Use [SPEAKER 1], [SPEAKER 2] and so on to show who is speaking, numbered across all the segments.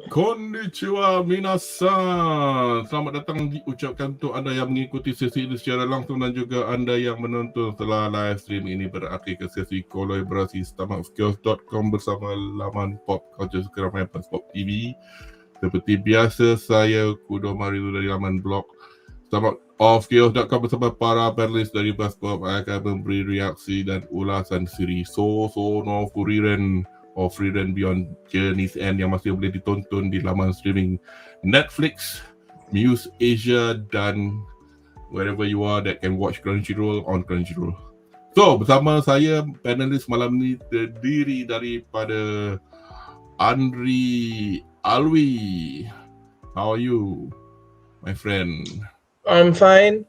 [SPEAKER 1] Konnichiwa minasan. Selamat datang diucapkan untuk anda yang mengikuti sesi ini secara langsung dan juga anda yang menonton setelah live stream ini berakhir ke sesi kolaborasi STOMACHOFCHAOS.com bersama laman pop culture sekarang BuzzPopTV. Seperti biasa, saya Kudo Marilu dari laman blog STOMACHOFCHAOS.com bersama para panelis dari BuzzPop akan memberi reaksi dan ulasan siri SŌSŌ no FURÍREN or FRIEREN Beyond Journey's End yang masih boleh ditonton di laman streaming Netflix, Muse Asia dan wherever you are that can watch Crunchyroll on Crunchyroll. So, bersama saya panelis malam ni terdiri daripada Anri Alwi. How are you, my friend?
[SPEAKER 2] I'm fine,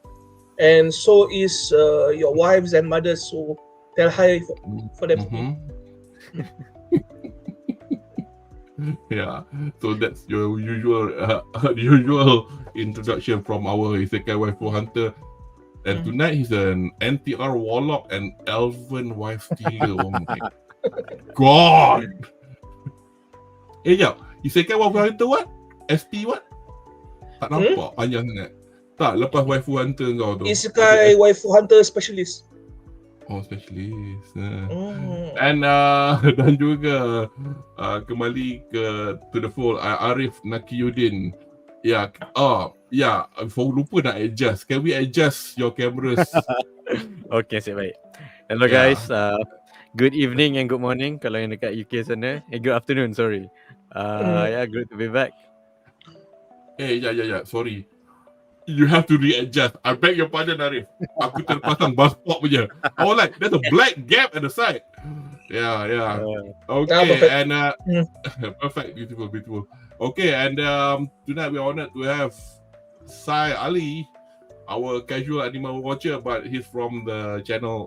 [SPEAKER 2] and so is your wives and mothers. So tell hi for them.
[SPEAKER 1] Yeah, so that's your usual introduction from our Isekai Waifu Hunter. And tonight he's an NTR Warlock and Elven Wife Stealer. Oh my god! Jap, Isekai Waifu Hunter what? ST what? Tak nampak panjang sangat. Tak, lepas Waifu Hunter kau tu.
[SPEAKER 2] Isekai Waifu Hunter Specialist.
[SPEAKER 1] Oh, specialist. And dan juga kembali to the fold Ariff Naqiuddin. Ya, lupa nak adjust. Can we adjust your cameras?
[SPEAKER 3] Okay, baik. Hello guys. Good evening and good morning kalau yang dekat UK sana. Good afternoon, sorry. Good to be back.
[SPEAKER 1] Sorry. You have to readjust. I beg your pardon, Ariff. Aku terpasang BuzzPop punya. Oh, like there's a black gap at the side. Yeah. Okay, and perfect, beautiful. Okay, and tonight we're honored to have Sai Ali, our casual anime watcher, but he's from the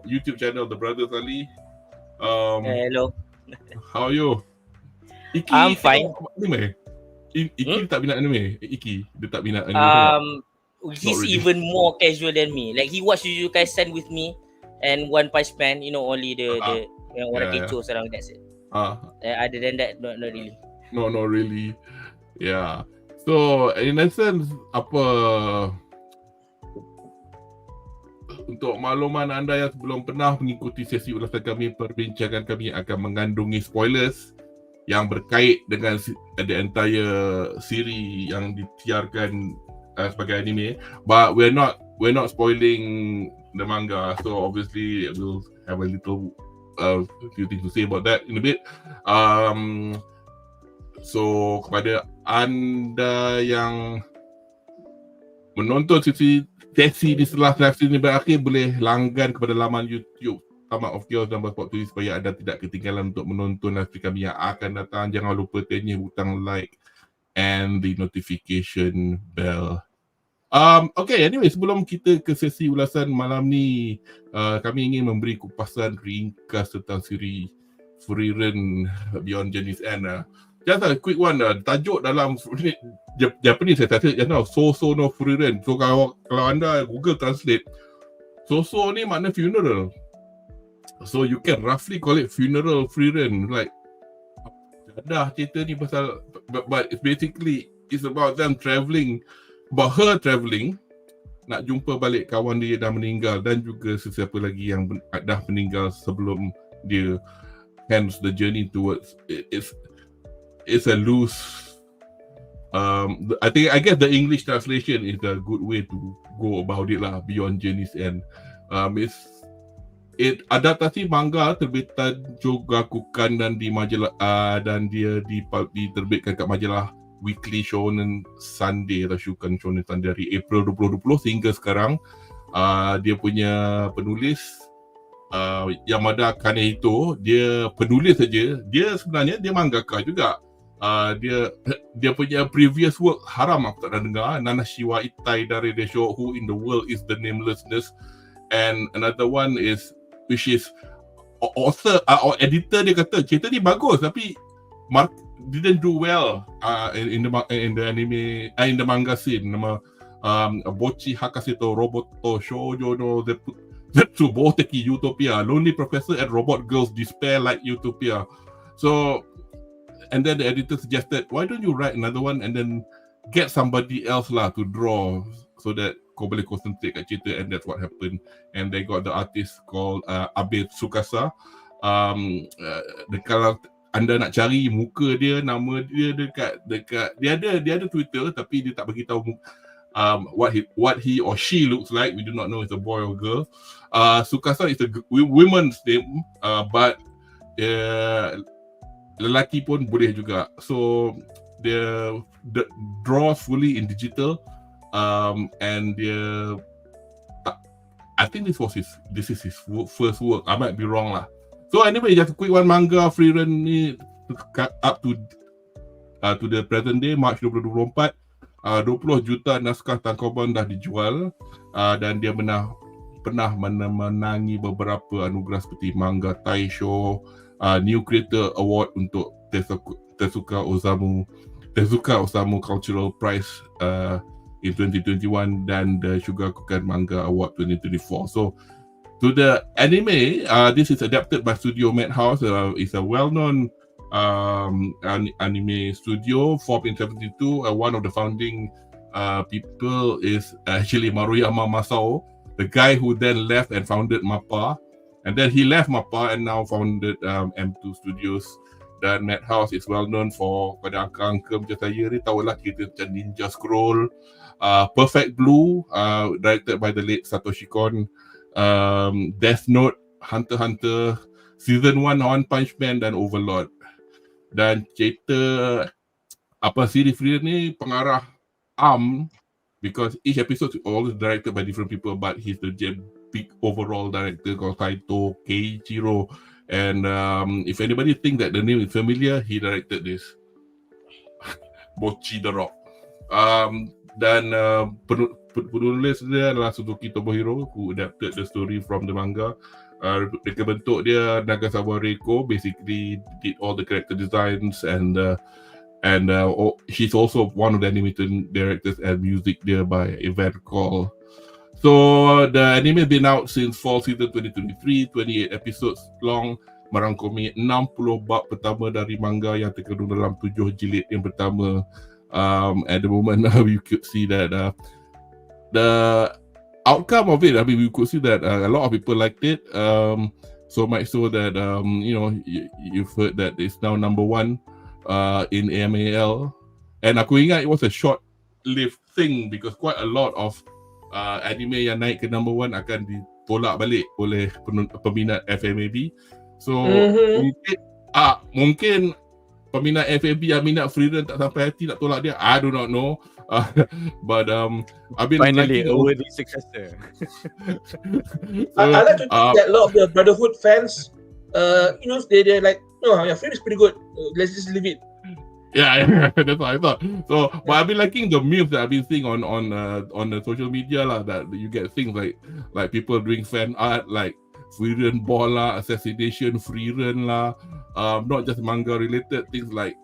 [SPEAKER 1] YouTube channel, The Brothers Ali.
[SPEAKER 4] Hello.
[SPEAKER 1] How are you? Iki,
[SPEAKER 4] I'm fine.
[SPEAKER 1] Anime? Iki tak minat anime. Dia tak minat anime.
[SPEAKER 4] He's even more casual than me. Like he watched Jujutsu Kaisen with me and One Punch Man. You know, only the orang kecoh sekarang. That's it. Other than that, not really.
[SPEAKER 1] No, not really. Yeah. So in essence, untuk makluman anda yang belum pernah mengikuti sesi ulasan kami, perbincangan kami akan mengandungi spoilers yang berkait dengan the entire siri yang ditiarkan sebagai anime, but we're not spoiling the manga, so obviously we'll have a little few things to say about that in a bit. So kepada anda yang menonton sesi di setelah sesi ini berakhir, boleh langgan kepada laman YouTube STOMACHOFCHAOS dan BuzzPopTV supaya anda tidak ketinggalan untuk menonton live kami yang akan datang. Jangan lupa tenyih butang like and the notification bell. Okay, anyway, sebelum kita ke sesi ulasan malam ni, kami ingin memberi kupasan ringkas tentang siri FURÍREN Beyond Journey's End. Just a quick one, tajuk dalam Japanese saya rasa SŌSŌ no FURÍREN. So kalau anda Google Translate, SŌSŌ ni makna funeral. So you can roughly call it funeral FURÍREN. Like, dah cerita ni pasal, but it's about them travelling. About her travelling, nak jumpa balik kawan dia dah meninggal dan juga sesiapa lagi yang dah meninggal sebelum dia. Hence the journey towards it's a loose. I guess the English translation is a good way to go about it lah. Beyond Journey's End. Adaptasi manga terbitan Jogakukan dan di majalah dan dia diterbitkan kat majalah Weekly Shonen Sunday atau Shukan Shonen Sunday dari April 2020 sehingga sekarang. Dia punya penulis Yamada Kanehito, dia penulis saja. Dia sebenarnya dia mangaka juga. Dia punya previous work Haram aku tak dah dengar, Nanashiwa Itai dari Desho, Who in the World is the Namelessness, and another one is which is author or editor. Dia kata cerita ni bagus tapi didn't do well in the anime, in the manga scene. Nama Bochi Hakaseto Roboto Shoujo no Zetsuboteki Utopia, Lonely Professor and Robot Girls Despair Like Utopia. So and then the editor suggested, why don't you write another one and then get somebody else lah to draw so that kau boleh concentrate kat cerita, and that's what happened. And they got the artist called Abir Sukasa. Kalau anda nak cari muka dia, nama dia dekat dia ada Twitter tapi dia tak bagi tahu what he or she looks like. We do not know it's a boy or girl. Sukasa is a women's name, but lelaki pun boleh juga. So dia draws fully in digital, and I think this is his first work. I might be wrong lah. So anyway, just a quick one, manga FRIEREN ni up to the present day, March 2024. 20 juta naskah tangkapan dah dijual, dan dia pernah menangi beberapa anugerah seperti Manga Taisho, New Creator Award untuk Tezuka Osamu Cultural Prize in 2021, dan the Shugakukan Manga Award 2024. So to the anime, this is adapted by Studio Madhouse. It's a well-known anime studio formed in 1972. One of the founding people is actually Maruyama Masao, the guy who then left and founded MAPPA, and then he left MAPPA and now founded M2 Studios. Dan Madhouse is well known for, pada angka-angka macam saya ni tahulah, kita macam Ninja Scroll, Perfect Blue, directed by the late Satoshi Kon, Death Note, Hunter x Hunter, Season 1 One Punch Man dan Overlord. Dan cerita siri FRIEREN ni pengarah because each episode is always directed by different people, but he's the big overall director called Taito Keiichiro. And if anybody think that the name is familiar, he directed this. Bochi the Rock. Dan penulis dia adalah Suzuki Tomohiro, who adapted the story from the manga. Reka bentuk dia Nagasawa Reiko, basically did all the character designs, and she's also one of the animated directors and music there by Event Call. So the anime been out since fall season 2023, 28 episodes long, merangkumi 60 bab pertama dari manga yang terkandung dalam 7 jilid yang pertama. At the moment, we could see that the outcome of it, I mean, we could see that a lot of people liked it. So much so that you've heard that it's now number 1 in AMAL. And aku ingat it was a short-lived thing because quite a lot of anime yang naik ke number 1 akan ditolak balik oleh peminat FMAB. So mungkin peminat FMAB yang minat FRIEREN tak sampai hati nak tolak dia. I do not know. But I've been
[SPEAKER 3] finally a worthy successor.
[SPEAKER 2] I like to think that a lot of the Brotherhood fans, they're like, no, your FRIEREN is pretty good. Let's just leave it.
[SPEAKER 1] Yeah, that's what I thought. So, but I've been liking the memes that I've been seeing on the social media lah. That you get things like people doing fan art like FRIEREN ball lah, assassination FRIEREN lah. Not just manga related things like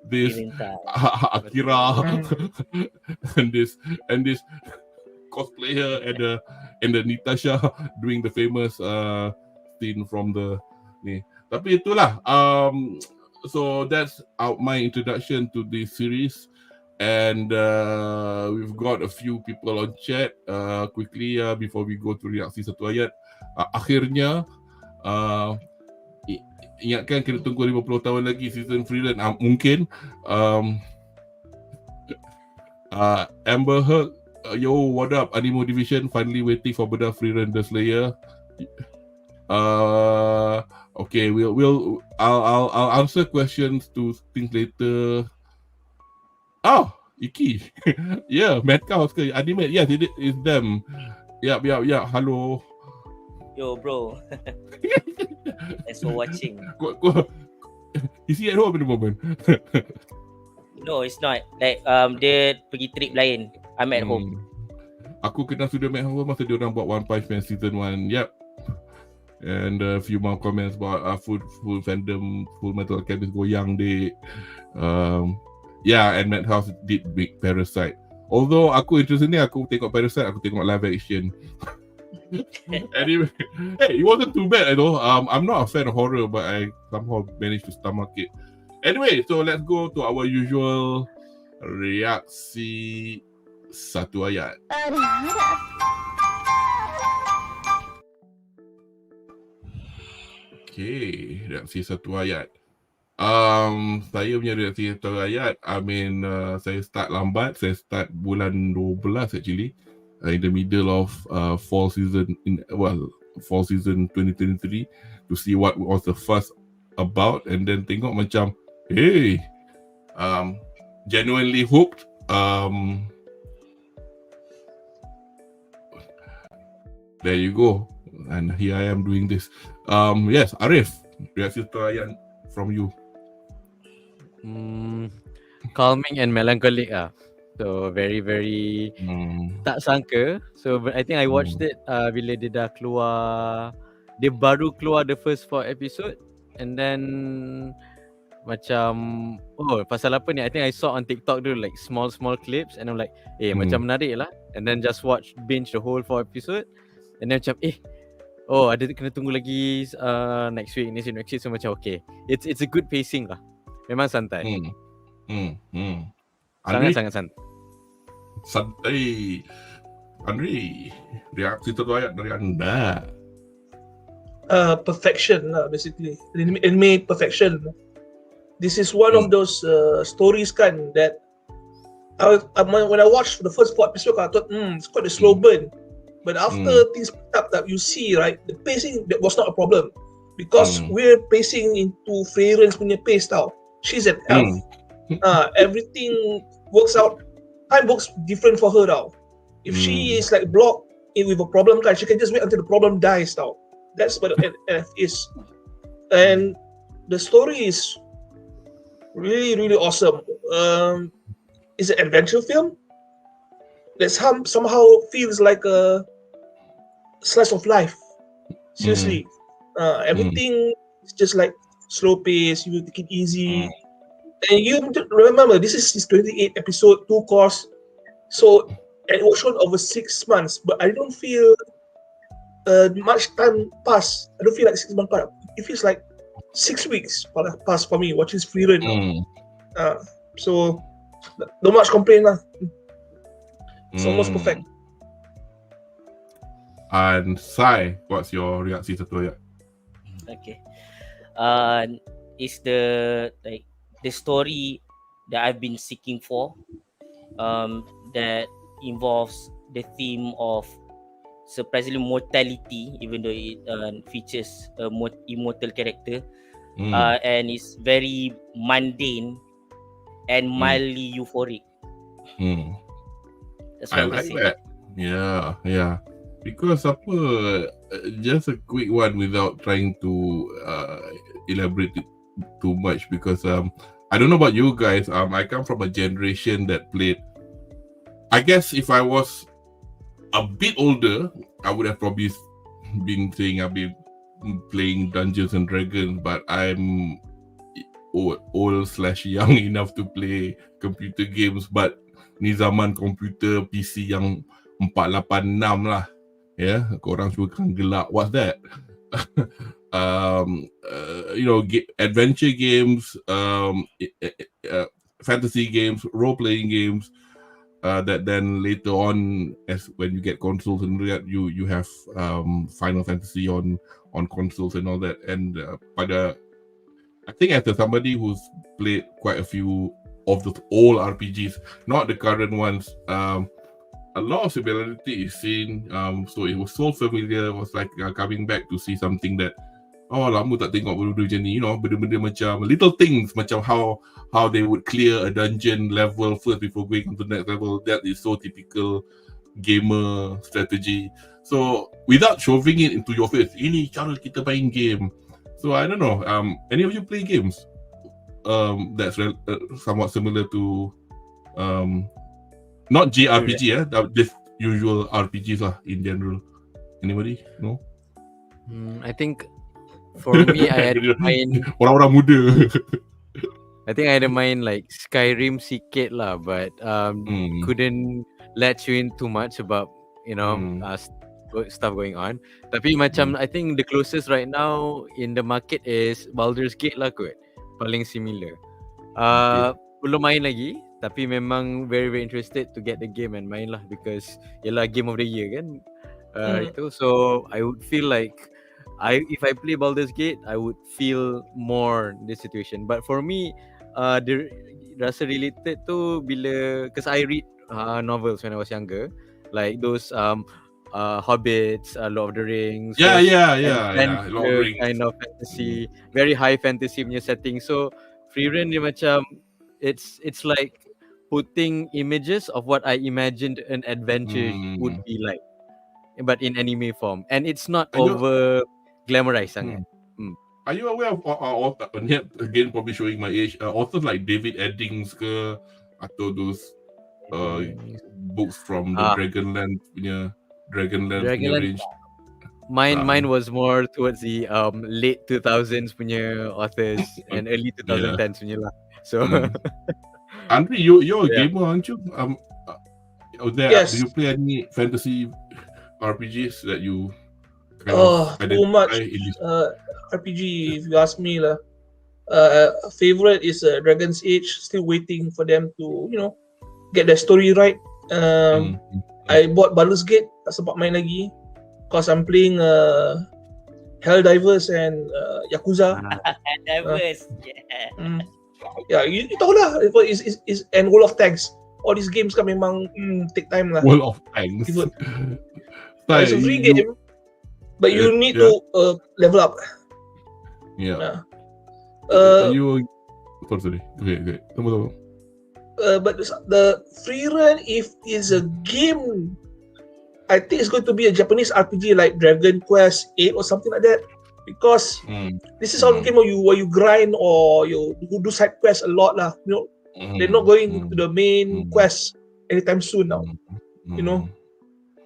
[SPEAKER 1] this Akira and this cosplayer and the Natasha doing the famous scene from the ni. Tapi itulah. So that's my introduction to this series, and we've got a few people on chat. Quickly before we go to reaksi satu ayat, akhirnya ingatkan kena tunggu 50 tahun lagi season FRIEREN. Mungkin Amber Heard, yo, what up? Animo Division finally waiting for Bedah FRIEREN the Slayer. Okay, I'll answer questions to things later. Oh, Iki. Yeah, Madhouse ke anime. Yes, it's them. Yeah. Hello.
[SPEAKER 4] Yo, bro. Thanks for watching.
[SPEAKER 1] Is he at home at the moment?
[SPEAKER 4] No, it's not. Like dia pergi trip lain. I'm at home.
[SPEAKER 1] Aku kenal Studio Madhouse masa dia orang buat One Punch Man season 1. Yep. And a few more comments about full fandom, Full Metal Alchemist goyang dek. Yeah, and Madhouse did big Parasite. Although aku interested ni, aku tengok Parasite, aku tengok live action. Anyway, hey, it wasn't too bad at all. I'm not a fan of horror, but I somehow managed to stomach it. Anyway, so let's go to our usual reaksi satu ayat. Okay, reaksi satu ayat. Saya punya reaksi satu ayat, saya start lambat. Saya start bulan 12 actually, in the middle of fall season 2023 to see what was the fuss about, and then tengok macam, hey, genuinely hooked. There you go, and here I am doing this. Yes, Ariff, reaksi satu ayat from you.
[SPEAKER 3] Calming and melancholic So very tak sangka. So I think I watched it bila dia dah keluar, dia baru keluar the first 4 episode, and then macam pasal apa ni, I think I saw on TikTok tu like small clips, and I'm like macam menarik lah, and then just binge the whole 4 episode, and then macam ada kena tunggu lagi next week. So macam okay, it's a good pacing lah. Memang santai. Sangat santai.
[SPEAKER 1] Santai. Anri, reaksi satu ayat dari anda.
[SPEAKER 2] Perfection lah, basically. Anime perfection. This is one of those stories kan that when I watched the first 4 episodes, I thought it's quite a slow burn. But after things picked up, that you see, right, the pacing that was not a problem because we're pacing into FRIEREN's punya pace tau. She's an elf. Everything works out. Time works different for her tau. If she is like blocked with a problem kan, she can just wait until the problem dies tau. That's what an elf is. And the story is really awesome. It's an adventure film that somehow feels like a slice of life. Seriously. Everything is just like slow pace, you take it easy. And you remember, this is 28 episode, 2 course. So it was shown over 6 months, but I don't feel much time pass. I don't feel like 6 months pass. It feels like 6 weeks pass for me watching FRIEREN. So not much complaint lah. It's almost perfect.
[SPEAKER 1] And Sai, what's your reaksi satu ayat?
[SPEAKER 4] Okay. It's the story that I've been seeking for, that involves the theme of surprisingly mortality, even though it features a immortal character, and it's very mundane and mildly euphoric. That's what
[SPEAKER 1] I like that. Yeah. Because just a quick one without trying to elaborate it too much, because I don't know about you guys, I come from a generation that played, I guess if I was a bit older, I would have probably been saying I've been playing Dungeons and Dragons, but I'm old/young enough to play computer games, but ni zaman komputer PC yang 486 lah. Ya, korang semua kan gelak, what's that? Adventure games, fantasy games, role-playing games, that then later on, as when you get consoles and that, you have Final Fantasy on consoles and all that. And I think as somebody who's played quite a few of the old RPGs, not the current ones, a lot of similarity is seen. So it was so familiar. It was like coming back to see something that lama tak tengok benda-benda macam ni, benda-benda macam little things, macam how they would clear a dungeon level first before going on to the next level. That is so typical gamer strategy. So without shoving it into your face, ini cara kita main game. So I don't know, any of you play games that's somewhat similar to not JRPG, just usual RPGs lah in general. Anybody? No?
[SPEAKER 3] I think for me, I had main
[SPEAKER 1] orang-orang muda.
[SPEAKER 3] I think I had main like Skyrim sikit lah, but couldn't let you in too much about stuff going on. Tapi macam I think the closest right now in the market is Baldur's Gate lah kot. Paling similar. Belum main lagi, tapi memang very interested to get the game and main lah, because yalah game of the year kan. Itu, so I would feel like if I play Baldur's Gate, I would feel more this situation. But for me, the rasa related tu bila, because I read novels when I was younger, like those Hobbits, Lord of the Rings.
[SPEAKER 1] Yeah.
[SPEAKER 3] Lord of the Rings. Kind of fantasy, very high fantasy punya setting. So FRIEREN dia macam it's like putting images of what I imagined an adventure would be like, but in anime form, and it's not over glamorized sangat.
[SPEAKER 1] Are you aware of again probably showing my age, authors like David Eddings ke, atau those books from the Dragonlance punya range?
[SPEAKER 3] Mine was more towards the late 2000s punya authors and early 2010s punya lah. So
[SPEAKER 1] Anri, you're a gamer, aren't you?
[SPEAKER 2] Yes.
[SPEAKER 1] Do you play any fantasy RPGs that you
[SPEAKER 2] too much RPG, if you ask me lah. Favorite is Dragon's Age. Still waiting for them to get their story right. I bought Baldur's Gate, tak sempat main lagi, because I'm playing Helldivers and Yakuza.
[SPEAKER 4] Helldivers,
[SPEAKER 2] you tahu lah, is and World of Tanks. All these games kan memang take time lah.
[SPEAKER 1] World of Tanks.
[SPEAKER 2] It's a free game, but you need to level up.
[SPEAKER 1] Yeah. Sorry. Okay. Tunggu.
[SPEAKER 2] But the FRIEREN, if is a game, I think it's going to be a Japanese RPG like Dragon Quest 8 or something like that, because this is all game where you grind or you do side quests a lot lah. They're not going to the main quest anytime soon now.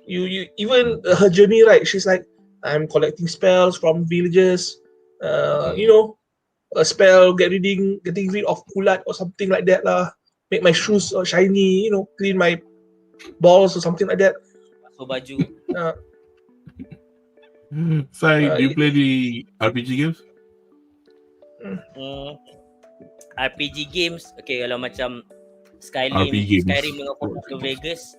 [SPEAKER 2] You even her journey, right? She's like, I'm collecting spells from villages. A spell getting rid of kulat or something like that lah. Make my shoes shiny, clean my balls or something like that.
[SPEAKER 4] Basuh baju.
[SPEAKER 1] Sai, do you play the RPG games?
[SPEAKER 4] RPG games, okay, kalau macam Skyrim dengan Fallout Vegas,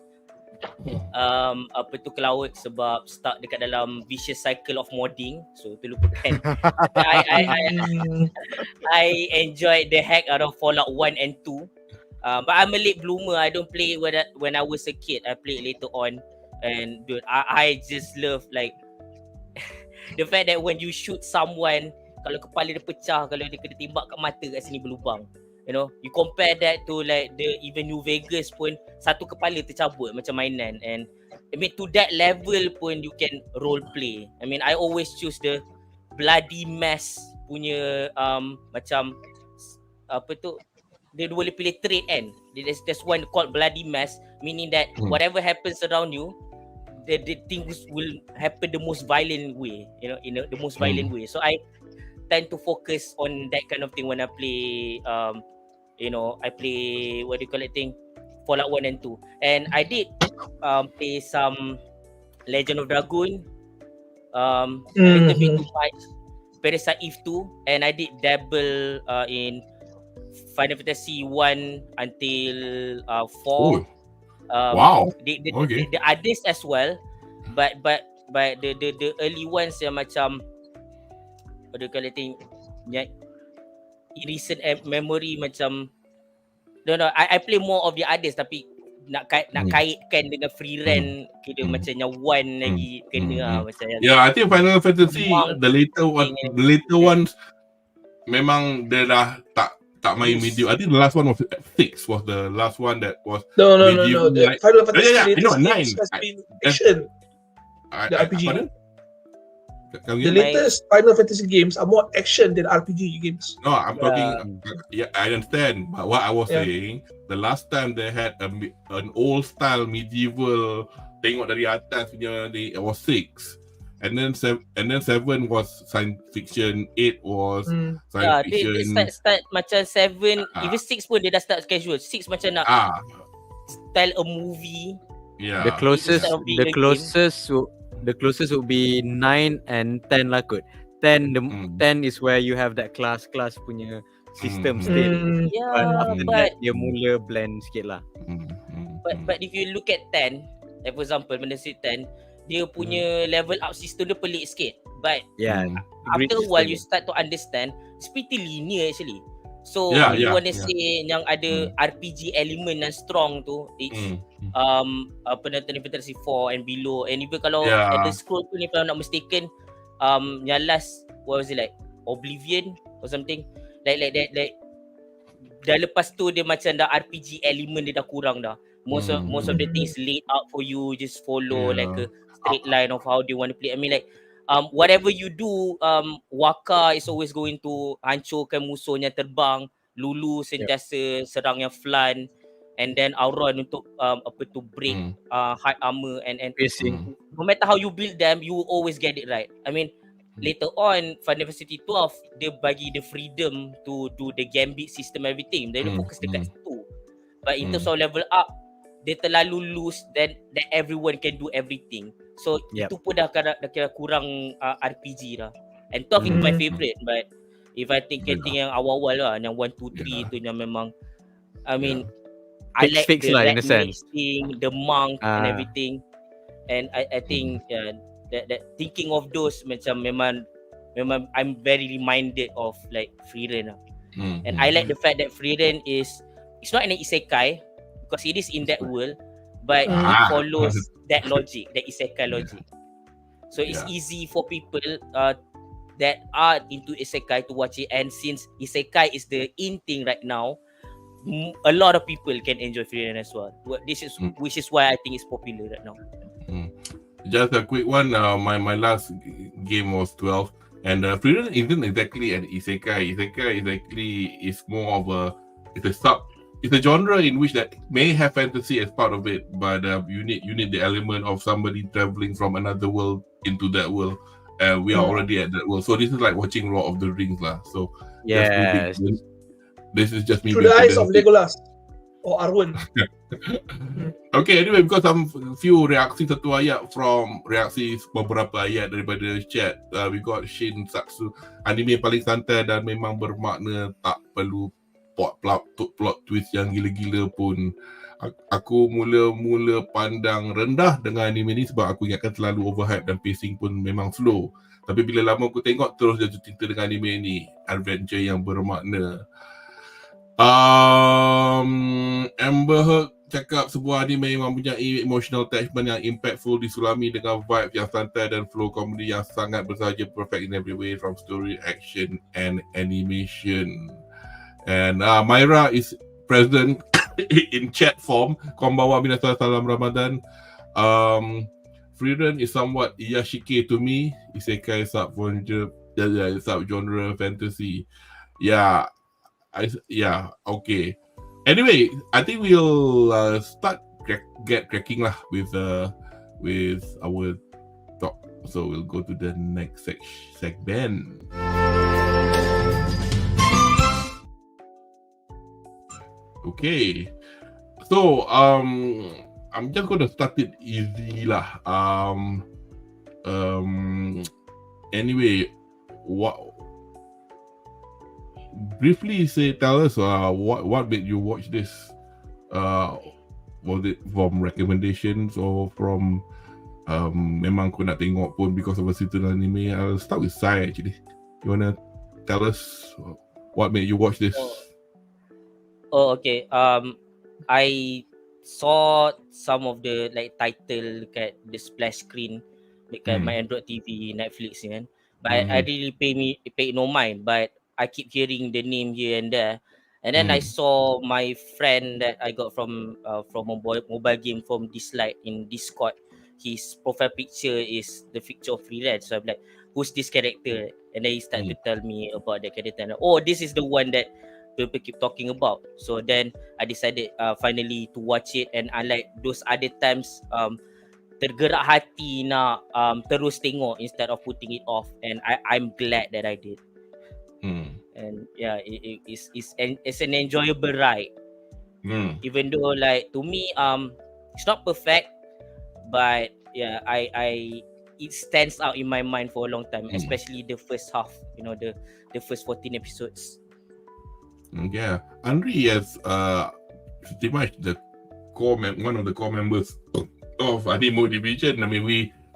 [SPEAKER 4] apa tu Cloud, sebab stuck dekat dalam vicious cycle of modding, so tu lupakan. I enjoyed the heck out of Fallout 1 and 2. But I'm a late bloomer. I don't play when I was a kid. I played later on, and dude, I just love like the fact that when you shoot someone, kalau kepala dia pecah, kalau dia kena tembak kat mata kat sini berlubang. You compare that to like even New Vegas pun satu kepala tercabut macam mainan, and I mean to that level pun you can role play. I mean I always choose the bloody mess punya macam apa tu, dia boleh pilih trait kan. There's one called bloody mess, meaning that whatever happens around you, the things will happen the most violent way, in the most violent way. So I tend to focus on that kind of thing when I play I play what do you call it thing, Fallout 1 and 2. And I did play some Legend of Dragoon, a little bit too much Parasite Eve 2, and I did dabble in Final Fantasy 1 until 4.
[SPEAKER 1] Wow.
[SPEAKER 4] The others as well, but the early ones yang macam what do you call it thing, recent memory macam I play more of the others, tapi nak kaitkan dengan FRIEREN kira macam yang one lagi kena macam yang.
[SPEAKER 1] I think Final Fantasy the later ones memang dia dah tak main medium. I think the last one was 6 was the last one that was
[SPEAKER 2] no. The Final Fantasy has been action. The RPG. The latest Final Fantasy games are more action than RPG games.
[SPEAKER 1] No, I'm talking. I understand. But what I was saying, the last time they had an old style medieval, tengok dari atas punya, it was 6. And then 7 was science fiction. 8 was science fiction.
[SPEAKER 4] Dia start macam 7. Even 6 pun dia dah start casual. 6 macam nak style a movie.
[SPEAKER 1] Yeah.
[SPEAKER 3] The closest would be 9 and 10 lah kot. 10 is where you have that class punya system still. But
[SPEAKER 4] Yeah,
[SPEAKER 3] after
[SPEAKER 4] but
[SPEAKER 3] that dia mula blend sikit lah.
[SPEAKER 4] but if you look at 10, like for example benda si 10, dia punya level up system dia pelik sikit. But
[SPEAKER 3] Yeah.
[SPEAKER 4] after a while you start to understand it's pretty linear actually. So
[SPEAKER 1] Yeah,
[SPEAKER 4] if you
[SPEAKER 1] yeah,
[SPEAKER 4] want to say yang ada RPG element yang strong tu, it's Final Fantasy 4 and below, and even kalau at the scroll tu, if I'm not mistaken, yang last, what was it like, Oblivion or something like that, like dah lepas tu dia macam dah RPG element dia dah kurang dah. Most of the things laid out for you, just follow like a straight line of how they want to play. I mean like whatever you do, Waka is always going to hancurkan musuhnya terbang, Lulu sentiasa serang yang flan, and then Auron untuk break hard armor and
[SPEAKER 3] Pacing.
[SPEAKER 4] no matter how you build them, you will always get it right. I mean later on Final Fantasy 12 dia bagi the freedom to do the gambit system, everything. Dia fokus dekat situ. But in terms of level up, dia terlalu loose then that everyone can do everything. So itu pun dah kira kurang RPG dah. And 12 is my favourite, but if I think yang awal-awal lah, yang 1, 2, 3 tu yang memang, I mean I like the
[SPEAKER 3] lah, in a sense.
[SPEAKER 4] thing, the monk and everything. And I think that thinking of those macam memang I'm very reminded of like FRIEREN lah. And I like the fact that FRIEREN it's not an isekai because it is in that world, but it follows that logic, that isekai logic. So it's easy for people that are into isekai to watch it, and since isekai is the in thing right now, a lot of people can enjoy FRIEREN as well. Which is why I think it's popular right now.
[SPEAKER 1] Just a quick one. My last game was 12, and FRIEREN isn't exactly an isekai. Isekai is more of it's a genre in which that may have fantasy as part of it, but you need the element of somebody traveling from another world into that world. We are already at that world, so this is like watching Lord of the Rings lah. So
[SPEAKER 3] Yes.
[SPEAKER 1] this is just me
[SPEAKER 2] Through the eyes of Legolas or Arwen.
[SPEAKER 1] Okay, anyway, because some few reaksi satu ayat from reaksi beberapa ayat daripada chat, we got Shin Satsu, anime paling santai dan memang bermakna, tak perlu plot twist yang gila-gila pun. Aku mula-mula pandang rendah dengan anime ni sebab aku ingatkan terlalu overhype dan pacing pun memang slow. Tapi bila lama aku tengok, terus jatuh cinta dengan anime ni, adventure yang bermakna. Amber Heard cakap sebuah anime yang mempunyai emotional attachment yang impactful disulami dengan vibe yang santai dan flow komedi yang sangat bersahaja, perfect in every way from story, action and animation. And Myra is present in chat form. Konbanwa minasan, salam Ramadan. FRIEREN is somewhat Yashike to me. Isekai subgenre fantasy. Yeah, okay. Anyway, I think we'll start get cracking lah with our talk. So we'll go to the next segment. Okay, so I'm just gonna start it easy lah. Anyway, briefly tell us what made you watch this? Was it from recommendations or from memang kau nak tengok pun because of a certain anime? I'll start with Sai actually. You wanna tell us what made you watch this?
[SPEAKER 4] Oh, okay. I saw some of the like title dekat the splash screen dekat my Android TV, Netflix ni kan. But I really pay no mind. But I keep hearing the name here and there. And then I saw my friend that I got from a mobile game from Dislike in Discord. His profile picture is the picture of FRIEREN. So I'm like, who's this character? And then he started to tell me about the character. And oh, this is the one that people keep talking about. So then I decided finally to watch it. And unlike those other times, tergerak hati nak terus tengok instead of putting it off. And I'm glad that I did. And yeah, it's an enjoyable ride. Even though like to me it's not perfect, but yeah, it stands out in my mind for a long time, especially the first half, you know, the first 14 episodes.
[SPEAKER 1] Yeah, Anri is pretty much the one of the core members of Animo Division. I mean,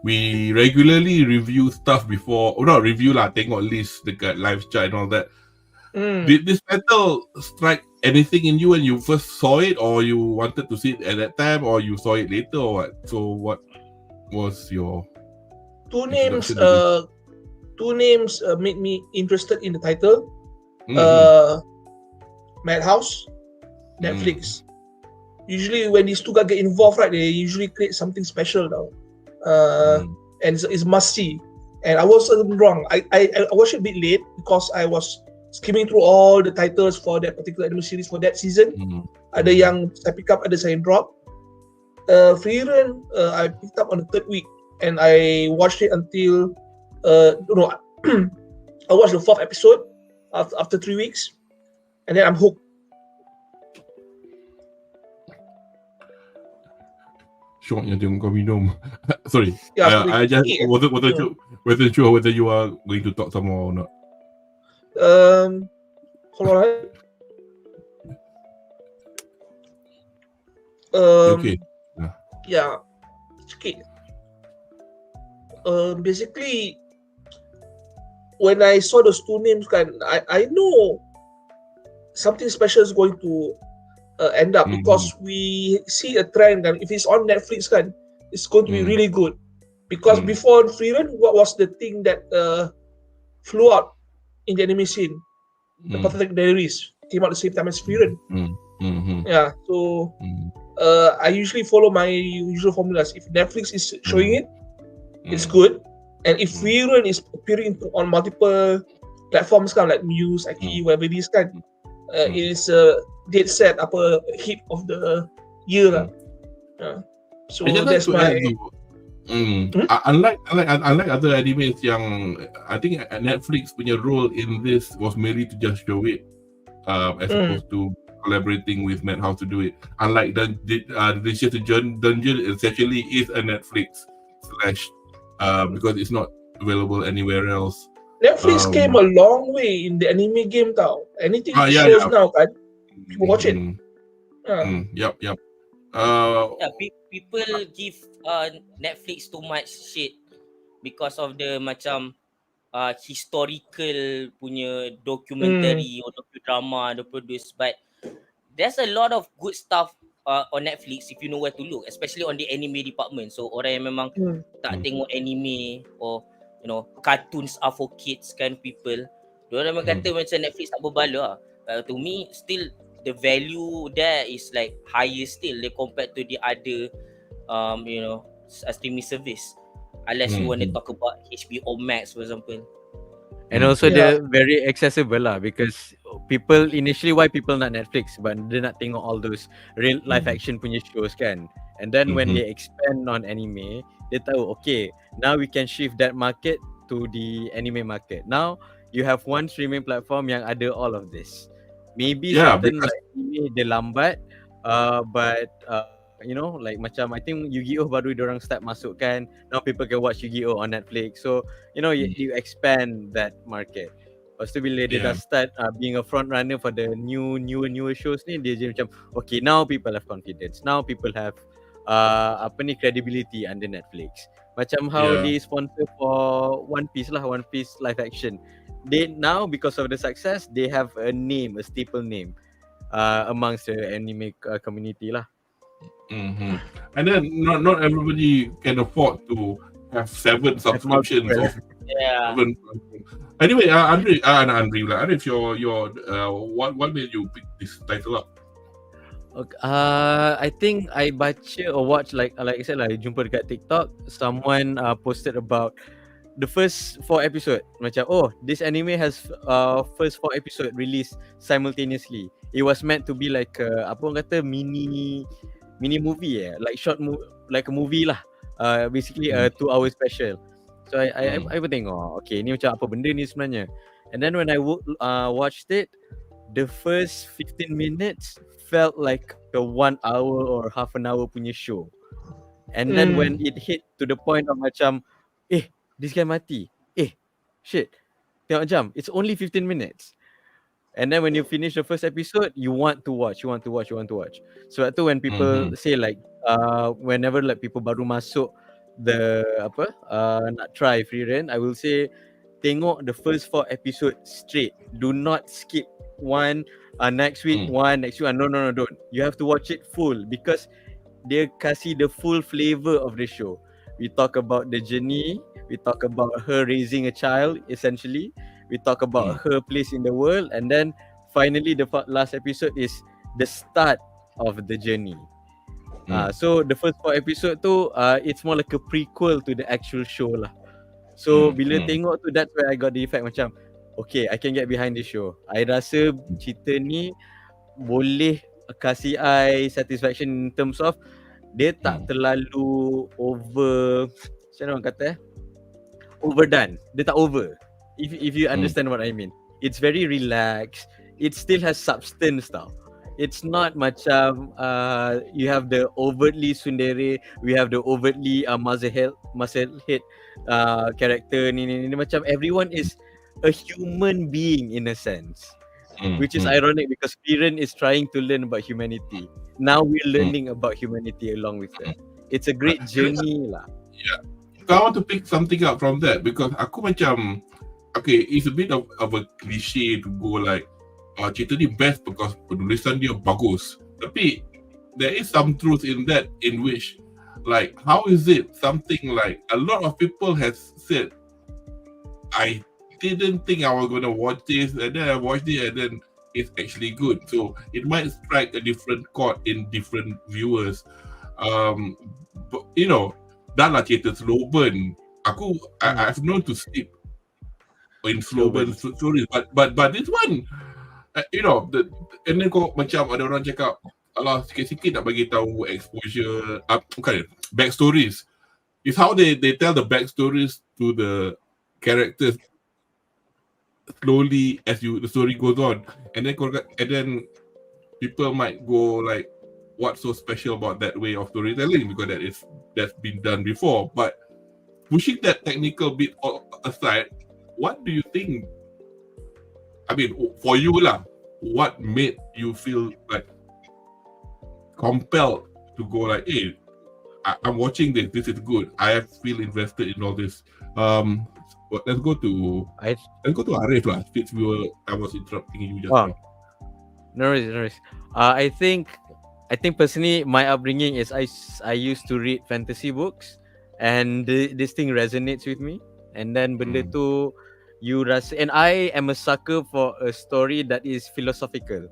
[SPEAKER 1] we regularly review stuff before, or not review lah, tengok list dekat live chat and all that. Did this title strike anything in you when you first saw it, or you wanted to see it at that time, or you saw it later, or what? So what was your
[SPEAKER 2] Two names
[SPEAKER 1] introduction to
[SPEAKER 2] made me interested in the title.
[SPEAKER 1] this?
[SPEAKER 2] Madhouse, Netflix. Usually when these two guys get involved, right, they usually create something special now. And it's must see. And I wasn't wrong. I watched it a bit late because I was skimming through all the titles for that particular anime series for that season. Ada yang saya pick up, ada saya drop. FRIEREN, I picked up on the third week and I watched it until I watched the fourth episode after 3 weeks, and then I'm hooked.
[SPEAKER 1] Syoknya tengok kau minum. Sorry.
[SPEAKER 2] Yeah,
[SPEAKER 1] I just wasn't sure whether you are going to talk some more or not.
[SPEAKER 2] Hold on.
[SPEAKER 1] Okay.
[SPEAKER 2] Yeah. Okay. Basically, when I saw those two names, I know something special is going to end up because we see a trend, and if it's on Netflix, it's going to be really good. Because before FRIEREN, what was the thing that flew out in the anime scene? The Pathetic Diaries came out the same time as FRIEREN. Yeah, so I usually follow my usual formulas. If Netflix is showing it, it's good. And if FRIEREN is appearing on multiple platforms, kind of like Muse, IKE, whatever it is, it is a dead set upper hit of the year. So that's my.
[SPEAKER 1] Unlike other animes yang I think Netflix punya role in this was merely to just show it, as opposed to collaborating with Madhouse to do it. Unlike the Delicious Dungeon, it actually is a Netflix / because it's not available anywhere else.
[SPEAKER 2] Netflix came a long way in the anime game tau. Anything shows now people watch it.
[SPEAKER 1] Yep.
[SPEAKER 4] People give Netflix too much shit because of the macam historical punya documentary or docudrama they produce, but there's a lot of good stuff on Netflix if you know where to look, especially on the anime department. So orang yang memang tak tengok anime or cartoons are for kids kind of people, diorang memang kata macam Netflix tak berbala. To me, still the value there is like higher still compared to the other streaming service, unless you want to talk about HBO Max for example.
[SPEAKER 3] And also they're very accessible lah, because people initially, why people nak Netflix, but dia nak tengok all those real live action punya shows kan. And then when they expand on anime, they tahu okay, now we can shift that market to the anime market. Now you have one streaming platform yang ada all of this. Maybe certain like anime dia lambat, but like macam I think Yu-Gi-Oh baru diorang start masukkan. Now people can watch Yu-Gi-Oh on Netflix. So you expand that market. Lepas tu bila dia dah start being a front runner for the newer shows ni, dia macam okay, now people have confidence. Now people have credibility under Netflix. Macam how they sponsor for One Piece live action. They now, because of the success, they have a name, a staple name amongst the anime community lah.
[SPEAKER 1] And then not everybody can afford to have 7 subscriptions of 7. Anyway, Ariff, what made you pick this title up?
[SPEAKER 3] Okay, I think I baca or watch like I said lah, jumpa dekat TikTok, someone posted about the first 4 episode. Macam this anime has first 4 episode released simultaneously. It was meant to be like apa orang kata mini movie like like a movie lah. Basically a 2-hour special. So I pun tengok, okay, ni macam apa benda ni sebenarnya. And then when I watched it, the first 15 minutes felt like a 1 hour or half an hour punya show. And then when it hit to the point of macam this guy mati. Shit. Tengok jam, it's only 15 minutes. And then when you finish the first episode, you want to watch. So itu when people say like whenever like people baru masuk the nak try FRIEREN, I will say tengok the first 4 episode straight. Do not skip one, next week one, next week one. No, don't. You have to watch it full because dia kasih the full flavor of the show. We talk about the journey, we talk about her raising a child essentially, we talk about her place in the world, and then finally the last episode is the start of the journey. So the first 4 episode tu it's more like a prequel to the actual show lah. So bila tengok tu, that's where I got the effect macam okay, I can get behind this show. I rasa cerita ni boleh kasih I satisfaction in terms of dia tak terlalu macam orang kata overdone. Dia tak over. If you understand what I mean. It's very relaxed. It still has substance tau. It's not macam you have the overtly tsundere, we have the overtly muscle head character ni macam everyone is a human being in a sense. Which is ironic because FRIEREN is trying to learn about humanity. Now we're learning about humanity along with them. It's a great journey lah.
[SPEAKER 1] Yeah. So I want to pick something up from that because aku macam okay, it's a bit of a cliche to go like cerita ni best because penulisan dia bagus. Tapi there is some truth in that, in which like how is it something like a lot of people has said I didn't think I was going to watch this, and then I watched it and then it's actually good. So it might strike a different chord in different viewers. But, you know, dah lah cerita slow burn. I've known to sleep in slow burn stories, but this one, you know, and then kau macam ada orang cakap, alah sikit-sikit nak bagi tahu exposure, bukan backstories. It's how they tell the backstories to the characters slowly as the story goes on, and then people might go like, what's so special about that way of storytelling, because that's been done before. But pushing that technical bit aside, what do you think, I mean for you lah, what made you feel like compelled to go like, hey, I'm watching this is good, I feel invested in all this? Let's go to Ariff lah. I was interrupting you just now.
[SPEAKER 3] No worries. I think personally my upbringing is I used to read fantasy books, and this thing resonates with me. And then benda tu you rasa, and I am a sucker for a story that is philosophical.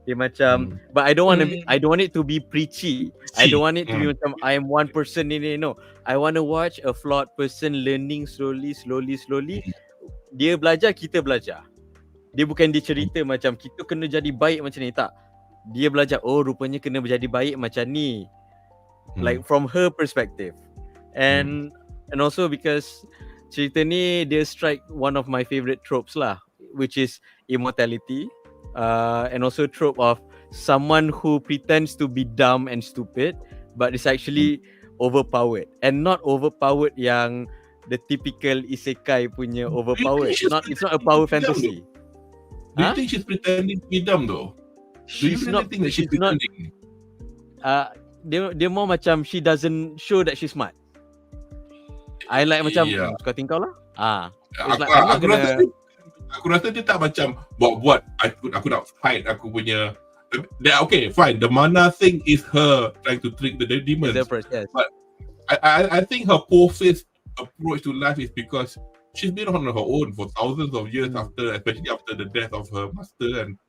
[SPEAKER 3] Dia macam, but I don't want it to be preachy. I don't want it to be macam I am one person ni. No, I want to watch a flawed person learning slowly. Dia belajar, kita belajar. Dia bukan dia cerita macam kita kena jadi baik macam ni, tak. Dia belajar, oh rupanya kena jadi baik macam ni. Like from her perspective. And also because cerita ni dia strike one of my favorite tropes lah, which is immortality. And also trope of someone who pretends to be dumb and stupid but is actually overpowered, and not overpowered yang the typical isekai punya overpowered. It's not a power fantasy.
[SPEAKER 1] Do you think she's pretending to be dumb though? Do you really think that she's pretending?
[SPEAKER 3] Dia more macam she doesn't show that she's smart. I like macam suka tingkau lah. It's like I'm not gonna.
[SPEAKER 1] Aku rasa dia tak macam buat aku nak fight aku punya. Okay, fine. The mana thing is her trying to trick the demons.
[SPEAKER 3] Yes.
[SPEAKER 1] But I think her po-faced approach to life is because she's been on her own for thousands of years especially after the death of her master, and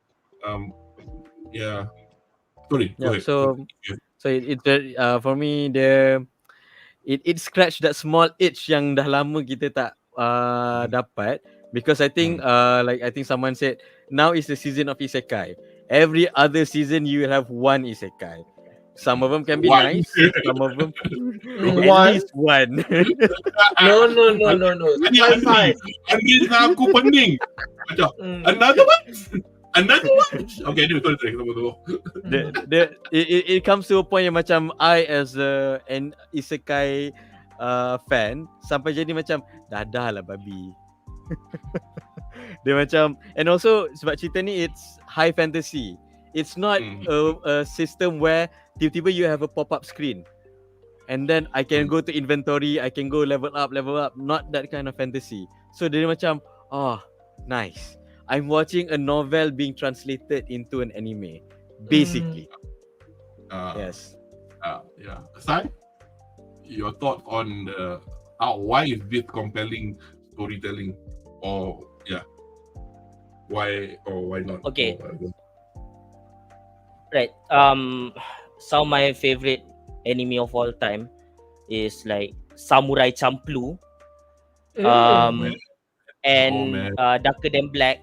[SPEAKER 1] sorry. Go ahead.
[SPEAKER 3] So it for me it scratched that small itch yang dah lama kita tak dapat. Because I think I think someone said now is the season of isekai. Every other season you will have one isekai. Some of them can be nice, some of them at least one.
[SPEAKER 2] No. Fine.
[SPEAKER 1] Anri aku pening. Macam another one. Okay, sorry.
[SPEAKER 3] It comes to a point yang macam I as an isekai fan sampai jadi macam dah lah babi. Dia macam, and also sebab cerita ni it's high fantasy. It's not a system where tiba-tiba you have a pop-up screen and then I can go to inventory, I can go level up. Not that kind of fantasy. So dia macam, nice. I'm watching a novel being translated into an anime, basically. Yes.
[SPEAKER 1] Yeah. Sai, your thought on the why is this compelling storytelling, or why or why not?
[SPEAKER 4] Okay.
[SPEAKER 1] Or whatever.
[SPEAKER 4] Right. Some of my favorite anime of all time is like Samurai Champloo, and Darker Than Black.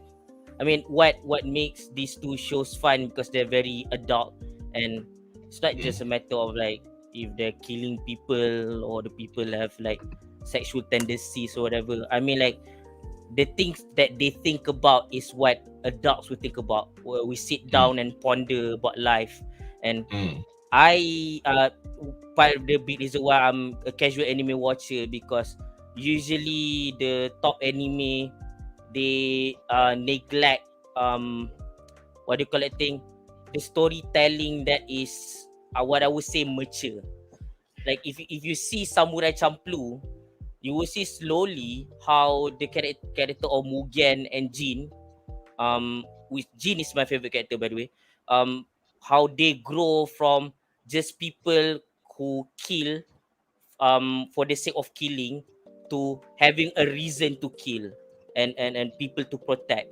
[SPEAKER 4] I mean, what makes these two shows fun because they're very adult, and it's not just a matter of like if they're killing people or the people have like sexual tendencies or whatever. I mean, like the things that they think about is what adults will think about. Where we sit down and ponder about life, and I part of the big reason why I'm a casual anime watcher, because usually the top anime, they neglect what do you call it thing, the storytelling that is what I would say mature. Like if you see Samurai Champloo, you will see slowly how the character of Mugen and Jin, which Jin is my favorite character by the way, how they grow from just people who kill for the sake of killing to having a reason to kill and people to protect,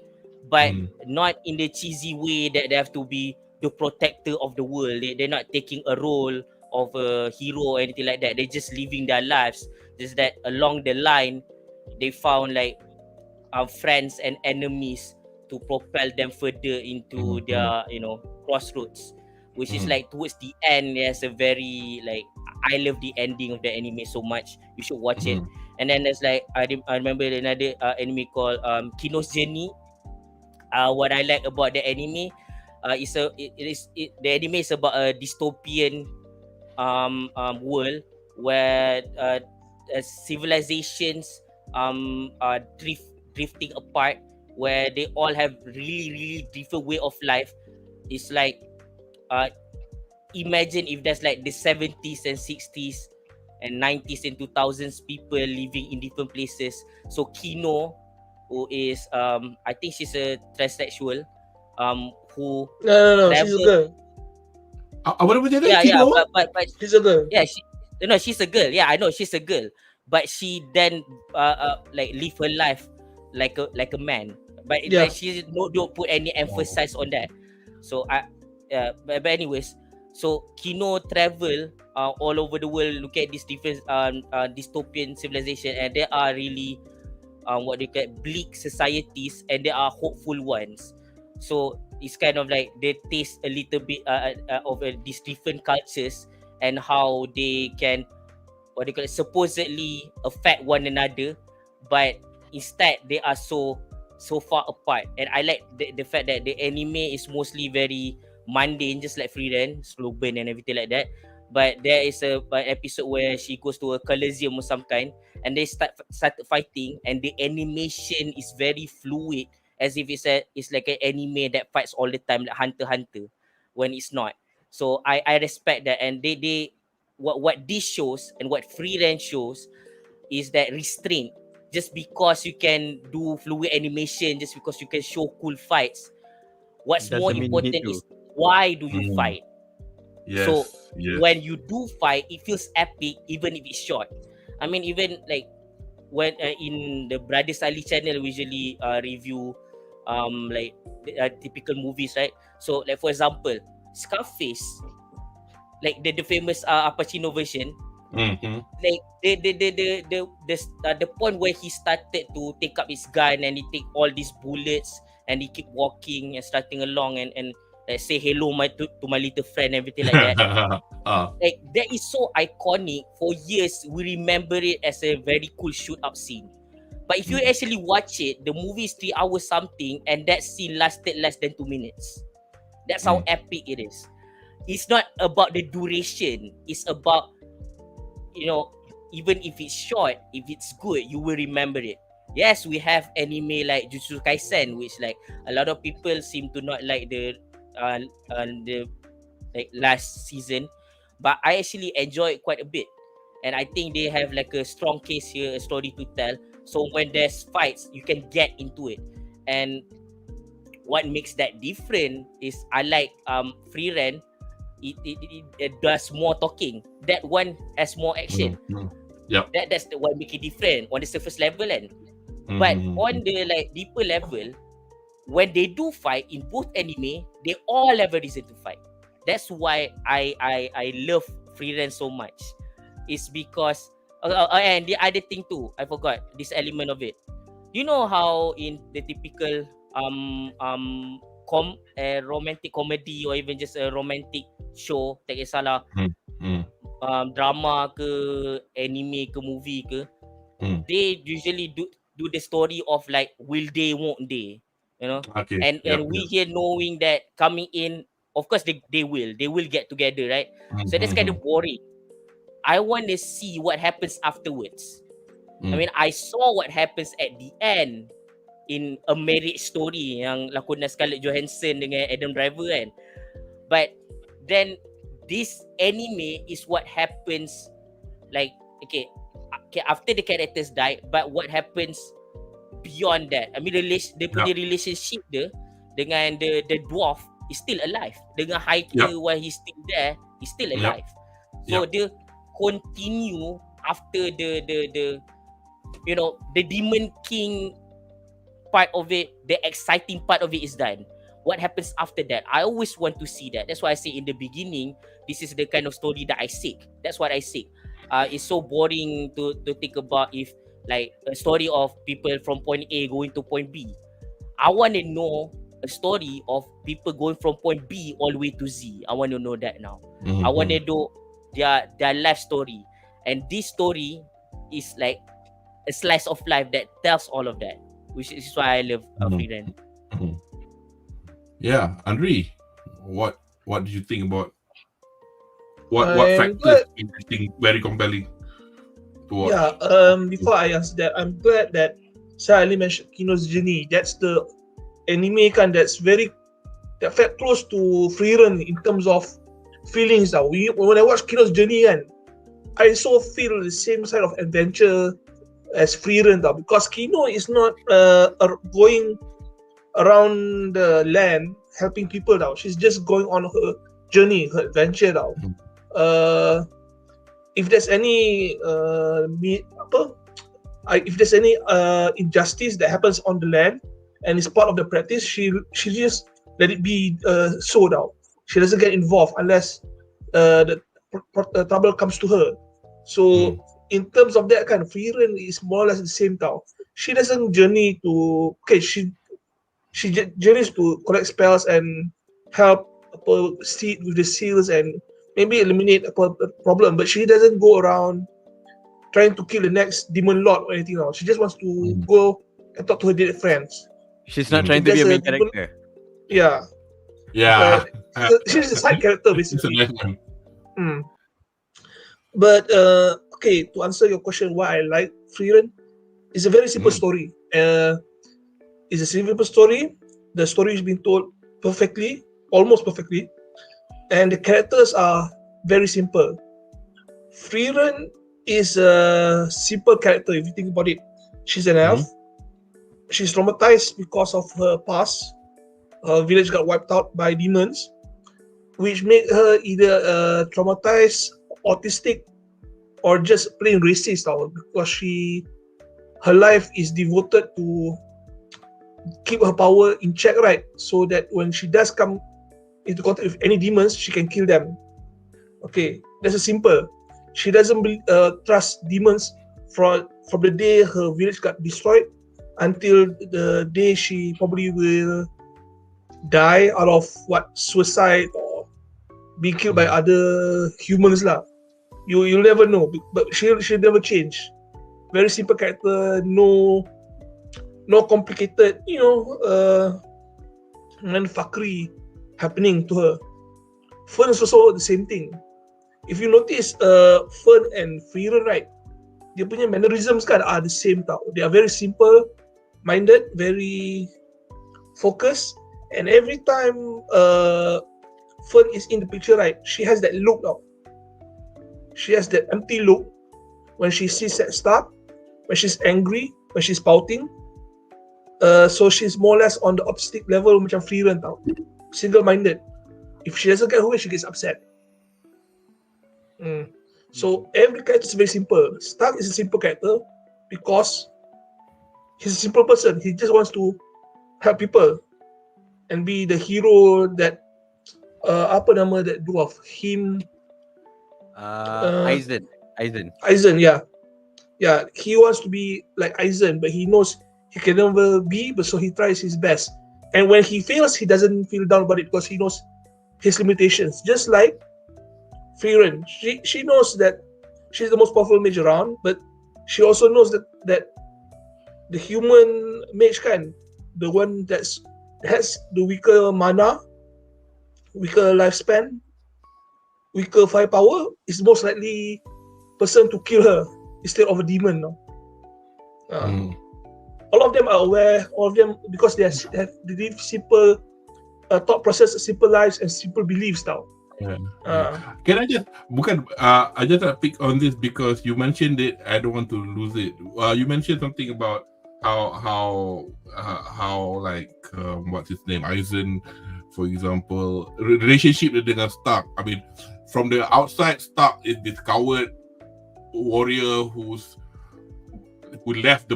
[SPEAKER 4] but not in the cheesy way that they have to be the protector of the world. They're not taking a role of a hero or anything like that. They're just living their lives. Just that along the line, they found like friends and enemies to propel them further into their crossroads, which is like towards the end. There's a very like, I love the ending of the anime so much. You should watch it. And then there's like I remember another anime called Kino's Journey. What I like about the anime the anime is about a dystopian world where civilizations are drifting apart, where they all have really different way of life. It's like imagine if there's like the 70s and 60s and 90s and 2000s people living in different places. So Kino, who is I think she's a transsexual, who
[SPEAKER 2] no, she's a girl.
[SPEAKER 1] What was it?
[SPEAKER 4] Yeah, but
[SPEAKER 2] She's a girl.
[SPEAKER 4] yeah, she's a girl. Yeah, I know she's a girl, but she then like live her life like a man. But she don't put any emphasis on that. So but anyways, so Kino travel all over the world, look at these different dystopian civilization, and there are really what they call bleak societies, and there are hopeful ones. So it's kind of like they taste a little bit of these different cultures and how they can supposedly affect one another, but instead they are so far apart. And I like the fact that the anime is mostly very mundane, just like FRIEREN, slow burn and everything like that. But there is an episode where she goes to a coliseum of some kind, and they started fighting, and the animation is very fluid, as if it's like an anime that fights all the time, like Hunter x Hunter, when it's not. So I respect that, and they what this shows and what FRIEREN shows is that restraint. Just because you can do fluid animation, just because you can show cool fights, what's more important is why do you fight? So when you do fight, it feels epic even if it's short. I mean, even like when in the Brothers Ali channel, we usually review like typical movies, right? So like for example, Scarface, like the famous Al Pacino version. Like the point where he started to take up his gun and he take all these bullets and he keep walking and starting along and like say hello to my little friend, everything like that. Like that is so iconic. For years we remember it as a very cool shoot up scene. But if you actually watch it, the movie is 3 hours something, and that scene lasted less than 2 minutes. That's how epic it is. It's not about the duration. It's about, even if it's short, if it's good, you will remember it. yes, we have anime like Jujutsu Kaisen, which like a lot of people seem to not like the like last season, but I actually enjoy it quite a bit. And I think they have like a strong case here, a story to tell. So when there's fights, you can get into it. And what makes that different is I like FRIEREN. It does more talking. That one has more action.
[SPEAKER 1] Yep.
[SPEAKER 4] That's the what make it different on the surface level, and but on the like deeper level, when they do fight in both anime, they all have a reason to fight. That's why I love FRIEREN so much. Is because and the other thing too, I forgot this element of it. You know how in the typical romantic comedy or even just a romantic show, tak kisahlah drama ke anime ke movie ke, they usually do the story of like will they won't they, you know.
[SPEAKER 1] Okay.
[SPEAKER 4] And we here knowing that coming in, of course they will get together, right? So that's kind of boring. I want to see what happens afterwards. I mean, I saw what happens at the end in A Marriage Story yang lakonan Scarlett Johansson dengan Adam Driver kan. But then this anime is what happens like okay after the characters die, but what happens beyond that. I mean the punya relationship dia dengan the dwarf is still alive. Dengan Heike while he's still there, he's still alive. So dia continue after the you know the Demon King part of it, the exciting part of it is done. What happens after that? I always want to see that. That's why I say in the beginning, this is the kind of story that I seek. That's what I seek. It's so boring to think about if like a story of people from point A going to point B. I want to know a story of people going from point B all the way to Z. I want to know that now. I want to know their life story, and this story is like a slice of life that tells all of that, which is why I love FRIEREN.
[SPEAKER 1] Yeah, Anri, what did you think about what factors interesting, very compelling to watch?
[SPEAKER 2] Yeah, before I answer that, I'm glad that Sally mentioned Kino's Journey. That's the anime kan that felt close to FRIEREN in terms of feelings now. When I watch Kino's Journey kan, I so feel the same side of adventure as FRIEREN tau, because Kino is not going around the land helping people tau. She's just going on her journey, her adventure tau. If there's any if there's any injustice that happens on the land and is part of the practice, she just let it be so tau. She doesn't get involved unless the trouble comes to her. So in terms of that kind, FRIEREN is more or less the same tau. She doesn't journey to she journeys to collect spells and help see with the seals and maybe eliminate a problem, but she doesn't go around trying to kill the next demon lord or anything else. She just wants to go and talk to her dead friends.
[SPEAKER 3] She's not trying to be a main character.
[SPEAKER 2] Yeah. She's a side character basically. But okay, to answer your question, why I like FRIEREN, it's a very simple story. It's a simple story. The story is being told perfectly, almost perfectly, and the characters are very simple. FRIEREN is a simple character if you think about it. She's an elf. She's traumatized because of her past. Her village got wiped out by demons, which made her either traumatized, autistic, or just plain racist because her life is devoted to keep her power in check, right? So that when she does come into contact with any demons, she can kill them. Okay, that's a simple. She doesn't trust demons from the day her village got destroyed until the day she probably will die out of suicide or be killed by other humans lah. You'll never know, but she'll never change. Very simple character, no complicated, fuckery happening to her. Fern is also the same thing. If you notice, Fern and FRIEREN, right, dia punya mannerisms kan are the same tau. They are very simple minded, very focused, and every time Fern is in the picture, right, she has that look tau. She has that empty look when she sees that stuff, when she's angry, when she's pouting. So she's more or less on the opposite level macam FRIEREN tau. Single-minded. If she doesn't get her way, she gets upset. So every character is very simple. Stark is a simple character because he's a simple person. He just wants to help people and be the hero that apa nama that dwarf him.
[SPEAKER 3] Aizen.
[SPEAKER 2] Aizen, yeah. He wants to be like Aizen, but he knows he can never be. But so he tries his best. And when he fails, he doesn't feel down about it because he knows his limitations. Just like FRIEREN, she knows that she's the most powerful mage around, but she also knows that the human mage kan, the one that has the weaker mana, weaker lifespan, weaker firepower, is most likely person to kill her instead of a demon. No? All of them are aware. All of them, because they live simple thought process, simple lives, and simple beliefs now.
[SPEAKER 1] Can I just I just pick on this because you mentioned it. I don't want to lose it. You mentioned something about how like what's his name, Aizen, for example, relationship dengan Stark. I mean, from the outside, Stark is this coward warrior who left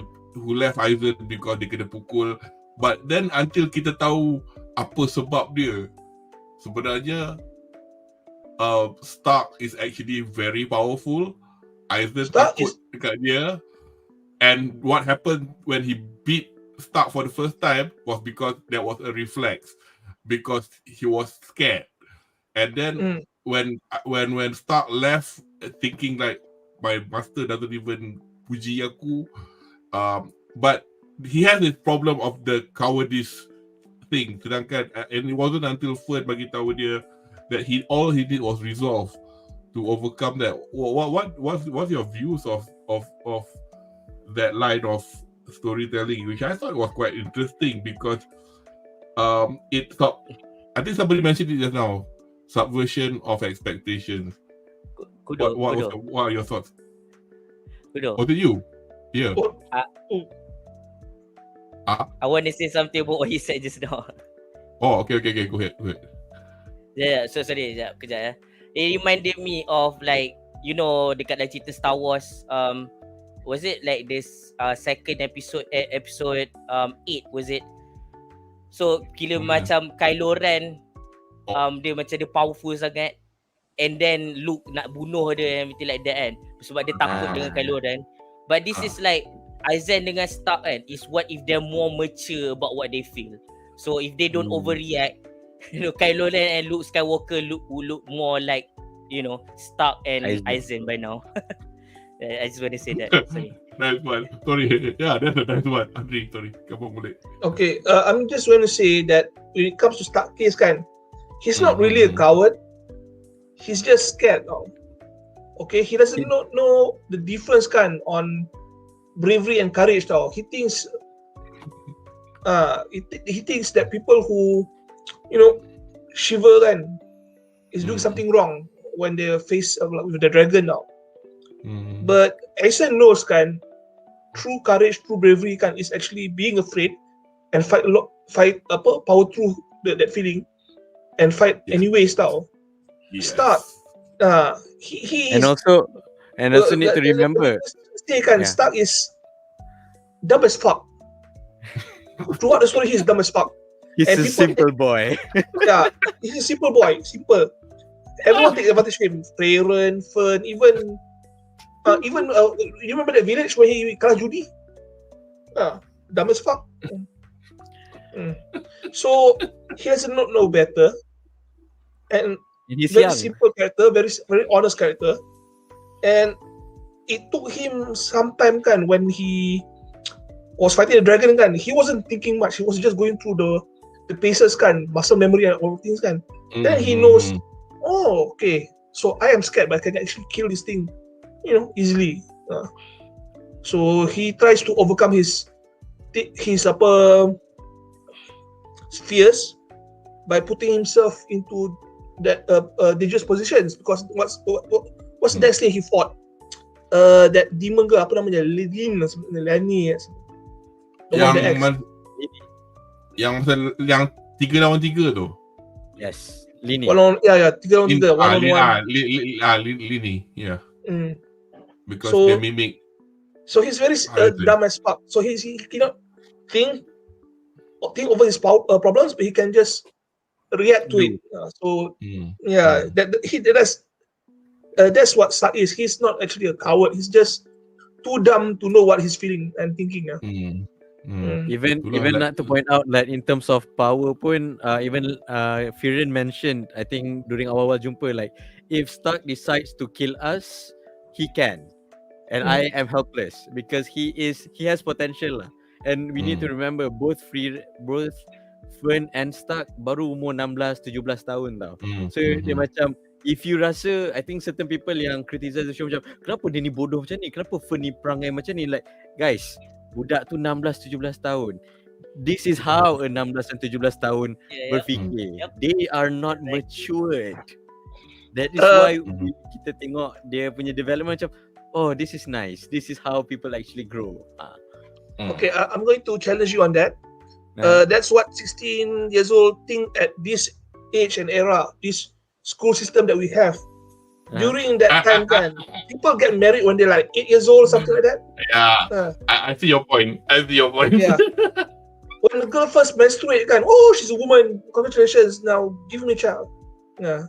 [SPEAKER 1] Aizen because dia kena pukul. But then until kita tahu apa sebab dia, sebenarnya Stark is actually very powerful. Aizen takut dekat dia. And what happened when he beat Stark for the first time was because there was a reflex. Because he was scared. And then when Stark left thinking like my master doesn't even puji aku, but he has this problem of the cowardice thing. Sedangkan and it wasn't until Fern bagi tahu dia that all he did was resolve to overcome that. What's your views of that line of storytelling, which I thought was quite interesting because I think somebody mentioned it just now, subversion of expectations. What are your thoughts? Was it you? Yeah.
[SPEAKER 4] I want to say something about what he said just now.
[SPEAKER 1] Oh, okay. Go ahead.
[SPEAKER 4] Yeah, so sorry, kejap ya. It reminded me of like, you know, dekat dalam cerita Star Wars, was it like this second episode 8 was it? So kira macam Kylo Ren, dia macam dia powerful sangat, and then Luke nak bunuh dia and everything like that kan, sebab dia takut dengan Kylo Ren. But this is like Aizen dengan Stark kan, is what if they're more mature about what they feel. So if they don't overreact, you know, Kylo Ren and Luke Skywalker look more like, you know, Stark and Aizen by now. I just want to say that. Sorry.
[SPEAKER 1] Nice one. Sorry. Yeah, that's a nice one. Anri, sorry. Come on, boleh.
[SPEAKER 2] Okay, I'm just going to say that when it comes to Stark case kan, he's not really a coward. He's just scared now. Okay, he doesn't know the difference kan on bravery and courage tau. He thinks he thinks that people who, you know, shiver kan is doing something wrong when they face with the dragon now. But Aizen knows kan, true courage, true bravery kan is actually being afraid and power through that feeling and fight anyways tau. Start he
[SPEAKER 3] and also need to remember
[SPEAKER 2] Stark is dumb as fuck. Throughout the story, he's dumb as fuck.
[SPEAKER 3] He's a simple boy.
[SPEAKER 2] Yeah, he's a simple boy. Simple. Everyone takes advantage of him. FRIEREN, Fern, even you remember that village where he kalah judi? Dumb as fuck. So he doesn't know better, and
[SPEAKER 3] he's
[SPEAKER 2] very
[SPEAKER 3] young.
[SPEAKER 2] simple character, very honest character, and it took him some time kan when he was fighting the dragon kan. He wasn't thinking much. He was just going through the paces kan, muscle memory and all things kan. Then he knows, oh okay, so I am scared, but I can actually kill this thing, you know, easily. So he tries to overcome his fears by putting himself into that dangerous positions, because what's the next thing he fought? That demon girl, apa namanya? Lani.
[SPEAKER 1] Yang 3 lawan 3 tu.
[SPEAKER 3] Yes, Lini.
[SPEAKER 2] 3 lawan 3, 1 on 1.
[SPEAKER 1] Lini, yeah. Because
[SPEAKER 2] So-
[SPEAKER 1] they mimic.
[SPEAKER 2] So he's very
[SPEAKER 1] I see.
[SPEAKER 2] dumb as fuck. So he cannot think over his problems, but he can just react to it. So yeah, that's what Stark is. He's not actually a coward. He's just too dumb to know what he's feeling and thinking.
[SPEAKER 3] Even
[SPEAKER 1] Itulah
[SPEAKER 3] not to point out that in terms of power pun, even FRIEREN mentioned, I think during awal-awal jumpa, like if Stark decides to kill us, he can, and I am helpless because he has potential lah. And we need to remember both Fern and Stark baru umur 16-17 tahun tau. So dia macam, if you rasa, I think certain people yang criticize the show macam, kenapa dia ni bodoh macam ni, kenapa Fern ni perangai macam ni, like guys, budak tu 16-17 tahun. This is how a 16 dan 17 tahun berfikir. They are not matured. That is why kita tengok dia punya development macam, oh, this is nice. This is how people actually grow.
[SPEAKER 2] Okay, I'm going to challenge you on that. That's what 16 years old think at this age and era, this school system that we have. During that time, people get married when they're like 8 years old, something like that.
[SPEAKER 1] Yeah, I see your point.
[SPEAKER 2] Yeah. When the girl first menstruate, oh, she's a woman. Congratulations, now give me a child. Yeah.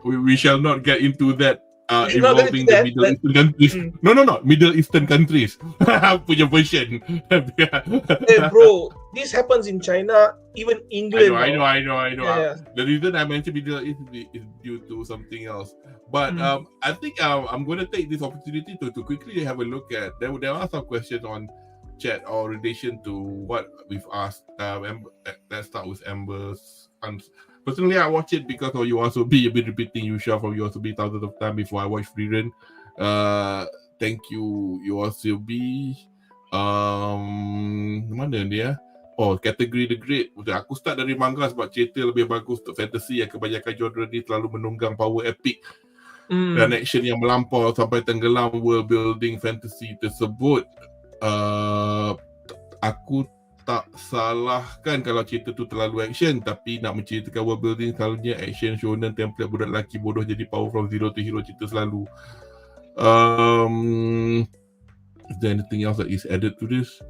[SPEAKER 1] We shall not get into that.
[SPEAKER 2] We should not get
[SPEAKER 1] Involving
[SPEAKER 2] into
[SPEAKER 1] the Middle Eastern countries. No, Middle Eastern countries. Punya version.
[SPEAKER 2] Hey bro, this happens in China, even England.
[SPEAKER 1] I know.
[SPEAKER 2] Yeah.
[SPEAKER 1] The reason I mentioned Middle East is due to something else. But I think I'm going to take this opportunity to quickly have a look at. There are some questions on chat or relation to what we've asked. Let's start with Amber's. Personally, I watch it because of you also be a bit repeating Yusha from you also be thousands of times before I watch FRIEREN. Thank you, you also be. Mana dia? Oh, kategori The Great. Aku start dari manga sebab cerita lebih bagus untuk fantasy yang kebanyakan genre ni terlalu menunggang power epic dan action yang melampau sampai tenggelam world building fantasy tersebut. Aku tak salahkan kalau cerita tu terlalu action, tapi nak menceritakan world building selalunya action shonen template budak lelaki bodoh jadi power from zero to hero cerita selalu. Is there anything else that is added to this?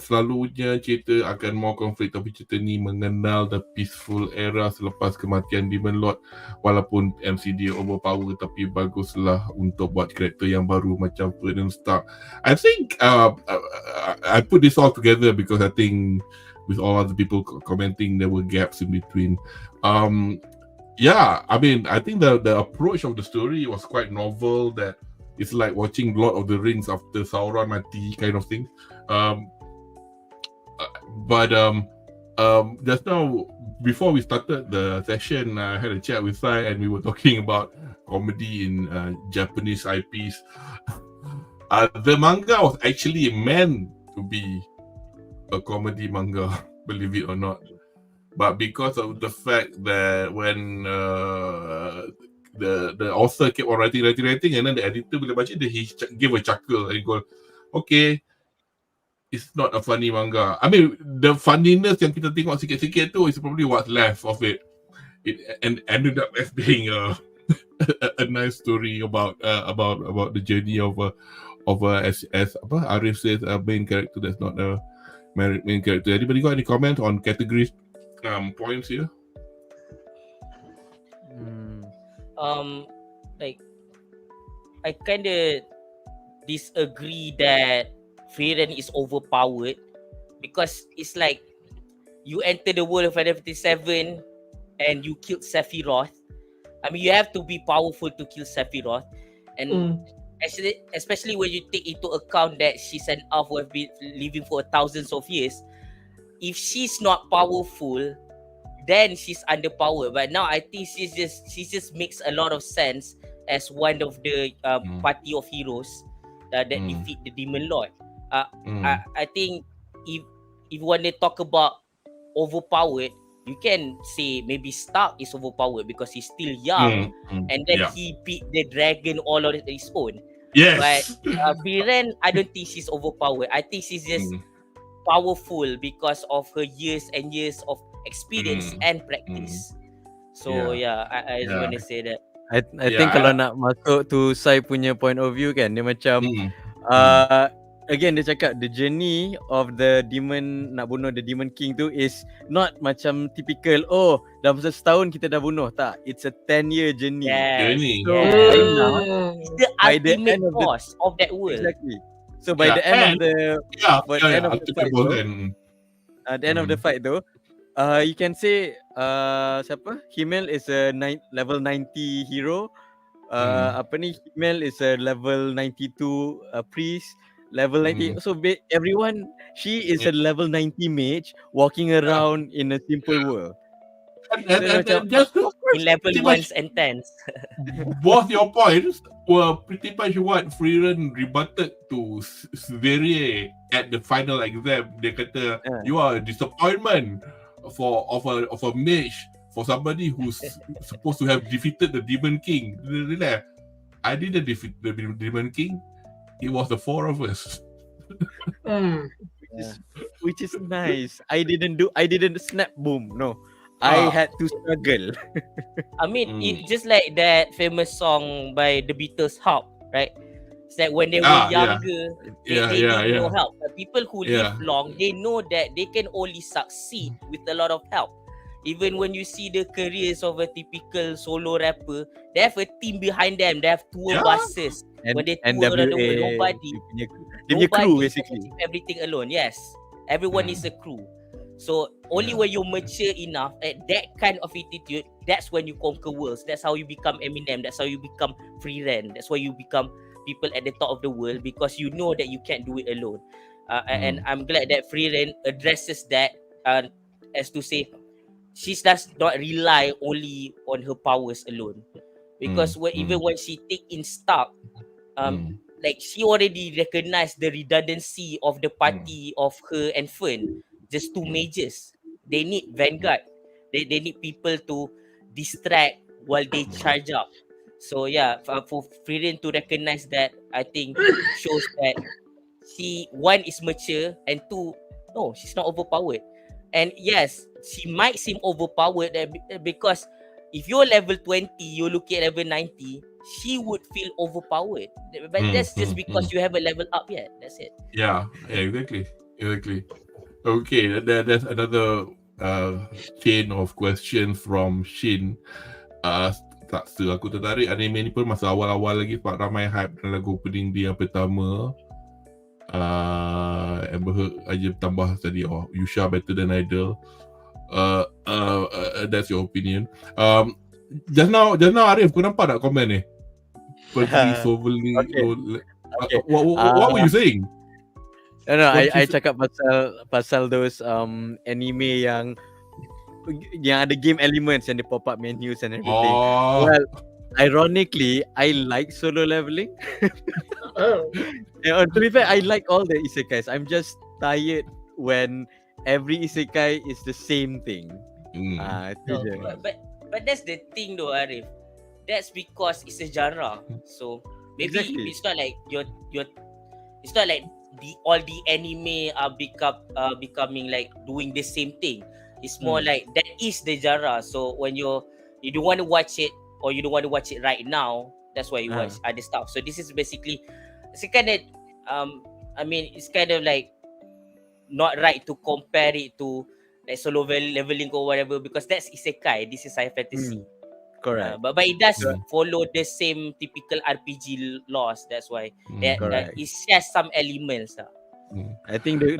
[SPEAKER 1] Selalunya cerita akan more konflik, tapi cerita ni mengenal the peaceful era selepas kematian Demon Lord. Walaupun MCD overpower, tapi baguslah untuk buat karakter yang baru macam Fern and Stark. I think I put this all together because I think with all other people commenting there were gaps in between. Yeah, I mean, I think the approach of the story was quite novel, that it's like watching Lord of the Rings after Sauron mati kind of thing. But just now, before we started the session, I had a chat with Sai and we were talking about comedy in Japanese IPs. The manga was actually meant to be a comedy manga, believe it or not. But because of the fact that when the author kept on writing, and then the editor bila baca dia, he gave a chuckle and go, okay, it's not a funny manga. I mean, the funniness yang kita tengok sikit-sikit tu is probably what's left of it. It ended up as being a nice story about the journey of as apa Ariff says, a main character that's not a main character. Anybody got any comment on categories points here?
[SPEAKER 4] Like I kind of disagree that FRIEREN is overpowered, because it's like you enter the world of Final Fantasy 7 and you killed Sephiroth. I mean, you have to be powerful to kill Sephiroth, and especially when you take into account that she's an elf who have been living for thousands of years. If she's not powerful, then she's underpowered. But now I think she just makes a lot of sense as one of the party of heroes that defeat the demon lord. I think if you want to talk about overpowered, you can say maybe Stark is overpowered because he's still young, and then he beat the dragon all on his own.
[SPEAKER 1] Yes.
[SPEAKER 4] But FRIEREN, I don't think she's overpowered. I think she's just powerful because of her years and years of experience and practice. So I just want to say that.
[SPEAKER 3] I think kalau nak masuk to Sai punya point of view kan, dia macam again dia cakap the journey of the demon, nak bunuh the demon king tu is not macam typical dalam setahun kita dah bunuh. Tak, it's a 10-year journey.
[SPEAKER 1] Journey.
[SPEAKER 3] So
[SPEAKER 4] it's the ultimate boss of that world.
[SPEAKER 3] Exactly. So by the end of the end of the fight the end of the fight though, you can say siapa? Himmel is a level 90 hero. Himmel is a level 92 priest. Level 90. So everyone, she is a level 90 mage walking around in a simple world.
[SPEAKER 1] And just
[SPEAKER 4] in level 1s and 10s.
[SPEAKER 1] Both your points were pretty much what FRIEREN rebutted to Seri at the final exam. Dia kata, you are a disappointment of a mage, for somebody who's supposed to have defeated the Demon King. I didn't defeat the Demon King. It was the four of us.
[SPEAKER 3] Which is nice. I didn't snap boom. No. I had to struggle.
[SPEAKER 4] I mean, it's just like that famous song by the Beatles, Help, right? It's like when they were younger, they need no help. But people who live long, they know that they can only succeed with a lot of help. Even when you see the careers of a typical solo rapper, they have a team behind them. They have tour buses. When they tour around the world, nobody
[SPEAKER 3] crew basically.
[SPEAKER 4] can keep everything alone. Yes, everyone is a crew. So only when you mature enough at that kind of attitude, that's when you conquer worlds. That's how you become Eminem. That's how you become FRIEREN. That's why you become people at the top of the world, because you know that you can't do it alone. And I'm glad that FRIEREN addresses that as to say she does not rely only on her powers alone. Because even when she take in Stark, like she already recognized the redundancy of the party of her and Fern. Just two mages. They need vanguard. They need people to distract while they charge up. So for FRIEREN to recognize that, I think shows that one is mature, and two, no, she's not overpowered. And yes, she might seem overpowered because if you're level 20, you look at level 90, she would feel overpowered. But that's just because you haven't leveled up yet. That's it.
[SPEAKER 1] Yeah, exactly. Okay, there's another chain of questions from Shin. Tak aku tertarik anime ni pun masa awal-awal lagi sebab ramai hype dengan lagu opening dia yang pertama. Amber Heard aja tambah tadi, Yusha better than Idol. That's your opinion. Just now Ariff, kau nampak tak komen ni? Pergi Sovelli.
[SPEAKER 3] Okay.
[SPEAKER 1] What were you saying?
[SPEAKER 3] No, I cakap pasal those anime yang ada game elements and the pop up menus and everything. Well, ironically, I like solo leveling. To be fair, I like all the isekais. I'm just tired when every isekai is the same thing.
[SPEAKER 4] But that's the thing though, Ariff. That's because it's a genre. So maybe it's not like it's not like all the anime are becoming like doing the same thing. It's more like that is the genre. So when you don't want to watch it, or you don't want to watch it right now, that's why you watch other stuff. So this is basically, it's kind of it's kind of like not right to compare it to like solo leveling or whatever, because that's isekai. This is high fantasy.
[SPEAKER 3] Correct.
[SPEAKER 4] But it does follow the same typical RPG laws. That's why it shares some elements.
[SPEAKER 3] I think the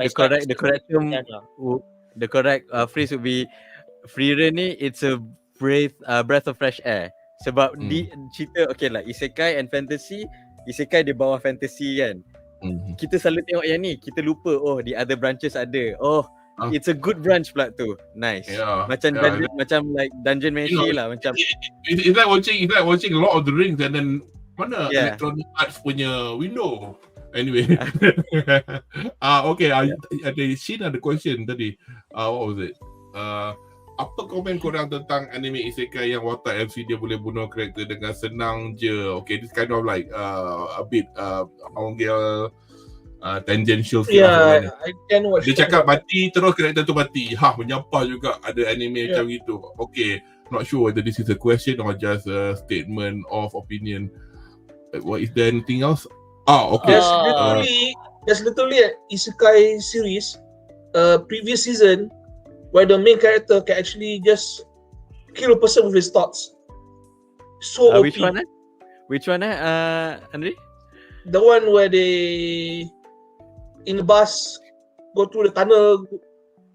[SPEAKER 3] correct phrase would be FRIEREN ni, it's a breath of fresh air. Sebab di cerita lah, isekai and fantasy. Isekai di bawah fantasy kan. Kita selalu tengok yang ni, kita lupa the other branches ada. It's a good branch pula tu. Nice.
[SPEAKER 1] Yeah,
[SPEAKER 3] Macam
[SPEAKER 1] yeah,
[SPEAKER 3] dungeon, macam like dungeon
[SPEAKER 1] You know,
[SPEAKER 3] meshi lah macam.
[SPEAKER 1] It's like watching Lord of the Rings and then mana
[SPEAKER 3] Yeah.
[SPEAKER 1] Electronic Arts punya window. Anyway. Okay, ada Shin ada question tadi. What was it? Apa komen korang tentang anime isekai yang watak MC dia boleh bunuh karakter dengan senang je? Okay, this kind of like a bit tangential sikit lah sebenarnya.
[SPEAKER 2] I can watch.
[SPEAKER 1] Dia cakap mati terus karakter tu mati. Menyampah juga ada anime macam gitu. Okay, not sure whether this is a question or just a statement of opinion. What is there anything else? Okay.
[SPEAKER 2] There's literally an isekai series, previous season, where the main character can actually just kill a person with his thoughts. So OP.
[SPEAKER 3] Which one? Anri?
[SPEAKER 2] The one where they in the bus go through the tunnel,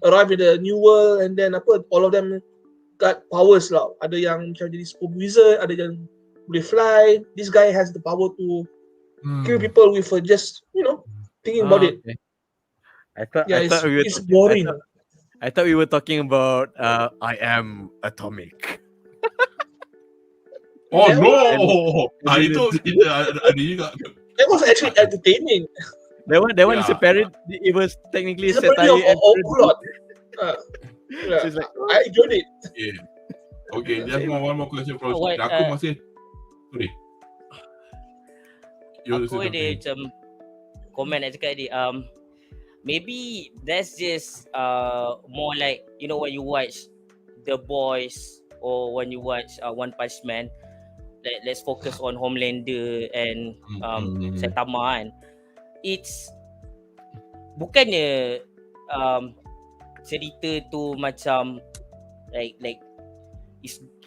[SPEAKER 2] arrive in the new world, and then all of them got powers lah. Ada yang macam jadi super wizard, ada yang boleh fly. This guy has the power to kill people with just thinking about it.
[SPEAKER 3] Okay. I thought
[SPEAKER 2] it's boring.
[SPEAKER 3] I thought we were talking about I Am Atomic.
[SPEAKER 1] Oh no! Itu kita ada juga.
[SPEAKER 2] That was actually entertaining.
[SPEAKER 3] That one is a parody. It was technically
[SPEAKER 2] it's a parody of Okulot.
[SPEAKER 3] So like,
[SPEAKER 2] I enjoyed it.
[SPEAKER 1] Yeah. Okay, just one more question from
[SPEAKER 4] What,
[SPEAKER 1] aku masih. Sorry.
[SPEAKER 4] Aku ada macam komen nak cakap tadi. Maybe that's just more like when you watch The Boys or when you watch One Punch Man. Let's focus on Homelander and Saitama kan. It's bukannya cerita tu macam like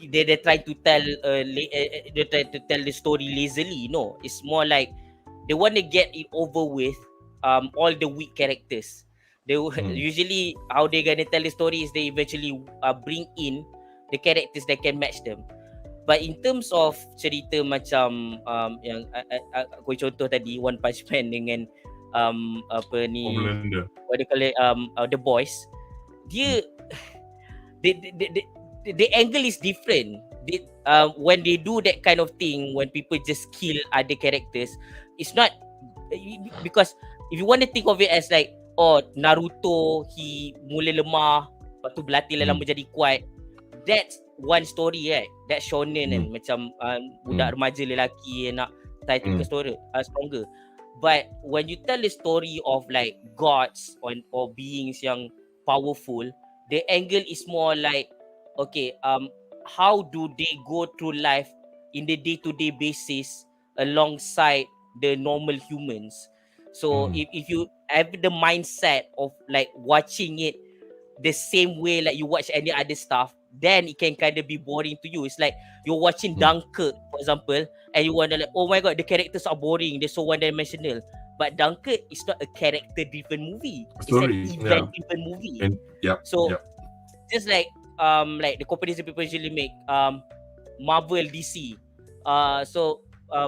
[SPEAKER 4] they try to tell they try to tell the story lazily. No, it's more like they want to get it over with. All the weak characters. They usually how they gonna tell the story is they eventually bring in the characters that can match them. But in terms of cerita macam yang aku contoh tadi One Punch Man dengan apa ni what they call it, The Boys, dia the angle is different. When they do that kind of thing, when people just kill other characters, it's not because if you want to think of it as like Naruto he mula lemah lepas tu berlatih lama jadi kuat, that's one story right, that shonen kan macam budak remaja lelaki nak try to stronger. But when you tell the story of like gods or beings yang powerful, the angle is more like okay, how do they go through life in the day-to-day basis alongside the normal humans. So if you have the mindset of like watching it the same way like you watch any other stuff, then it can kind of be boring to you. It's like you're watching Dunkirk, for example, and you wonder like, oh my god, the characters are boring, they're so one-dimensional. But Dunkirk is not a character-driven movie. It's an event-driven movie. Just like the comparison people usually make, Marvel, DC.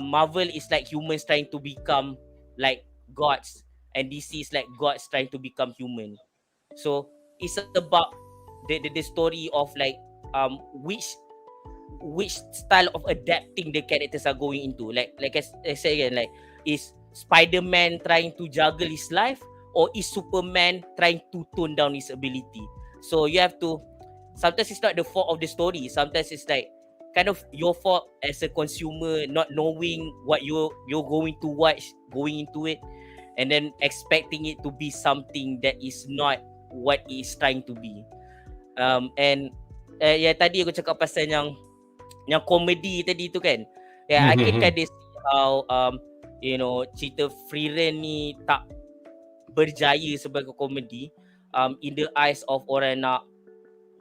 [SPEAKER 4] Marvel is like humans trying to become like gods, and DC is like gods trying to become human. So it's about the story of like which style of adapting the characters are going into. Like I say again, like is Spider-Man trying to juggle his life, or is Superman trying to tone down his ability? So you have to. Sometimes it's not the fault of the story. Sometimes it's like kind of your fault as a consumer, not knowing what you're going to watch, going into it, and then expecting it to be something that is not what it is trying to be. Tadi aku cakap pasal yang komedi tadi tu kan. I can kind of see how cerita FRIEREN ni tak berjaya sebagai komedi in the eyes of orang nak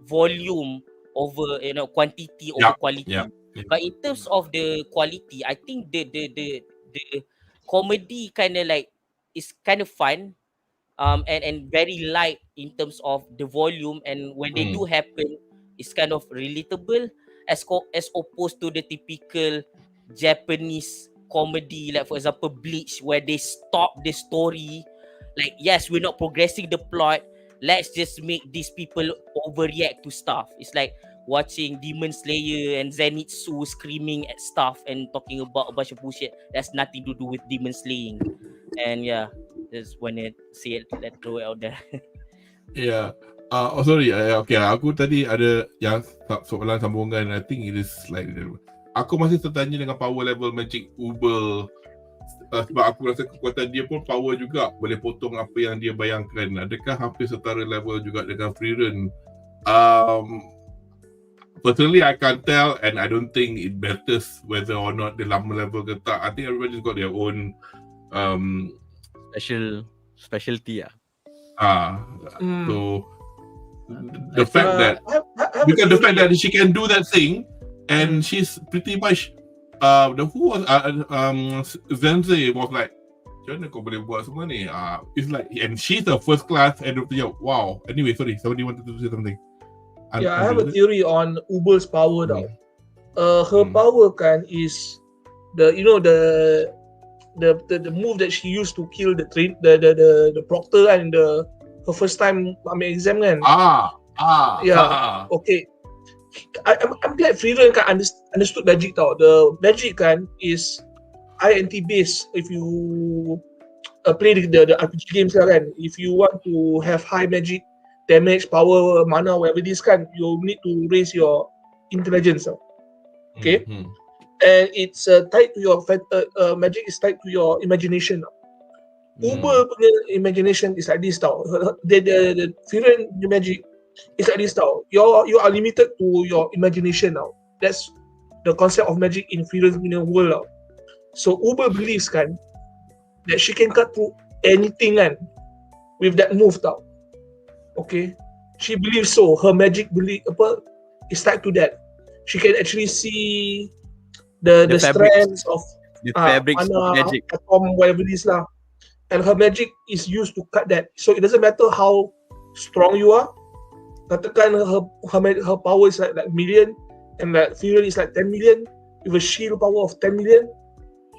[SPEAKER 4] volume over quantity over quality. But in terms of the quality, I think the comedy kind of like is kind of fun and very light in terms of the volume, and when they do happen, it's kind of relatable as opposed to the typical Japanese comedy, like for example Bleach, where they stop the story. Like yes, we're not progressing the plot, let's just make these people overreact to stuff. It's like watching Demon Slayer and Zenitsu screaming at stuff and talking about a bunch of bullshit that's nothing to do with demon slaying. And yeah, just want to say it, let's throw it out there.
[SPEAKER 1] Yeah. Sorry. Okay, aku tadi ada yang soalan sambungan. I think it is like aku masih tertanya dengan power level magic Uber. Sebab aku rasa kekuatan dia pun power juga, boleh potong apa yang dia bayangkan. Adakah hampir setara level juga dengan FRIEREN? Personally, I can't tell, and I don't think it matters whether or not dia lama level ke tak. I think everybody's got their own
[SPEAKER 3] specialty lah.
[SPEAKER 1] So the fact that because the fact that she can do that thing, and she's pretty much who was Zenze was like, macam mana kau boleh buat semua ni? It's like, and she's a first class and wow. Anyway, sorry, somebody wanted to say something.
[SPEAKER 2] I have a theory on Uber's power now. Her power kan is the move that she used to kill the proctor and her first time ambil exam kan. Okay. I'm glad FRIEREN kan understood magic tau. The magic kan is INT based. If you play the RPG games kan, if you want to have high magic damage, power, mana, whatever this kan, you need to raise your intelligence. Okay, and it's tied to your magic is tied to your imagination. Uber punya imagination is like this tau. The FRIEREN magic is like this tau. You are limited to your imagination now. That's the concept of magic in FRIEREN's world now. So Uber believes kan that she can cut through anything kan with that move tau. Okay, she believes so. Her magic is tied to that. She can actually see the strands of
[SPEAKER 3] the fabrics of magic,
[SPEAKER 2] atom, whatever it is lah. And her magic is used to cut that. So it doesn't matter how strong you are. Katakan her power is like million, and like FRIEREN is like 10 million with a shield power of 10 million.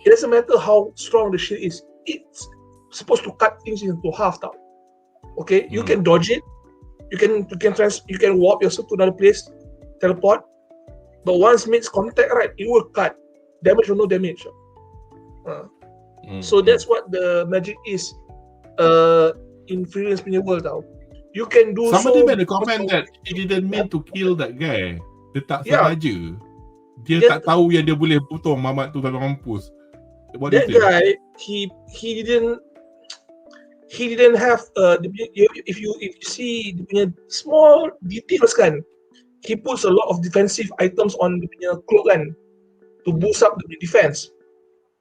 [SPEAKER 2] It doesn't matter how strong the shield is. It's supposed to cut things into half now. Okay, you can dodge it. You can warp yourself to another place, teleport. But once it makes contact, right, it will cut. Damage or no damage. So that's what the magic is in FRIEREN's world now. You can do
[SPEAKER 1] somebody made a comment that he didn't mean to kill that guy. Dia tak sengaja. Dia tak tahu yang dia boleh potong mamat tu dalam mampus.
[SPEAKER 2] That guy, he didn't have if you see the small details kan, he puts a lot of defensive items on the cloak kan to boost up the defense.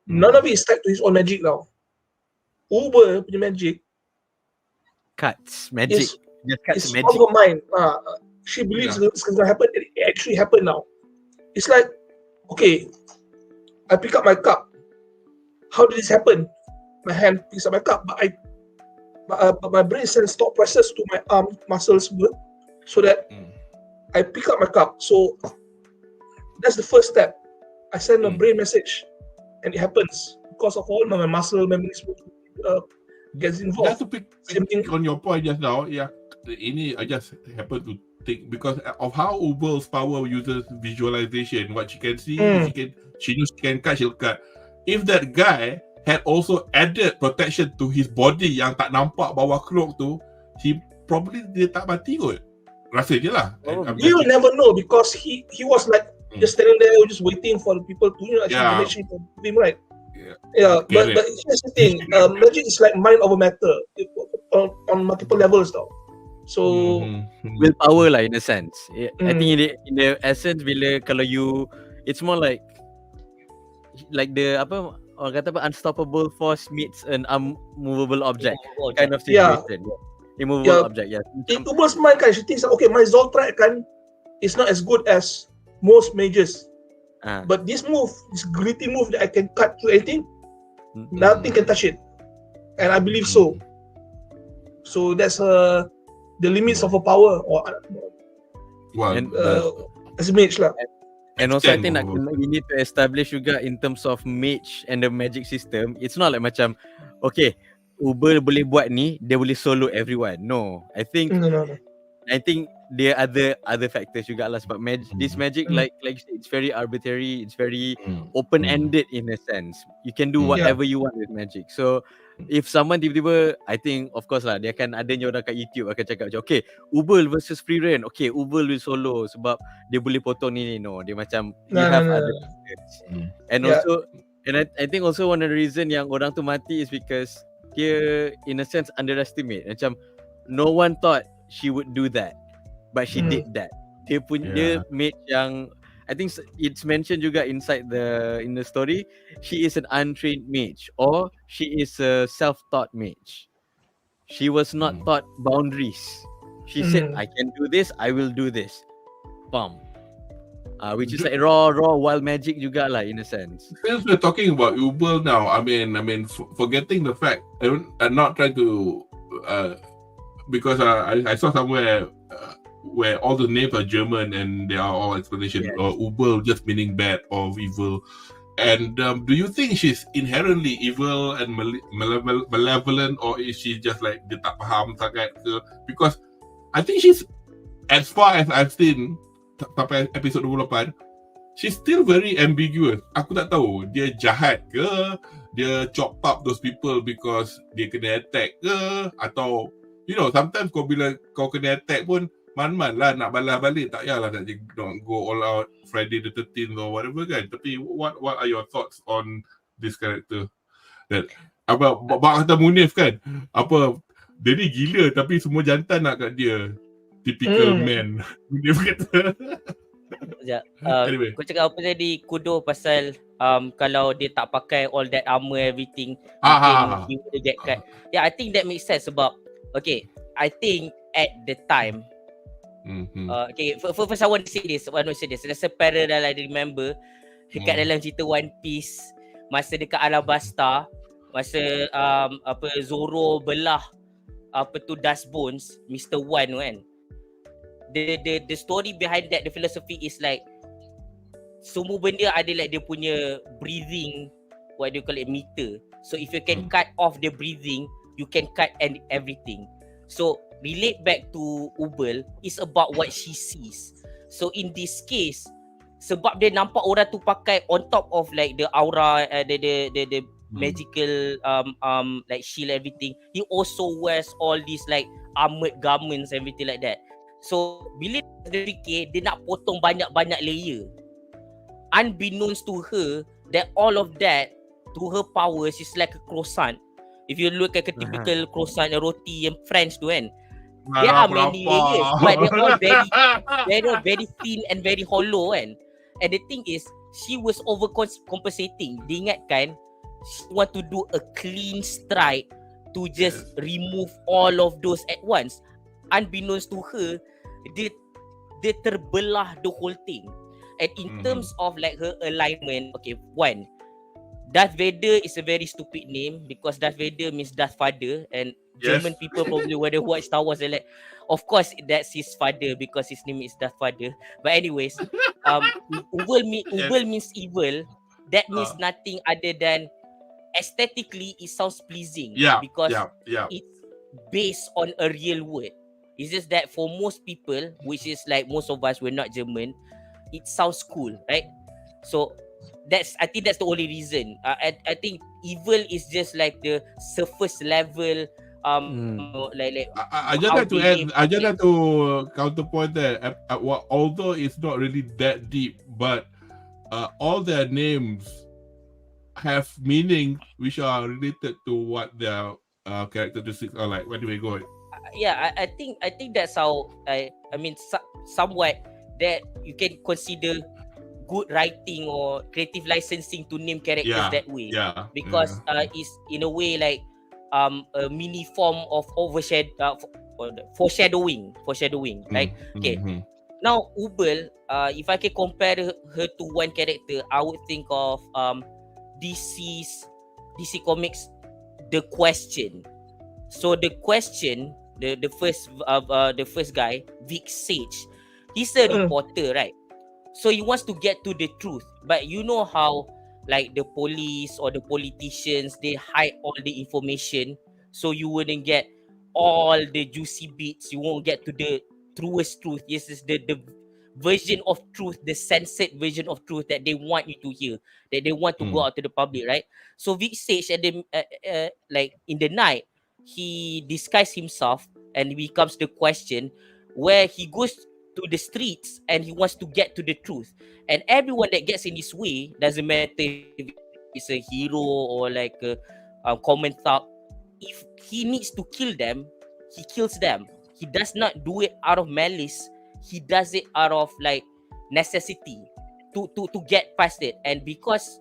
[SPEAKER 2] None of it is tied to his own magic now. Uber punya magic
[SPEAKER 3] cuts magic.
[SPEAKER 2] It's of her mind. She believes it's going to happen. It actually happened now. It's like, okay, I pick up my cup. How did this happen? My hand picks up my cup, but my brain sends thought process to my arm muscles so that I pick up my cup. So that's the first step. I send a brain message, and it happens because of all my muscle memories gets involved.
[SPEAKER 1] Just to pick on your point just now, ini I just happen to think because of how Uber's power uses visualization. What she can see, she knows she can cut, she'll cut. If that guy had also added protection to his body yang tak nampak bawah cloak tu, he probably dia tak mati kot. Rasa je lah.
[SPEAKER 2] You will never know because he was like just standing there, just waiting for the people to actually him, right? But here's the thing, magic is like mind over matter on multiple levels though. So
[SPEAKER 3] willpower lah in a sense. I think in the essence bila kalau you, it's more like the apa orang kata apa, unstoppable force meets an unmovable object kind of situation. Immovable object.
[SPEAKER 2] In Uber's mind kan, she thinks okay, my ZOLTRAAK kan is not as good as most mages. But this gritty move that I can cut through anything, nothing can touch it. And I believe so. So that's the limits of her power as a mage lah.
[SPEAKER 3] And also I think we need to establish juga in terms of mage and the magic system. It's not like macam okay, Uber boleh buat ni, dia boleh solo everyone. No, I think
[SPEAKER 2] No.
[SPEAKER 3] there are other factors juga lah sebab this magic like it's very arbitrary, it's very open-ended in a sense. You can do whatever you want with magic. So if someone tiba-tiba, I think of course lah, dia akan adanya orang kat YouTube akan cakap macam, okay, Ubel versus FRIEREN. Okay, Ubel will solo sebab dia boleh potong ni. No, dia macam you have other factors. And also, and I think also one of the reason yang orang tu mati is because dia in a sense underestimate. Macam no one thought she would do that, but she did that. Dia made yang I think it's mentioned juga inside in the story, she is an untrained mage or she is a self-taught mage. She was not taught boundaries. She said, I can do this, I will do this. Bam. Which is like raw wild magic juga lah in a sense.
[SPEAKER 1] Since we're talking about Ubel now, I mean, forgetting the fact, I'm not trying to, because I saw somewhere where all the names are German and they are all explanation. Ubel just meaning bad or evil. And do you think she's inherently evil and malevolent, or is she just like dia tak faham sangat ke? Because I think she's, as far as I've seen, sampai episod 28, she's still very ambiguous. Aku tak tahu dia jahat ke, dia chop up those people because dia kena attack ke, atau sometimes bila kau kena attack pun man-man lah nak balas balik, tak payahlah nak go all out Friday the 13th or whatever kan. Tapi what are your thoughts on this character? That Bak kata Munif kan, dia ni gila tapi semua jantan nak kat dia. Typical man. Dia kata.
[SPEAKER 4] Anyway. Kau cakap apa tadi, Kudo, pasal kalau dia tak pakai all that armor everything, he would get cut. Yeah, I think that makes sense sebab I think at the time first I want to say this. There's a parallel I remember dekat dalam cerita One Piece, masa dekat Alabasta, masa Zoro belah Dust Bones, Mr. One kan. The story behind that, the philosophy is like semua benda ada like dia punya breathing, what do you call it, meter. So if you can cut off the breathing, you can cut everything. So relate back to Ubel is about what she sees. So in this case, sebab dia nampak orang tu pakai on top of like the aura, the magical like shield, everything, he also wears all these like armored garments, everything like that. So bila dia fikir, dia nak potong banyak-banyak layer. Unbeknownst to her, that all of that, to her powers, is like a croissant. If you look at a typical croissant, roti yang French tu kan, there are many layers, but they're all very thin and very hollow kan. And the thing is, she was overcompensating. Dia ingatkan, she want to do a clean strike to just remove all of those at once. Unbeknownst to her, dia terbelah the whole thing. And in terms of like her alignment, one, Darth Vader is a very stupid name because Darth Vader means Darth Father, and German people probably when they watch Star Wars, they're like, of course that's his father because his name is Darth Father. But anyways, Ubel means evil. That means nothing other than aesthetically it sounds pleasing because it's based on a real word. It's just that for most people, which is like most of us, we're not German, it sounds cool, right? So I think that's the only reason. I think evil is just like the surface level.
[SPEAKER 1] I just like to counterpoint that. Although it's not really that deep, but all their names have meaning which are related to what their characteristics are like. Where do we go?
[SPEAKER 4] I think that's how somewhat that you can consider good writing or creative licensing to name characters that way. Because it's in a way like a mini form of foreshadowing. Like now Ubel, if I can compare her to one character, I would think of DC Comics The Question. So The Question, the first guy, Vic Sage, he's a reporter, right? So he wants to get to the truth, but you know how like the police or the politicians, they hide all the information so you wouldn't get all the juicy bits. You won't get to the truest truth. Yes, is the version of truth, the censored version of truth that they want you to hear, that they want to go out to the public, right? So Vic Sage at the like in the night, he disguised himself and becomes the question, where he goes to the streets and he wants to get to the truth. And everyone that gets in his way, doesn't matter if it's a hero or like a common thug, if he needs to kill them, he kills them. He does not do it out of malice. He does it out of like necessity to get past it. And because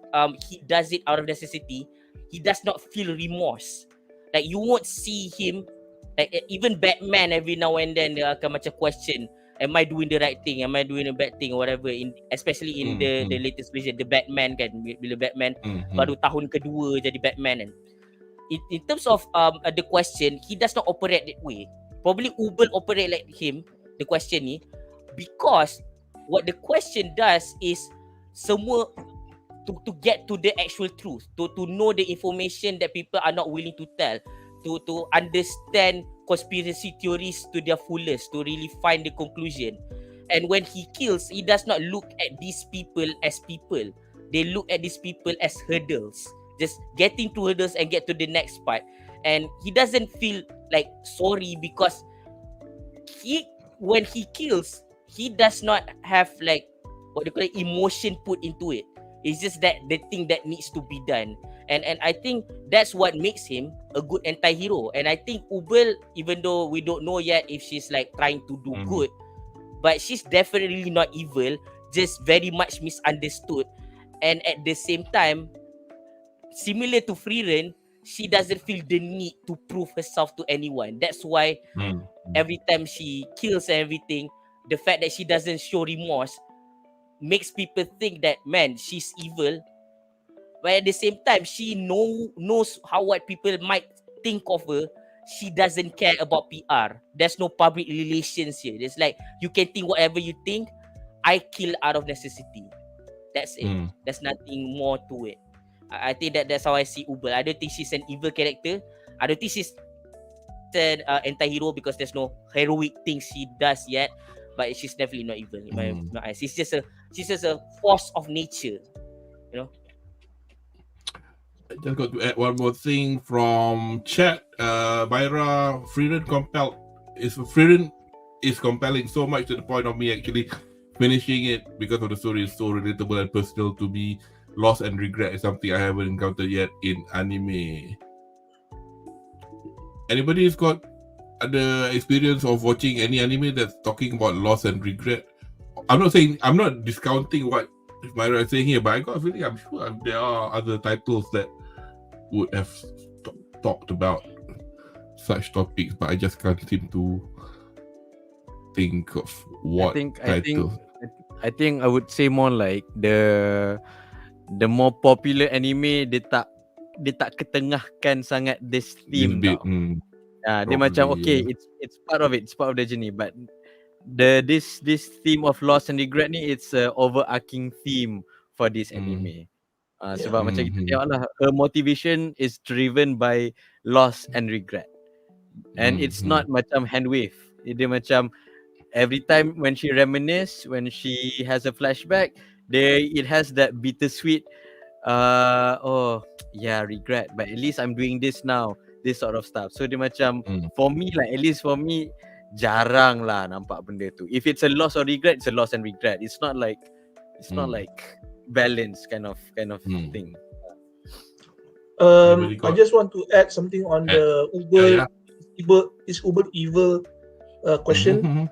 [SPEAKER 4] he does it out of necessity, he does not feel remorse. Like you won't see him, like even Batman every now and then dia akan macam question, am I doing the right thing? Am I doing a bad thing or whatever? Especially in the latest version, the Batman kan, bila Batman baru tahun kedua jadi Batman kan. In terms of the question, he does not operate that way. Probably Ubel operate like him, the question ni, because what the question does is semua to get to the actual truth, to know the information that people are not willing to tell, to understand conspiracy theories to their fullest, to really find the conclusion. And when he kills, he does not look at these people as people. They look at these people as hurdles, just getting to hurdles and get to the next part. And he doesn't feel like sorry because when he kills, he does not have like what they call it, emotion put into it. It's just that the thing that needs to be done. And I think that's what makes him a good anti-hero. And I think Ubel, even though we don't know yet if she's like trying to do good, but she's definitely not evil, just very much misunderstood. And at the same time, similar to FRIEREN, she doesn't feel the need to prove herself to anyone. That's why every time she kills and everything, the fact that she doesn't show remorse makes people think that, man, she's evil. But at the same time, she knows how what people might think of her. She doesn't care about PR. There's no public relations here. There's like, you can think whatever you think. I kill out of necessity. That's it. There's nothing more to it. I think that's how I see Ubel. I don't think she's an evil character. I don't think she's an anti-hero because there's no heroic things she does yet. But she's definitely not evil in my eyes. She's just a force of nature, you know.
[SPEAKER 1] I just got to add one more thing from chat. Myra, FRIEREN is compelling so much to the point of me actually finishing it because of the story is so relatable and personal to me. Loss and regret is something I haven't encountered yet in anime. Anybody's got other experience of watching any anime that's talking about loss and regret? I'm not discounting what Myra is saying here, but I got a feeling I'm sure there are other titles that would have talked about such topics, but I just can't seem to think of what title.
[SPEAKER 3] I think I would say more like the more popular anime dia tak ketengahkan sangat this theme tau. Dia macam okay, it's part of it, it's part of the journey, but this theme of loss and regret ni, it's a overarching theme for this anime. Sebab macam kita tengok lah, her motivation is driven by loss and regret. And it's not macam hand wave. Dia macam every time when she reminisce, when she has a flashback, it has that bittersweet regret, but at least I'm doing this now, this sort of stuff. So dia macam for me, like at least for me, jarang lah nampak benda tu. If it's a loss or regret, it's a loss and regret. It's not like balance kind of thing.
[SPEAKER 2] I just want to add something on the Ubel evil question.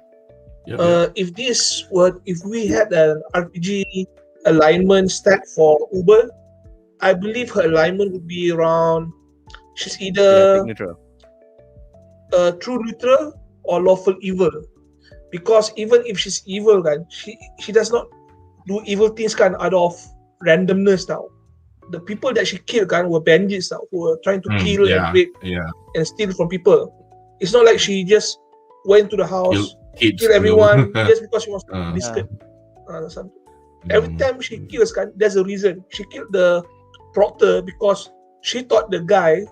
[SPEAKER 2] If we had an RPG alignment stat for Ubel, I believe her alignment would be around, she's either true neutral or lawful evil. Because even if she's evil, she does not do evil things out of randomness now. The people that she killed were bandits now, who were trying to kill and rape and steal from people. It's not like she just went to the house, kill everyone just because she wants to be distant. Every time she kills, there's a reason. She killed the proctor because she thought the guy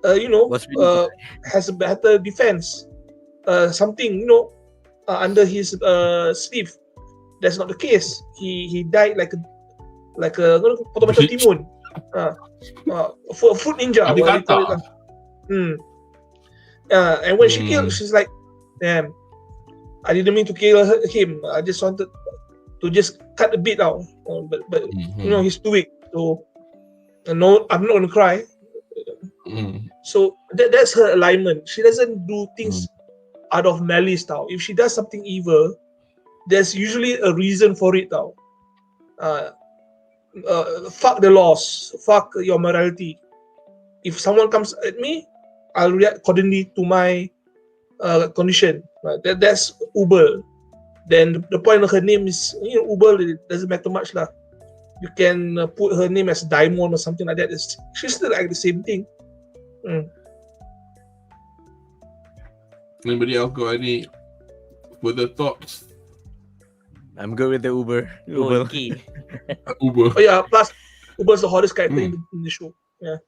[SPEAKER 3] Was really
[SPEAKER 2] has a better defense. Something under his sleeve. That's not the case. He died like a potong macam timun. For food ninja.
[SPEAKER 1] Tapi
[SPEAKER 2] what they call it
[SPEAKER 1] kata.
[SPEAKER 2] lah. And when she killed, she's like, damn, I didn't mean to kill him. I just wanted to just cut a bit out. But he's too weak. So no, I'm not gonna cry. So that's her alignment. She doesn't do things out of malice tau. If she does something evil, there's usually a reason for it tau. Fuck the laws, fuck your morality. If someone comes at me, I'll react accordingly to my condition. That's Uber. Then the point of her name is Uber. It doesn't matter much lah. You can put her name as Diamond or something like that. She's still like the same thing.
[SPEAKER 1] Anybody else got any further thoughts?
[SPEAKER 3] I'm good with the Uber.
[SPEAKER 4] Okay.
[SPEAKER 1] Uber.
[SPEAKER 2] Oh yeah, plus Uber's the hottest character in the show. Yeah.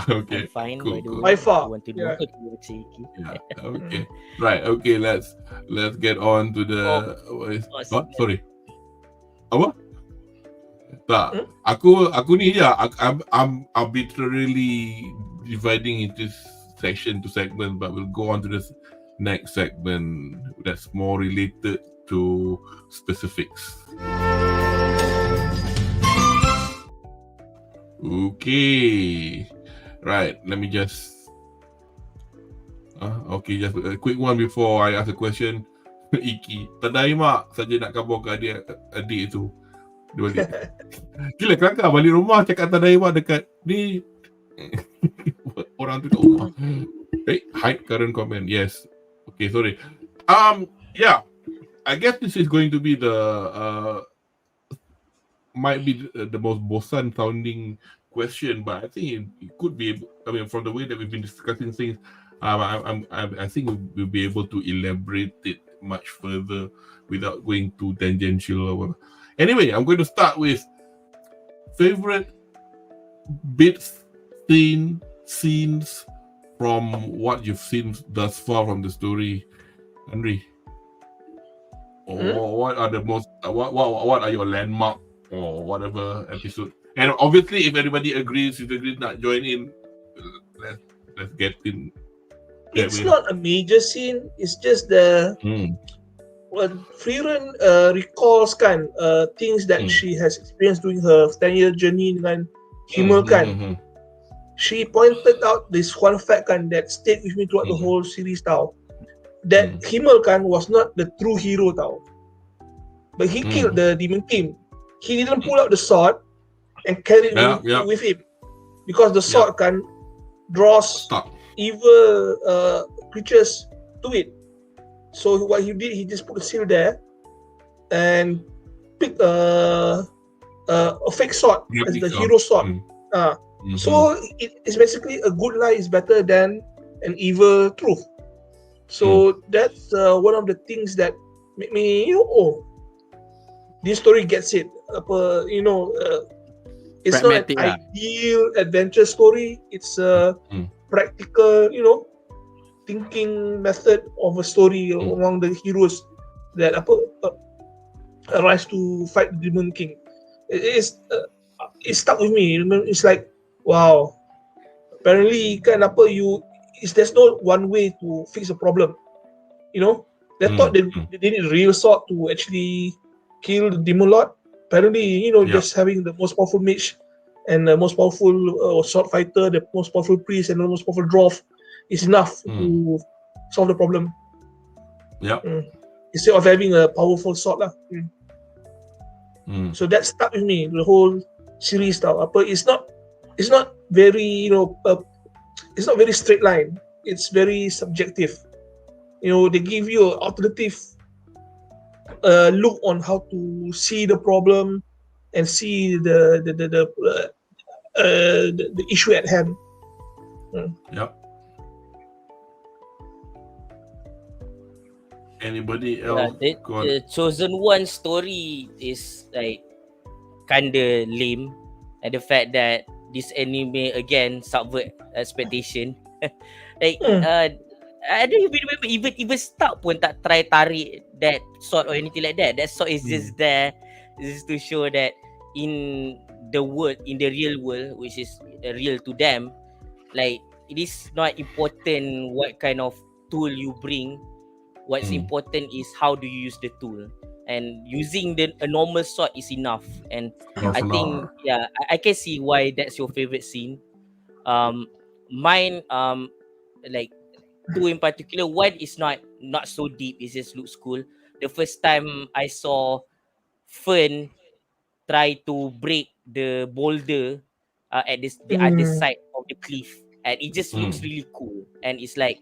[SPEAKER 1] Okay.
[SPEAKER 4] I'm fine.
[SPEAKER 1] Cool,
[SPEAKER 4] By the
[SPEAKER 1] cool.
[SPEAKER 4] way.
[SPEAKER 2] By far.
[SPEAKER 4] You want to do
[SPEAKER 2] Yeah.
[SPEAKER 1] Yeah. Okay. Right. Okay. Let's get on to the. What? Sorry. Apa? Tak. Aku ni ya. I'm arbitrarily dividing into section to segment, but we'll go on to this next segment that's more related to specifics. Okay. Right. Let me just. Okay. Just a quick one before I ask a question. Iki, tadaima saja nak kabur ke adik itu. Dia balik. Gila kelakar balik rumah cakap tadaima dekat ni. Orang tu kat rumah. Hide current comment. Yes. Okay, sorry. Yeah. I guess this is going to be the might be the most bosan sounding question, but I think it could be. I mean, from the way that we've been discussing things, I think we'll be able to elaborate it much further without going too tangential or whatever. Anyway, I'm going to start with favorite bits, scenes from what you've seen thus far from the story, Anri. Or what are the most? What are your landmark or whatever episode? And obviously, if everybody agrees, not join in, let's get in.
[SPEAKER 2] It's not a major scene. It's just the when FRIEREN recalls kan things that she has experienced during her 10-year journey dengan Himmel kan. She pointed out this one fact kan that stayed with me throughout the whole series tau. That Himmel kan was not the true hero tau. But he killed the demon king. He didn't pull out the sword and carry it with him. Because the sword kan draws evil creatures to it. So what he did, he just put a seal there and picked a fake sword as the hero sword. So it's basically a good lie is better than an evil truth. So that's one of the things that make me, this story gets it. It's not an ideal adventure story. It's a practical, thinking method of a story among the heroes that arise to fight the Demon King. It stuck with me. It's like, wow. Apparently, there's no one way to fix a problem. They thought they need a real sword to actually kill the Demon Lord. Apparently, just having the most powerful mage and the most powerful sword fighter, the most powerful priest, and the most powerful dwarf is enough to solve the problem. Instead of having a powerful sword lah. So that stuck with me the whole series tau. It's not very it's not very straight line. It's very subjective. They give you an alternative look on how to see the problem and see the issue at hand.
[SPEAKER 1] Anybody else?
[SPEAKER 4] The Chosen One story is like kinda lame, and the fact that this anime again subvert expectation. Like I don't even remember even start pun tak try tarik that sword or anything like that. That sword is just there just to show that in the world, in the real world, which is real to them, like it is not important what kind of tool you bring. What's important is how do you use the tool, and using a normal sword is enough. And I think I can see why that's your favorite scene. Mine like two in particular. One is not so deep. It just looks cool. The first time I saw Fern try to break the boulder at the other side of the cliff, and it just looks really cool. And it's like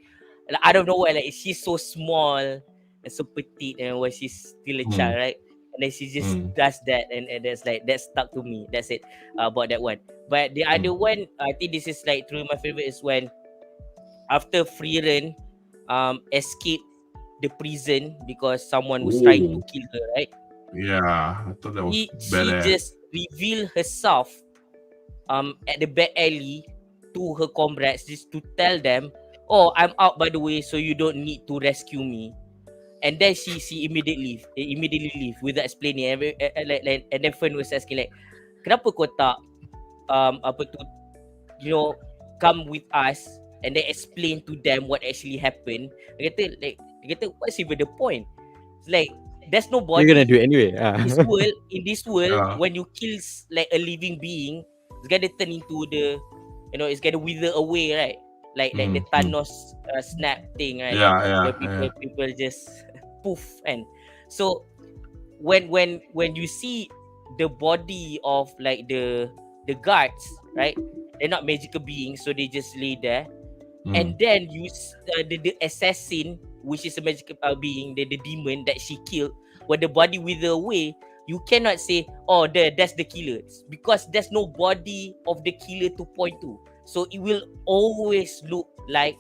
[SPEAKER 4] I don't know why, like she's so small and so petite, and when she's still a child, right? And then she just does that, and that's like that stuck to me. That's it about that one. But the other one, I think this is like truly my favorite, is when after FRIEREN escaped the prison because someone was trying to kill her, right?
[SPEAKER 1] Yeah, I thought that was
[SPEAKER 4] She
[SPEAKER 1] badass.
[SPEAKER 4] just revealed herself at the back alley to her comrades, just to tell them, "Oh, I'm out by the way, so you don't need to rescue me." And then she immediately leave without explaining. And then Fern was asking like, "Kenapa kau tak come with us and then explain to them what actually happened?" Dia kata what's even the point? It's like there's no body.
[SPEAKER 3] You're gonna do it anyway.
[SPEAKER 4] In this world, when you kill like a living being, it's gonna turn into it's gonna wither away, right? Like the Thanos snap thing, right? Where people just poof. And so when you see the body of like the guards, right? They're not magical beings, so they just lay there. And then you the assassin, which is a magical being, the demon that she killed, when the body wither away, you cannot say, "Oh, that's the killer," because there's no body of the killer to point to. So it will always look like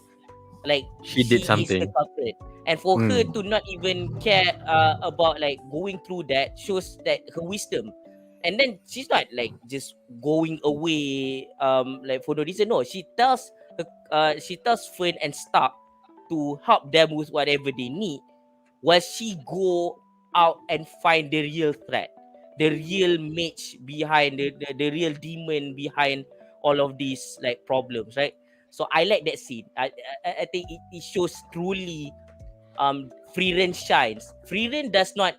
[SPEAKER 3] She did
[SPEAKER 4] is
[SPEAKER 3] something.
[SPEAKER 4] the culprit. And for her to not even care about like going through that shows that her wisdom. And then she's not like just going away like for no reason. No, she tells Fern and Stark to help them with whatever they need, while she go out and find the real threat, the real mage behind the real demon behind all of these like problems, right? So I like that scene. I think it shows truly FRIEREN shines. FRIEREN does not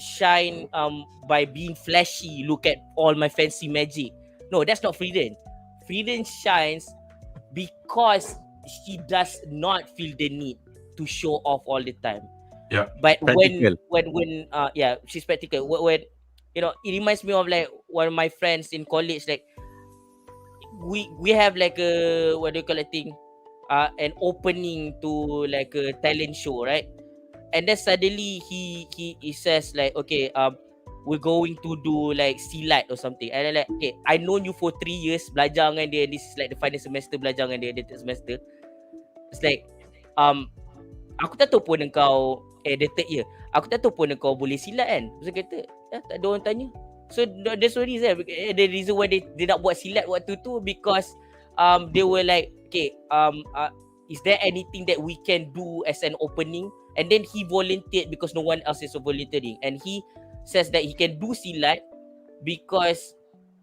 [SPEAKER 4] shine by being flashy. Look at all my fancy magic. No, that's not FRIEREN. FRIEREN shines because she does not feel the need to show off all the time.
[SPEAKER 1] Yeah.
[SPEAKER 4] But
[SPEAKER 3] Practical.
[SPEAKER 4] when she's practical. When it reminds me of like one of my friends in college. Like we have like a, what do you call it, thing, an opening to like a talent show, right? And then suddenly he says like, okay, we're going to do like silat or something. And then like, okay, I known you for 3 years, belajar dengan dia. This is like the final semester, belajar dengan dia, the third semester. It's like, aku tak tahu pun engkau the third year, aku tak tahu pun engkau boleh silat kan. Terus dia kata, tak ada orang tanya. So that's the reason. The reason why they nak buat silat waktu tu, because they were like, okay, is there anything that we can do as an opening? And then he volunteered because no one else is volunteering. And he says that he can do silat because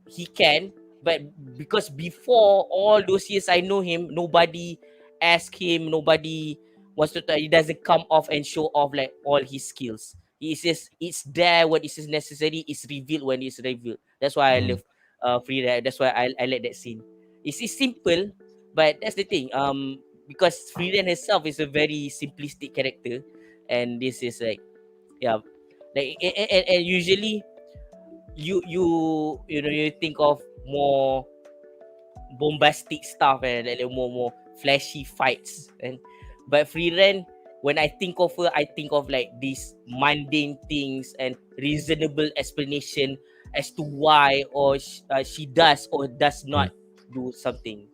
[SPEAKER 4] he can, but because before all those years I know him, nobody asked him, nobody wants to try. He doesn't come off and show off like all his skills. He says it's there when it is necessary, it's revealed when it's revealed. That's why I love FRIEREN. That's why I like that scene. It's simple, but that's the thing. Because FRIEREN herself is a very simplistic character, and this is like, yeah, like and usually you think of more bombastic stuff and like more flashy fights, but FRIEREN, when I think of her, I think of like these mundane things and reasonable explanation as to why or she does or does not do something.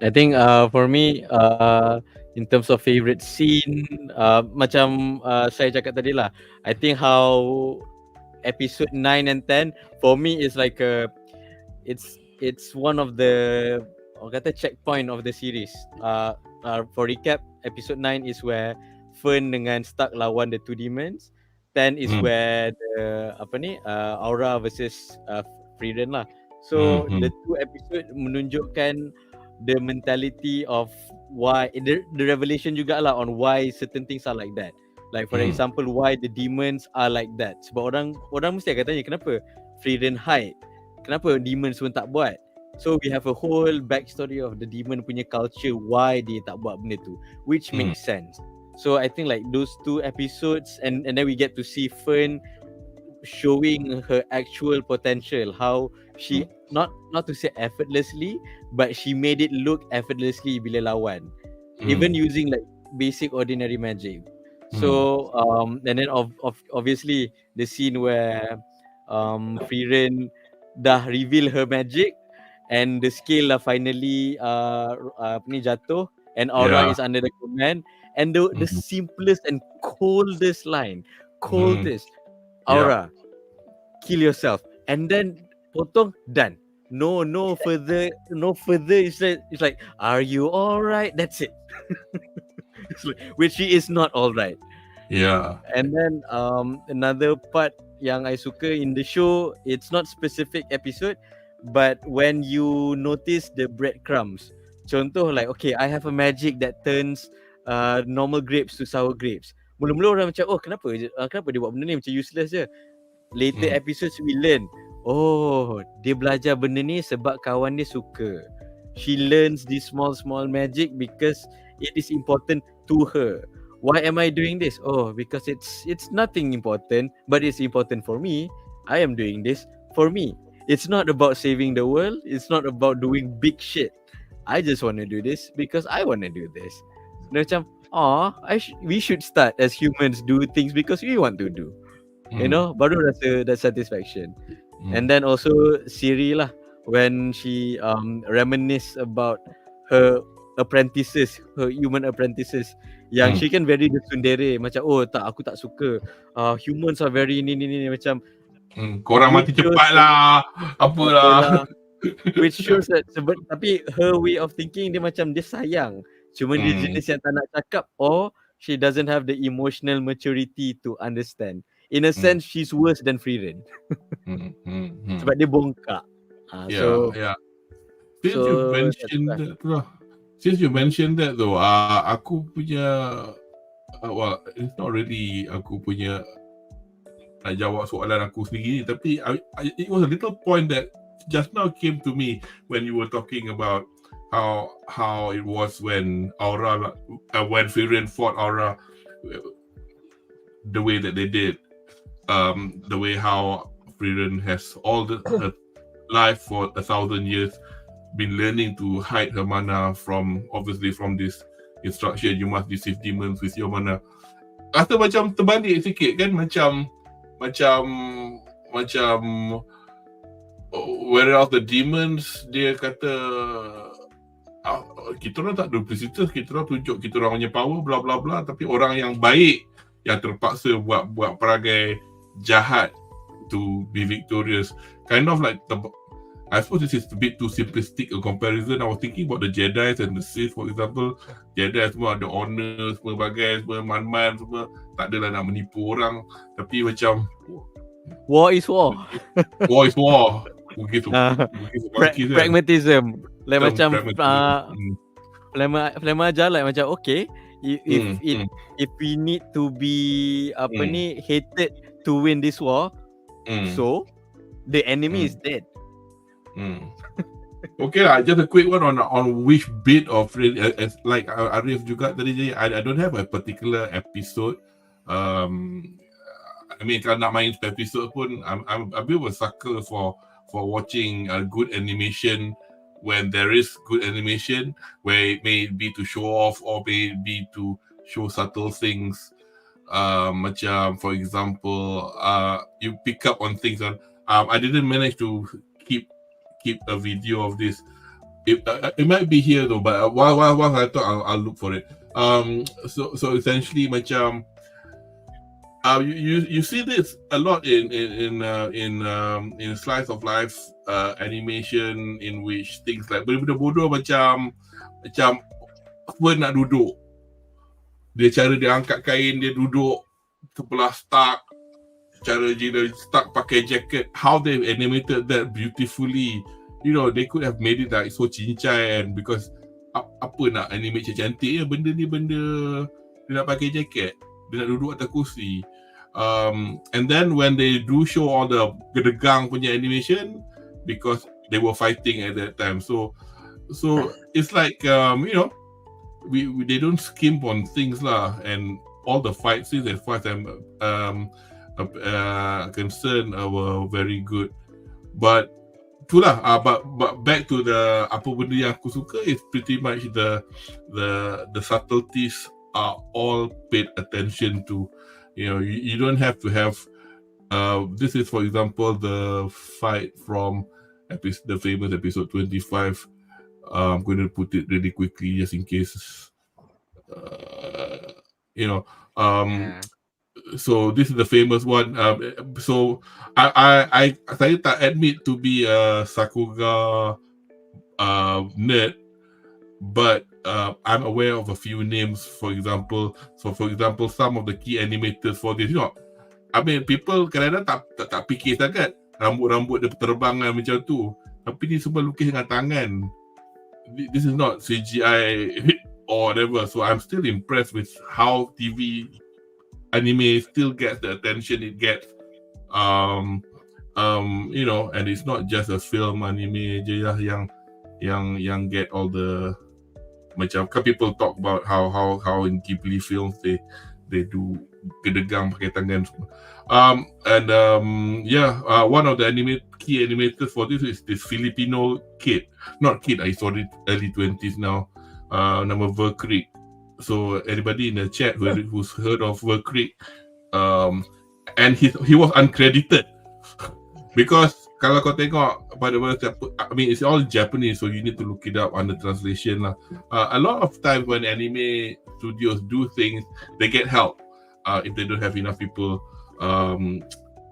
[SPEAKER 3] I think for me, in terms of favorite scene, macam saya cakap tadi lah, I think how episode 9 and 10 for me is like it's one of the kata checkpoint of the series. For recap, episode 9 is where Fern dengan Stark lawan the two demons. 10 is where the Aura versus FRIEREN lah. So the two episode menunjukkan the mentality of why the revelation juga lah on why certain things are like that. Like for example, why the demons are like that. Sebab orang mesti akan tanya kenapa FRIEREN hide, kenapa demons pun tak buat. So we have a whole backstory of the demon punya culture, why dia tak buat benda tu, which makes sense. So I think like those two episodes and then we get to see Fern showing her actual potential, how she not to say effortlessly, but she made it look effortlessly bila lawan, even using like basic ordinary magic. So and then obviously the scene where FRIEREN dah reveal her magic and the scale lah finally jatuh and Aura is under the command, and the simplest and coldest line, Aura, kill yourself, and then potong, done. No further. It's like, are you all right? That's it. Which she is not all right.
[SPEAKER 1] Yeah.
[SPEAKER 3] And then another part yang I suka in the show, it's not specific episode, but when you notice the breadcrumbs. Contoh like, okay, I have a magic that turns normal grapes to sour grapes. Mula-mula orang macam, oh kenapa dia buat benda ni, macam useless je. Later episodes we learn, oh dia belajar benda ni sebab kawan dia suka. She learns this small magic because it is important to her. Why am I doing this? Oh, because it's nothing important, but it's important for me. I am doing this for me. It's not about saving the world. It's not about doing big shit. I just want to do this because I want to do this. Macam, we should start as humans do things because we want to do. You know, baru rasa that satisfaction. And then also Siri lah, when she reminisce about her apprentices, her human apprentices, yang she can very tsundere, macam aku tak suka humans are very ni macam
[SPEAKER 1] korang mati cepat lah, apalah.
[SPEAKER 3] Which shows that tapi her way of thinking dia macam dia sayang, cuma dia jenis yang tak nak cakap, or she doesn't have the emotional maturity to understand. In a sense, she's worse than FRIEREN. Sebab dia bongkak.
[SPEAKER 1] Since you mentioned that though, aku punya well, it's not really aku punya nak jawab soalan aku sendiri, tapi it was a little point that just now came to me when you were talking about how it was when Aura when FRIEREN fought Aura, the way that they did, the way how FRIEREN has all her life for 1,000 years been learning to hide her mana from this instruction, you must deceive demons with your mana. Rasa macam terbalik sikit kan, macam whereas the demons dia kata kita orang tak duplicitous, kita orang tunjuk kita orang punya power bla bla bla, tapi orang yang baik yang terpaksa buat perangai jahat to be victorious. Kind of like I suppose this is a bit too simplistic a comparison. I was thinking about the Jedi and the Sith, for example. Jedi semua ada honor, semua bagai, semua man-man, semua tak adalah nak menipu orang, tapi macam
[SPEAKER 3] war is war.
[SPEAKER 1] War is war.
[SPEAKER 3] Pragmatism. Like macam Flema aja like macam okay, if we need to be hated to win this war, so the enemy is dead.
[SPEAKER 1] Okay lah, just a quick one on which bit of like Ariff juga tadi, I don't have a particular episode. I mean kalau nak main episode pun, I'm a bit of a sucker for watching a good animation when there is good animation, where it may be to show off or may be to show subtle things. Macam for example, you pick up on things on. I didn't manage to keep a video of this. It might be here though, but while I thought I'll look for it. So essentially macam You see this a lot in slice of life animation, in which things like benda-benda bodoh macam apa nak duduk, cara dia angkat kain, dia duduk sebelah Stark, cara dia Stark pakai jacket, how they animated that beautifully. You know, they could have made it like so cincai, and because apa nak animate cantik ya, benda ni benda dia nak pakai jacket, dia nak duduk atas kursi. And then when they do show all the gedegang punya animation, because they were fighting at that time, so it's like you know, they don't skimp on things lah, and all the fight scenes, as far as I'm concerned, were very good. But itulah, but back to the apa benda yang aku suka is pretty much the subtleties are all paid attention to. You know, you don't have to have this is, for example, the fight from the famous episode 25. I'm going to put it really quickly just in case you know, so this is the famous one. So saya tak admit to be a Sakuga nerd, but I'm aware of a few names. For example, some of the key animators for this, you know, I mean, people kadang-kadang tak fikir sangat rambut-rambut dia terbangan macam tu, tapi ni semua lukis dengan tangan. This is not CGI or whatever. So I'm still impressed with how TV anime still gets the attention it gets. You know, and it's not just a film anime je lah yang get all the macam kan people talk about how in Ghibli films they do gedegang pakai tangan semua. One of the key animators for this is this Filipino kid. Not kid, I saw it early 20s now. Nama Verkrik. So anybody in the chat who's heard of Verkrik, and he was uncredited because kalau kau tengok pada bahasa, I mean it's all Japanese, so you need to look it up under translation lah. A lot of times when anime studios do things, they get help if they don't have enough people.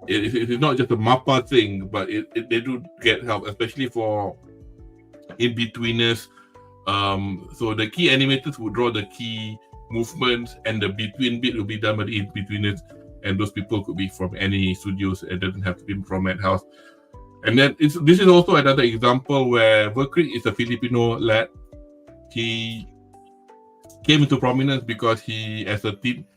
[SPEAKER 1] It's not just a MAPPA thing, but they do get help, especially for in-betweeners. So the key animators would draw the key movements, and the between bit will be done by the in-betweeners, and those people could be from any studios. It doesn't have to be from Madhouse. And then this is also another example where Verkrik is a Filipino lad. He came into prominence because he, as a teen,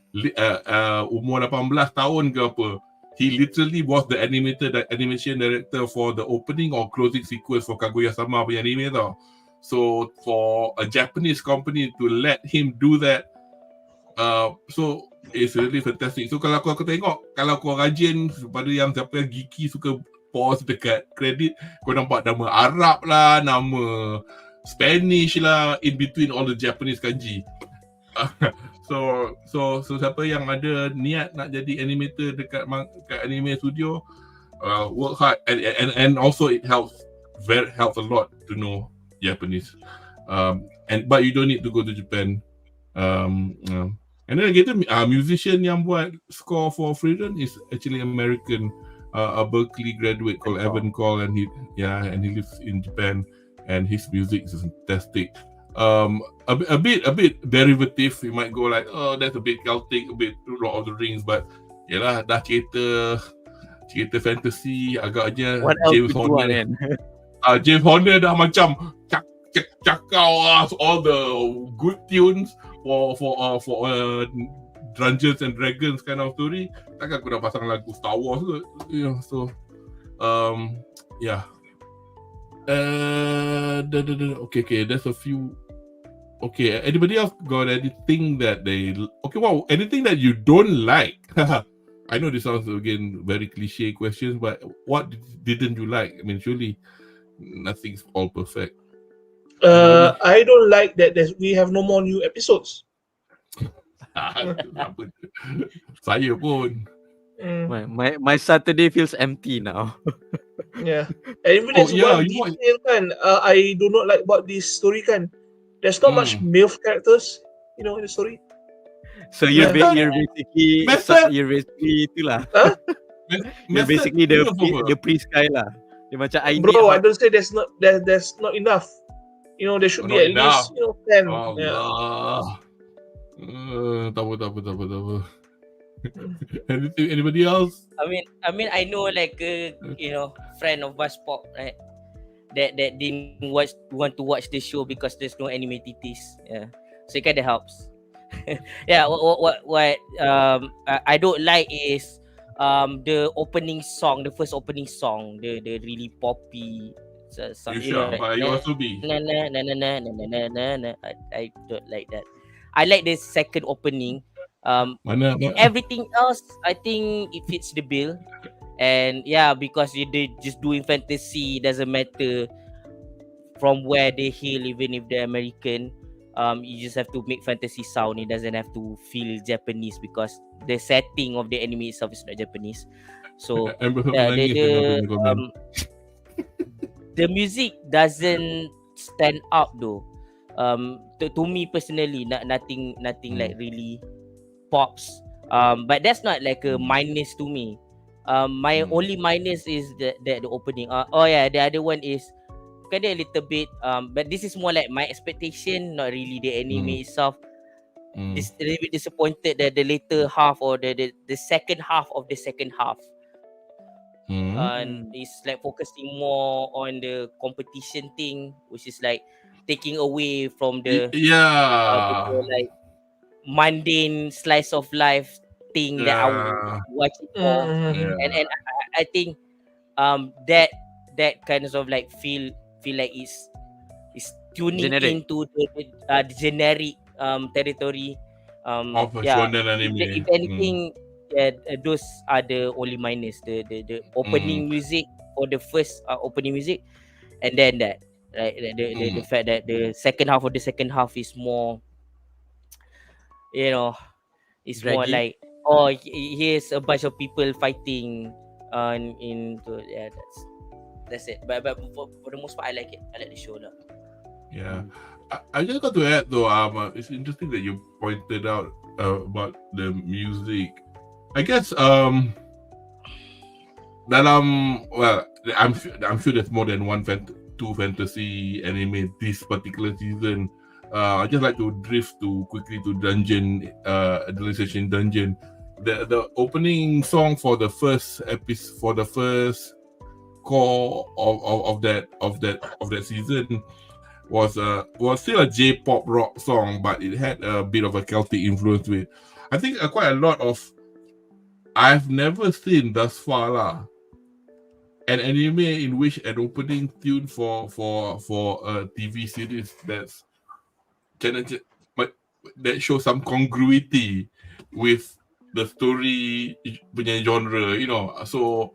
[SPEAKER 1] umur 18 tahun ke apa, he literally was the animation director for the opening or closing sequence for Kaguya-sama punya anime tau. So for a Japanese company to let him do that, so it's really fantastic. So kalau kau tengok, kalau kau rajin pada yang siapa yang geeky suka pause dekat kredit, kau nampak nama Arab lah, nama Spanish lah, in between all the Japanese kanji. So siapa yang ada niat nak jadi animator dekat anime studio, work hard, and also it helps a lot to know Japanese, but you don't need to go to Japan. And then again, musician yang buat score for FRIEREN is actually American, a Berkeley graduate called Evan Cole, and he lives in Japan, and his music is fantastic. A bit derivative. You might go like, oh, that's a bit Celtic, a bit Lord of the Rings, but yalah, dah cerita fantasy agaknya.
[SPEAKER 3] What else James Horner kan?
[SPEAKER 1] James Horner dah macam cakau all the good tunes for Dungeons and Dragons kind of story. Takkan aku dah pasang lagu Star Wars ke? You know, so yeah. Okay, there's a few. Okay, anybody else got anything that they anything that you don't like? I know this sounds again very cliche questions, but what didn't you like? I mean, surely nothing's all perfect.
[SPEAKER 2] I don't like that we have no more new episodes.
[SPEAKER 1] Saya pun.
[SPEAKER 3] My Saturday feels empty now.
[SPEAKER 2] Yeah, and even there's one detail kan, I do not like about this story kan. There's not much MILF characters, you know, in the story.
[SPEAKER 3] So you're
[SPEAKER 1] Method.
[SPEAKER 3] you're basically itulah.
[SPEAKER 2] Huh?
[SPEAKER 3] You're basically the priest guy lah. Dia macam I need
[SPEAKER 2] Bro, I
[SPEAKER 3] hot.
[SPEAKER 2] don't say there's not enough. You know, there should be
[SPEAKER 1] Not
[SPEAKER 2] at least 10. Yeah.
[SPEAKER 1] Allah. Tak apa. Anybody else?
[SPEAKER 4] I mean, I know like a friend of BuzzPop, right? That didn't want to watch the show because there's no anime titties. Yeah, so it kind of helps. Yeah, what I don't like is the opening song, the first opening song, the really poppy.
[SPEAKER 1] You sure? You also be.
[SPEAKER 4] I don't like that. I like the second opening.
[SPEAKER 1] Mana?
[SPEAKER 4] Everything else, I think it fits the bill. And yeah, because they just doing fantasy, doesn't matter from where they hail, even if they're American. You just have to make fantasy sound. It doesn't have to feel Japanese because the setting of the anime itself is not Japanese. So the music doesn't stand out though. To me personally, nothing like really pops. But that's not like a minus to me. My only minus is the opening. The other one is kind of a little bit. But this is more like my expectation, not really the anime itself. This a little bit disappointed that the later half or the second half of the second half. And it's like focusing more on the competition thing, which is like taking away from the like mundane slice of life thing that I would watch it for. And I think that kind of like feel like it's tuning
[SPEAKER 3] Generic.
[SPEAKER 4] into the generic territory.
[SPEAKER 1] Of shonen anime.
[SPEAKER 4] If anything, those are the only minus. The opening music or the first opening music, and then that the fact that the second half of the second half is more, it's more
[SPEAKER 3] Draggy.
[SPEAKER 4] like here's a bunch of people fighting that's it. But for the most part, I like it. I like the show lah.
[SPEAKER 1] Yeah. I just got to add though, it's interesting that you pointed out about the music. I guess I'm sure there's more than two fantasy anime this particular season. I just like to drift quickly to Dungeon, Civilization Dungeon. The opening song for the first episode, for the first core of that season was still a J-pop rock song, but it had a bit of a Celtic influence to it. I think quite a lot of I've never seen thus far lah an anime in which an opening tune for a TV series that shows some congruity with the story punya genre, so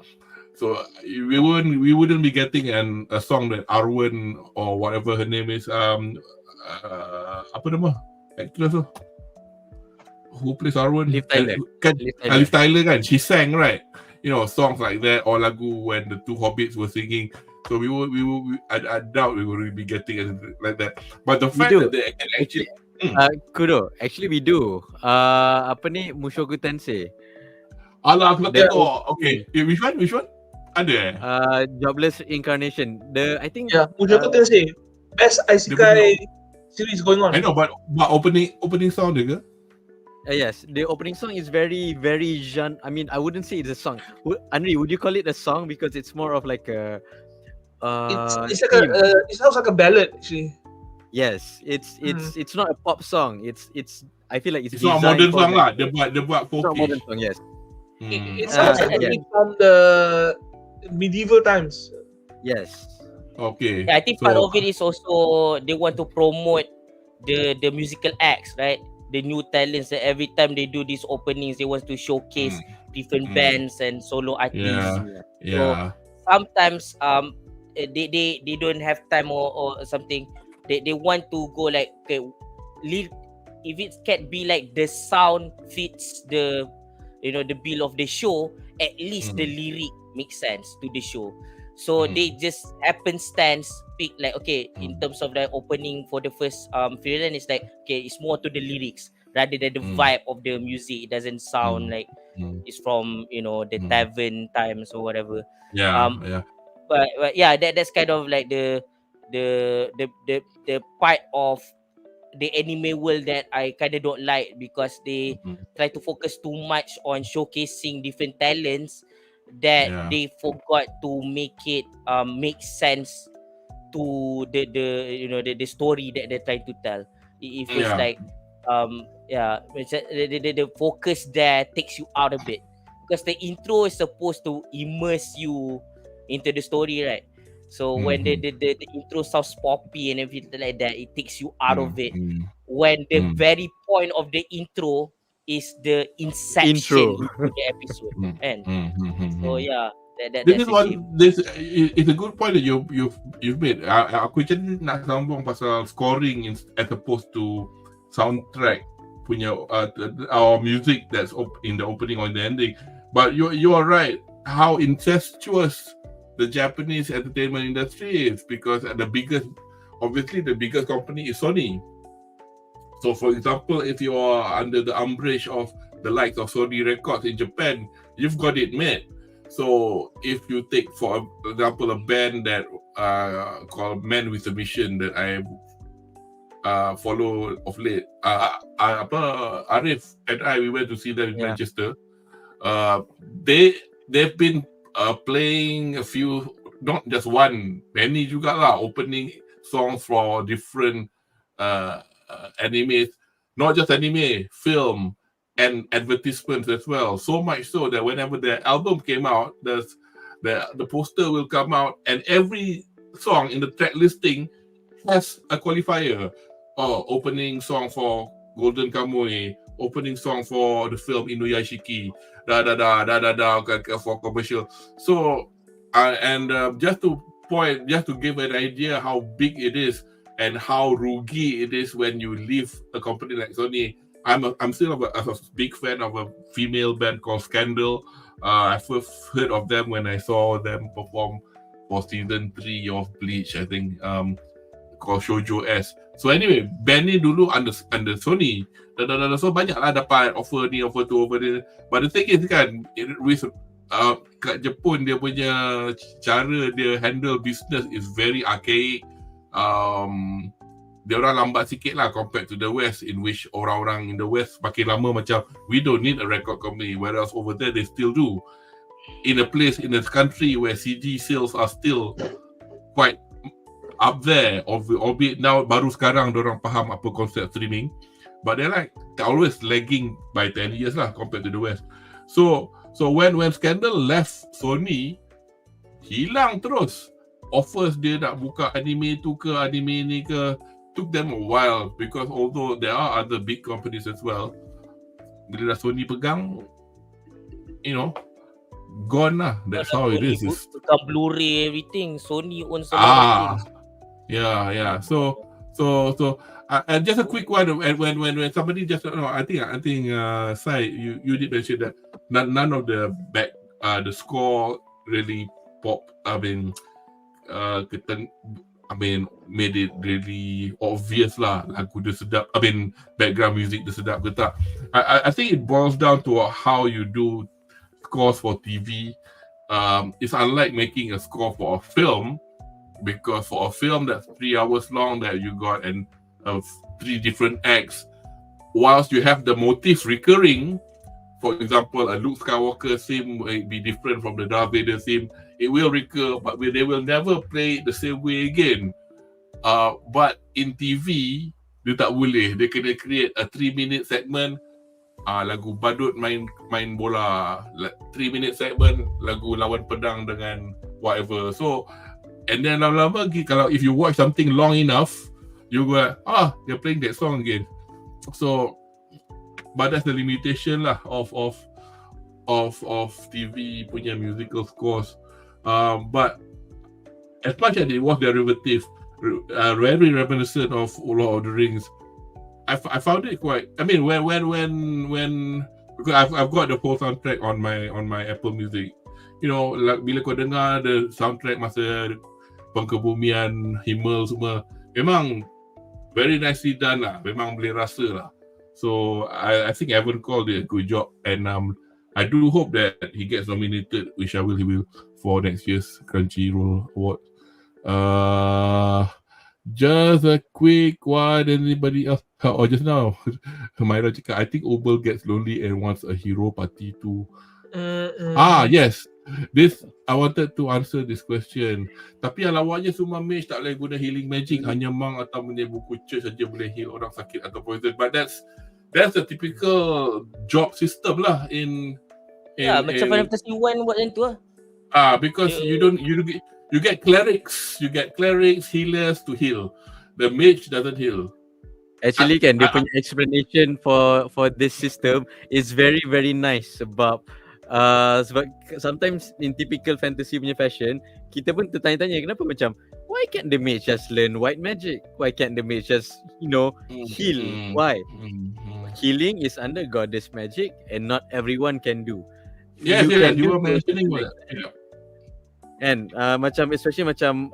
[SPEAKER 1] we wouldn't be getting a song that Arwen or whatever her name is, apa nama actress tu who plays Arwen,
[SPEAKER 3] Liv Tyler.
[SPEAKER 1] Liv Tyler kan, she sang, right, songs like that, or lagu when the two hobbits were singing. So I doubt we will be getting it like that. But the fact that they can actually
[SPEAKER 3] Kudo, actually we do. Apa ni, Mushoku Tensei.
[SPEAKER 1] Alah, aku tak tengok. Okay, which one? Ada
[SPEAKER 3] Jobless Incarnation. I think
[SPEAKER 2] Mushoku Tensei, best isekai series going on.
[SPEAKER 1] I know, but opening song dia ke?
[SPEAKER 3] Yes, the opening song is very, very I mean, I wouldn't say it's a song. Anri, would you call it a song? Because it's more of like a
[SPEAKER 2] it's like it sounds like a ballad actually.
[SPEAKER 3] Yes, it's not a pop song. It's I feel like it's
[SPEAKER 1] not a modern song lah. Dia buat
[SPEAKER 3] It's not a modern song, yes.
[SPEAKER 2] It sounds like it's from the medieval times.
[SPEAKER 3] Yes.
[SPEAKER 1] Okay.
[SPEAKER 4] Yeah, I think part of it is also they want to promote the musical acts, right? The new talents that every time they do these openings, they want to showcase different bands and solo artists.
[SPEAKER 1] Yeah.
[SPEAKER 4] So sometimes they don't have time or something. They want to go like, okay, if it can be like the sound fits the the bill of the show, at least the lyric makes sense to the show. So they just happenstance pick like, okay, in terms of the opening for the first FRIEREN, it's like, okay, it's more to the lyrics rather than the vibe of the music. It doesn't sound like it's from the tavern times or whatever.
[SPEAKER 1] Yeah, yeah.
[SPEAKER 4] But yeah, that's kind of like the part of the anime world that I kind of don't like, because they try to focus too much on showcasing different talents that they forgot to make it make sense to the story that they're trying to tell. It feels like the focus there takes you out a bit, because the intro is supposed to immerse you into the story, right? So when the intro sounds poppy and everything like that, it takes you out of it. When the very point of the intro is the inception into the episode, and so yeah,
[SPEAKER 1] This
[SPEAKER 4] that's
[SPEAKER 1] is
[SPEAKER 4] a
[SPEAKER 1] one.
[SPEAKER 4] shame.
[SPEAKER 1] This is a good point that you've made. Aku jadi nak sambung pasal scoring as opposed to soundtrack punya our music that's in the opening or in the ending. But you are right. How incestuous the Japanese entertainment industry is, because the biggest company is Sony. So, for example, if you are under the umbrage of the likes of Sony Records in Japan, you've got it made. So, if you take, for example, a band that called Men with a Mission that I follow of late, Ariff and I, we went to see them in Manchester. They've been playing a few, not just one, many juga lah, opening songs for different animes, not just anime, film, and advertisements as well. So much so that whenever the album came out, the poster will come out, and every song in the track listing has a qualifier. Opening song for Golden Kamuy, opening song for the film Inuyashiki, for commercial. So, just to give an idea how big it is and how rugi it is when you leave a company like Sony. I'm still a big fan of a female band called Scandal. I first heard of them when I saw them perform for season 3 of Bleach, I think, called Shoujo S. So anyway, band ni dulu under Sony. So banyak lah dapat offer ni, offer tu, offer ni. But the thing is kan, kat Jepun dia punya cara dia handle business is very archaic. Dia orang lambat sikit lah compared to the West, in which orang-orang in the West makin lama macam we don't need a record company, whereas over there they still do. In a country where CD sales are still quite up there, albeit now baru sekarang diorang faham apa konsep streaming, but they're always lagging by 10 years lah compared to the West. So when Scandal left Sony, hilang terus offers dia nak buka anime tu ke anime ni ke. Took them a while, because although there are other big companies as well, bila dah Sony pegang, gone lah. That's how it is.
[SPEAKER 4] Bukan Blu-ray everything, Sony owns a lot of things.
[SPEAKER 1] Yeah. So and just a quick one. When somebody just I think Sai, you did mention that none of the the score really pop. Made it really obvious lah. Lagu dia sedap. Background music dia sedap ke tak? I think it boils down to how you do scores for TV. It's unlike making a score for a film, because for a film that's 3 hours long that you got and 3 different acts, whilst you have the motifs recurring, for example, a Luke Skywalker theme may be different from the Darth Vader theme. It will recur, but they will never play it the same way again. But in TV, dia tak boleh. Dia kena create a 3-minute segment, lagu badut main bola, 3-minute segment, lagu lawan pedang dengan whatever. So, and then lama-lama, kalau if you watch something long enough, you go, they're playing that song again. So, but that's the limitation lah of TV punya musical scores. But as much as it was derivative, very reminiscent of Lord of the Rings, I found it quite. When because I've got the whole soundtrack on my Apple Music. Bila kau dengar the soundtrack masa pengkebumian, Himmel semua, memang very nicely done lah. Memang boleh rasa lah. So I think Evan Cole did a good job, and I do hope that he gets nominated, which he will for next year's Crunchyroll award. Just a quick one. Anybody else? Or just now, Myra cakap, I think Obel gets lonely and wants a hero party too. Yes. This I wanted to answer this question. Tapi yang lawaknya semua mage tak boleh guna healing magic, hanya mang atau punya buku church saja boleh heal orang sakit atau poison. But that's a typical job system lah in
[SPEAKER 4] macam Final Fantasy 1 buat macam tu lah.
[SPEAKER 1] Because you get clerics, healers to heal. The mage doesn't heal.
[SPEAKER 3] Actually kan dia punya explanation for this system is very very nice sebab sometimes in typical fantasy punya fashion kita pun tertanya-tanya kenapa macam why can't the mage just learn white magic, why can't the mage just heal, why healing is under goddess magic and not everyone can do.
[SPEAKER 1] You were mentioning that.
[SPEAKER 3] And macam especially macam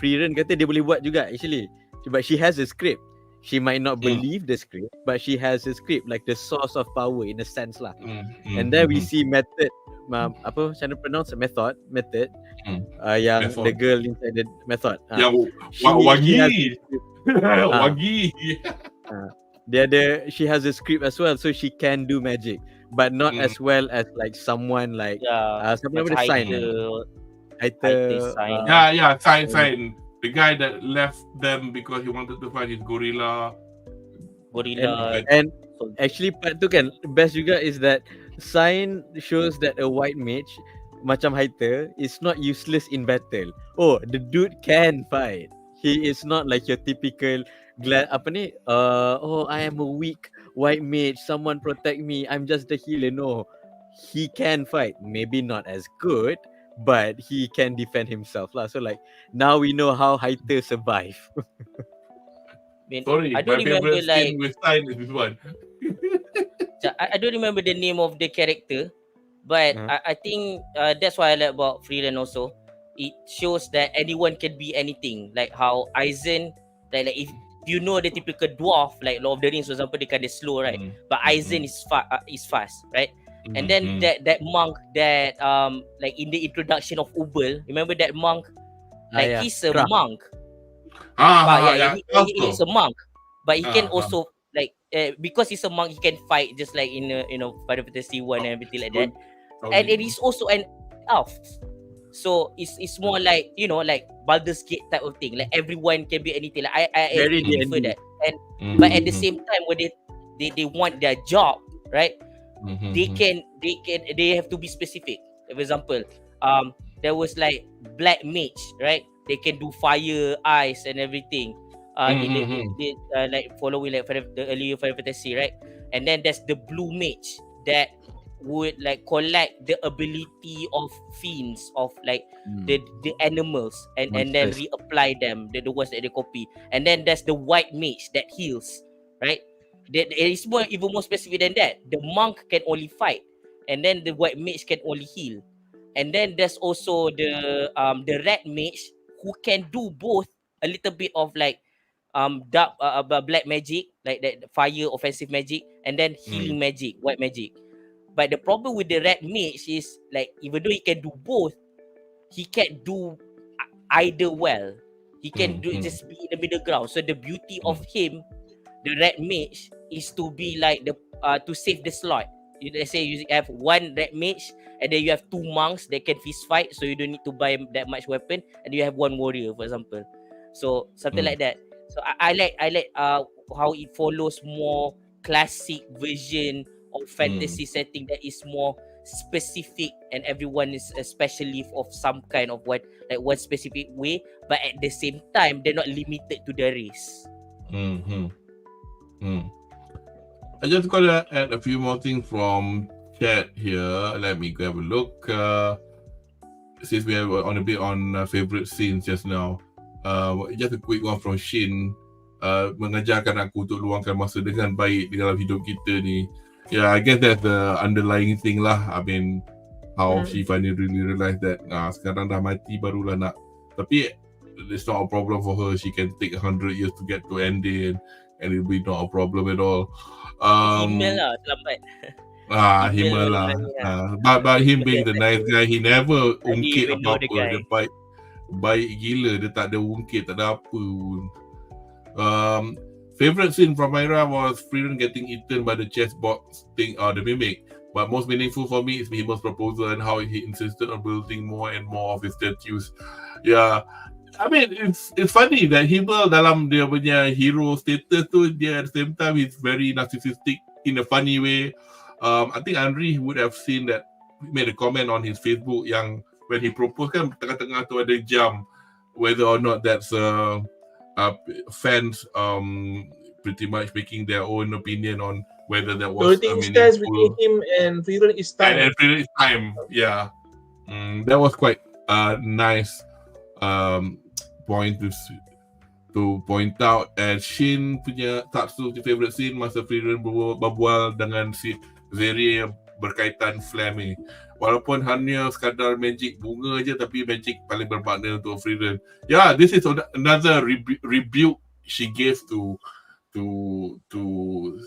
[SPEAKER 3] FRIEREN kata dia boleh buat juga actually, but she has a script. She might not believe the script, but she has a script, like the source of power in a sense lah. And then we see method, apa macam mana pronounce method, yang
[SPEAKER 1] Method.
[SPEAKER 3] the girl inside the method.
[SPEAKER 1] Yang wagi. Wagi.
[SPEAKER 3] She has a script as well, so she can do magic, but not as well as like someone like siapa nama dia, Sign.
[SPEAKER 1] Sign. The guy that left them because he wanted to find his gorilla.
[SPEAKER 3] And actually part tu kan best juga is that Sign shows that a white mage macam Haiter is not useless in battle. Oh, the dude can fight. He is not like your typical I am a weak white mage, someone protect me, I'm just the healer. No, he can fight. Maybe not as good, but he can defend himself lah. So like now we know how Haiter survive.
[SPEAKER 1] Sorry,
[SPEAKER 4] I don't
[SPEAKER 1] my
[SPEAKER 4] remember
[SPEAKER 1] favorite scene with Sign is this one.
[SPEAKER 4] I don't remember the name of the character, but I think that's what I like about FRIEREN also. It shows that anyone can be anything. Like how Aizen, like if you know the typical dwarf, like Lord of the Rings for example, they kind of slow, right? But Aizen is fast, right? And then that monk that like in the introduction of Ubel, remember that monk? Like he's a monk. He's a monk, but he can also like because he's a monk, he can fight just like in Final Fantasy 1 and everything like that. And it is also an elf, so it's more like like Baldur's Gate type of thing. Like everyone can be anything. Like I prefer that. And but at the same time, when they want their job, right? They have to be specific. For example, there was like black mage, right? They can do fire, ice, and everything. Like following like the earlier Final Fantasy, right? And then there's the blue mage that would like collect the ability of fiends of like the animals and then reapply them, the ones that they copy. And then there's the white mage that heals, right? It is even more specific than that. The monk can only fight, and then the white mage can only heal. And then there's also the red mage who can do both, a little bit of like dark black magic, like that fire offensive magic, and then healing magic, white magic. But the problem with the red mage is like even though he can do both, he can't do either well. He can do just be in the middle ground. So the beauty of him, the red mage, is to be like the to save the slot. Let's say you have one red mage and then you have two monks that can fist fight, so you don't need to buy that much weapon, and you have one warrior, for example. So something like that. So I like how it follows more classic version of fantasy setting that is more specific, and everyone is a specialist of some kind of one specific way, but at the same time they're not limited to the race.
[SPEAKER 1] I just gotta add a few more things from chat here. Let me grab a look. Since we are on a bit on favorite scenes just now, just a quick one from Shin. Mengajarkan aku untuk luangkan masa dengan baik di dalam hidup kita ni. Yeah, I guess that's the underlying thing lah. I mean, how she finally really realised that sekarang dah mati barulah nak. Tapi it's not a problem for her. She can take 100 years to get to end it. and it'll be not a problem at all.
[SPEAKER 4] Email lah, lambat.
[SPEAKER 1] Himal lah. But him being the nice guy, he never ungkit
[SPEAKER 4] even know the
[SPEAKER 1] apa-apa. Dia baik gila, dia tak ada ungkit, tak ada apa pun. Favorite scene from Myra was FRIEREN getting eaten by the chess box thing or the mimic. But most meaningful for me is Himal's proposal and how he insisted on building more and more of his statues. Yeah, I mean it's funny that Himal dalam dia punya hero status tu, dia at the same time he's very narcissistic in a funny way. I think Anri would have seen that, he made a comment on his Facebook yang when he proposed kan tengah-tengah tu ada jam whether or not that's fans pretty much making their own opinion on whether that was
[SPEAKER 2] the only thing stands between him and FRIEREN is time.
[SPEAKER 1] And FRIEREN is time, yeah. That was quite nice point to point out. And Shin punya Tatsu favorite scene masa FRIEREN berbual dengan si Zeri berkaitan Flame. Walaupun hanya sekadar magic bunga je, tapi magic paling bermakna untuk FRIEREN. Yeah, this is another rebuke she gave to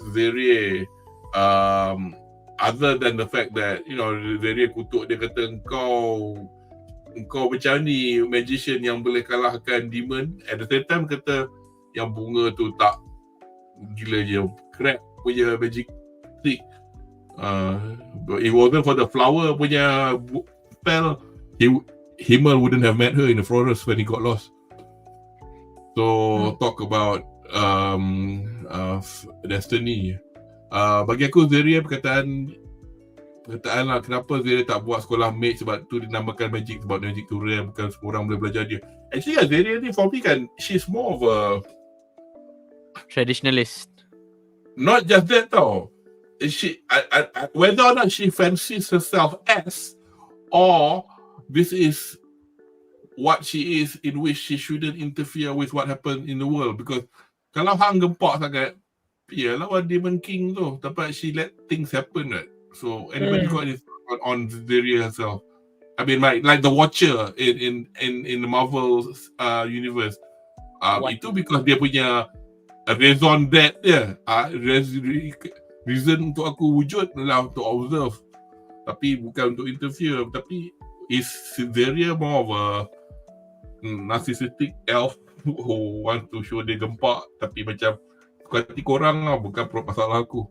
[SPEAKER 1] Zeri. Other than the fact that, you know, Zeri kutuk dia, kata engkau macam ni magician yang boleh kalahkan demon. At the same time kata yang bunga tu tak gila je, crap punya magic trick. It wasn't for the flower punya spell, Himal wouldn't have met her in the forest when he got lost. So talk about destiny. Bagi aku Zeri perkataan lah kenapa Zeri tak buat sekolah mage, sebab tu dinamakan magic, sebab magic tu rare, bukan semua orang boleh belajar dia. Actually Zeri ni for me kan, she's more of a
[SPEAKER 3] traditionalist.
[SPEAKER 1] Not just that tau. She, whether or not she fancies herself as, or this is what she is, in which she shouldn't interfere with what happened in the world. Because kalau hang gempak sangat, ya lawan Demon King tu, tapi she let things happen, right? So anybody got this on Zeri herself. I mean, like the Watcher in the Marvel universe. Itu because dia punya raison d'être dia. Reason untuk aku wujud adalah untuk observe, tapi bukan untuk interfere. Tapi is Zeri more of a narcissistic elf who want to show dia gempak, tapi macam suka hati korang lah, bukan masalah aku.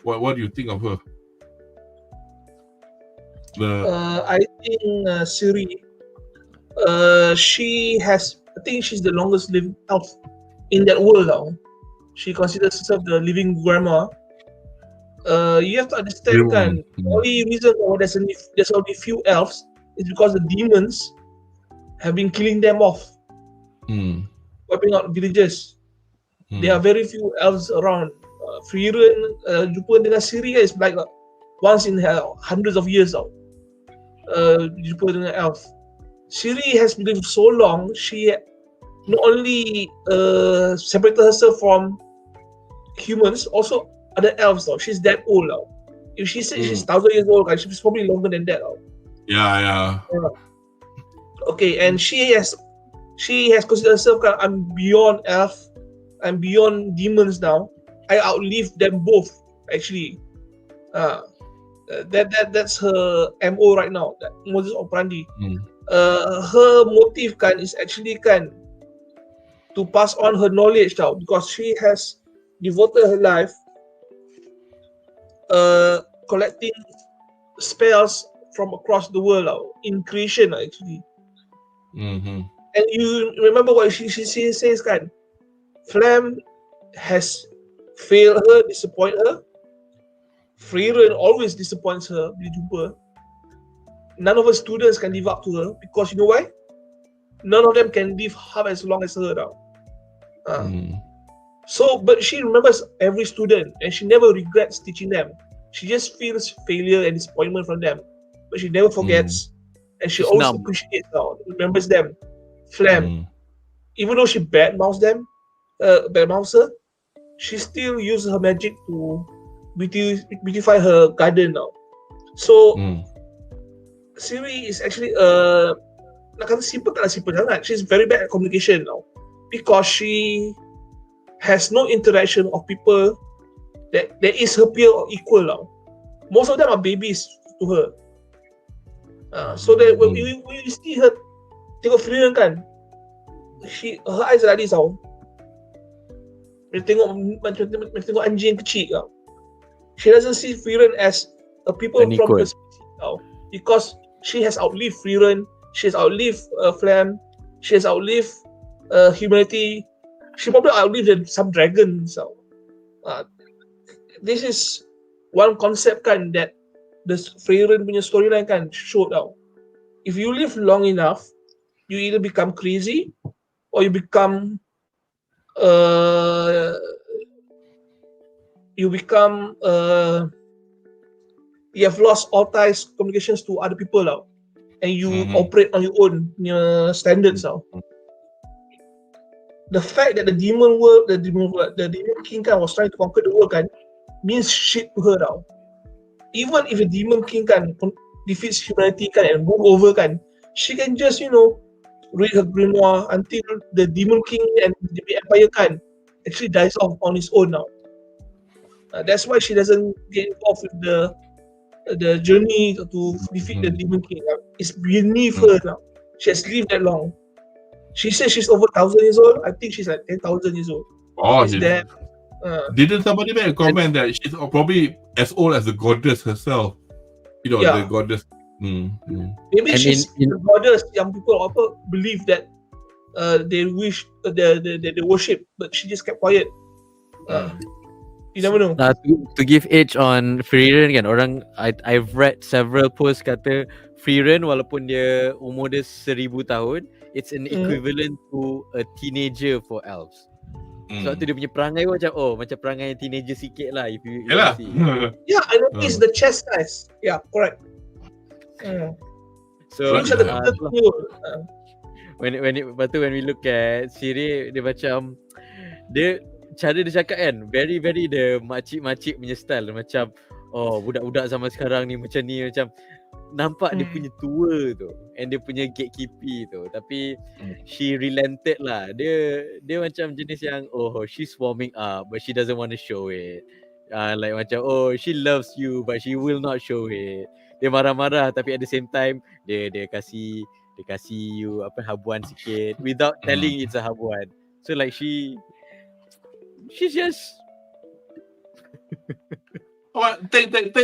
[SPEAKER 1] What do you think of her?
[SPEAKER 2] I think Siri, she has, I think she's the longest living elf in that world now. She considers herself the living grandma. You have to understand kan, the only reason why there's only few elves is because the demons have been killing them off, wiping out villages. There are very few elves around. FRIEREN jumpa dengan Siri is like once in hundreds of years now. Jumpa dengan elf. Siri has been living so long, she not only separated herself from humans, also other elves now. She's that old now. If she says she's 1,000 years old, she's probably longer than that now.
[SPEAKER 1] Yeah.
[SPEAKER 2] Okay, and she has considered herself I'm beyond elf, I'm beyond demons now. I outlived them both actually. That's her MO right now. That modus operandi. Her motive is actually to pass on her knowledge now, because she has devoted her life collecting spells from across the world in creation actually. And you remember what she says Flam has failed her, disappointed her. FRIEREN always disappoints her bila jumpa. None of her students can live up to her, because you know why? None of them can live half as long as her now. So, but she remembers every student and she never regrets teaching them. She just feels failure and disappointment from them, but she never forgets, and she always appreciates now, remembers them. Flam, even though she badmouths her, she still uses her magic to beautify her garden now. So Siri is actually nak kata simple, tak simple sangat. She's very bad at communication now, because she has no interaction of people that is her peer or equal now. Most of them are babies to her. So that when we see her tengok FRIEREN kan, her eyes like this tau. Macam tengok anjing kecil tau. She doesn't see FRIEREN as a people
[SPEAKER 3] An
[SPEAKER 2] from
[SPEAKER 3] equal.
[SPEAKER 2] her species tau. Because she has outlived FRIEREN, she has outlived Flam, she has outlived humanity. She probably outlived some dragons tau. This is one concept kan that the FRIEREN punya storyline kan showed tau. If you live long enough, you either become crazy or you become you have lost all ties, communications to other people now, and you operate on your own standards now. The fact that the demon king kan was trying to conquer the world kan means shit to her now. Even if the demon king kan defeats humanity kan and move over kan, she can just read her grimoire until the demon king and the empire kan actually dies off on its own now. That's why she doesn't get involved with the journey to defeat the demon king. It's beneath her now. She has lived that long. She says she's over 1,000 years old. I think she's like 10,000 years old.
[SPEAKER 1] Oh,
[SPEAKER 2] She's dead.
[SPEAKER 1] didn't somebody make a comment that she's probably as old as the goddess herself?
[SPEAKER 2] Yeah.
[SPEAKER 1] The goddess.
[SPEAKER 2] Maybe
[SPEAKER 3] And
[SPEAKER 2] she's the goddess. Young people believe that they wish they worship, but she just kept quiet. You never know.
[SPEAKER 3] To give age on FRIEREN kan, I've read several posts kata FRIEREN walaupun dia umur dia 1,000 tahun, it's an equivalent to a teenager for elves. Sebab tu dia punya perangai pun macam perangai teenager sikit lah if you
[SPEAKER 1] Yalah.
[SPEAKER 3] see.
[SPEAKER 2] Yeah, I noticed the chest size. Yeah, correct.
[SPEAKER 3] So
[SPEAKER 2] Looks like
[SPEAKER 3] when we look at Siri, dia macam cara dia cakap kan very very the makcik-makcik punya style, macam budak-budak zaman sekarang ni macam ni, macam nampak dia punya tua tu and dia punya gatekeeping tu, tapi she relented lah. Dia macam jenis yang she's warming up but she doesn't want to show it. Like macam she loves you but she will not show it. Dia marah-marah tapi at the same time dia kasih you habuan sikit without telling it's a habuan. So like she's just
[SPEAKER 1] take that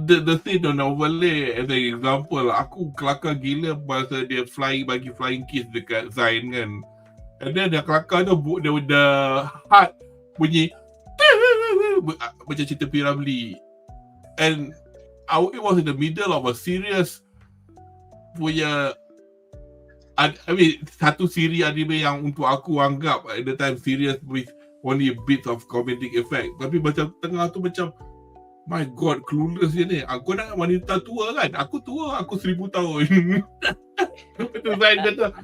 [SPEAKER 1] the scene on overlay as an example. Aku kelakar gila pasal dia bagi flying kiss dekat Zain kan. And then dia kelakar tu the heart bunyi macam cerita Piramli. And it was in the middle of a serious punya satu siri anime yang untuk aku anggap at the time serious with only a bit of comedic effect. Tapi macam tengah tu macam my god, clueless je ni. Aku nak wanita tua kan? Aku tua, aku 1,000 tahun. Betul Zain kata,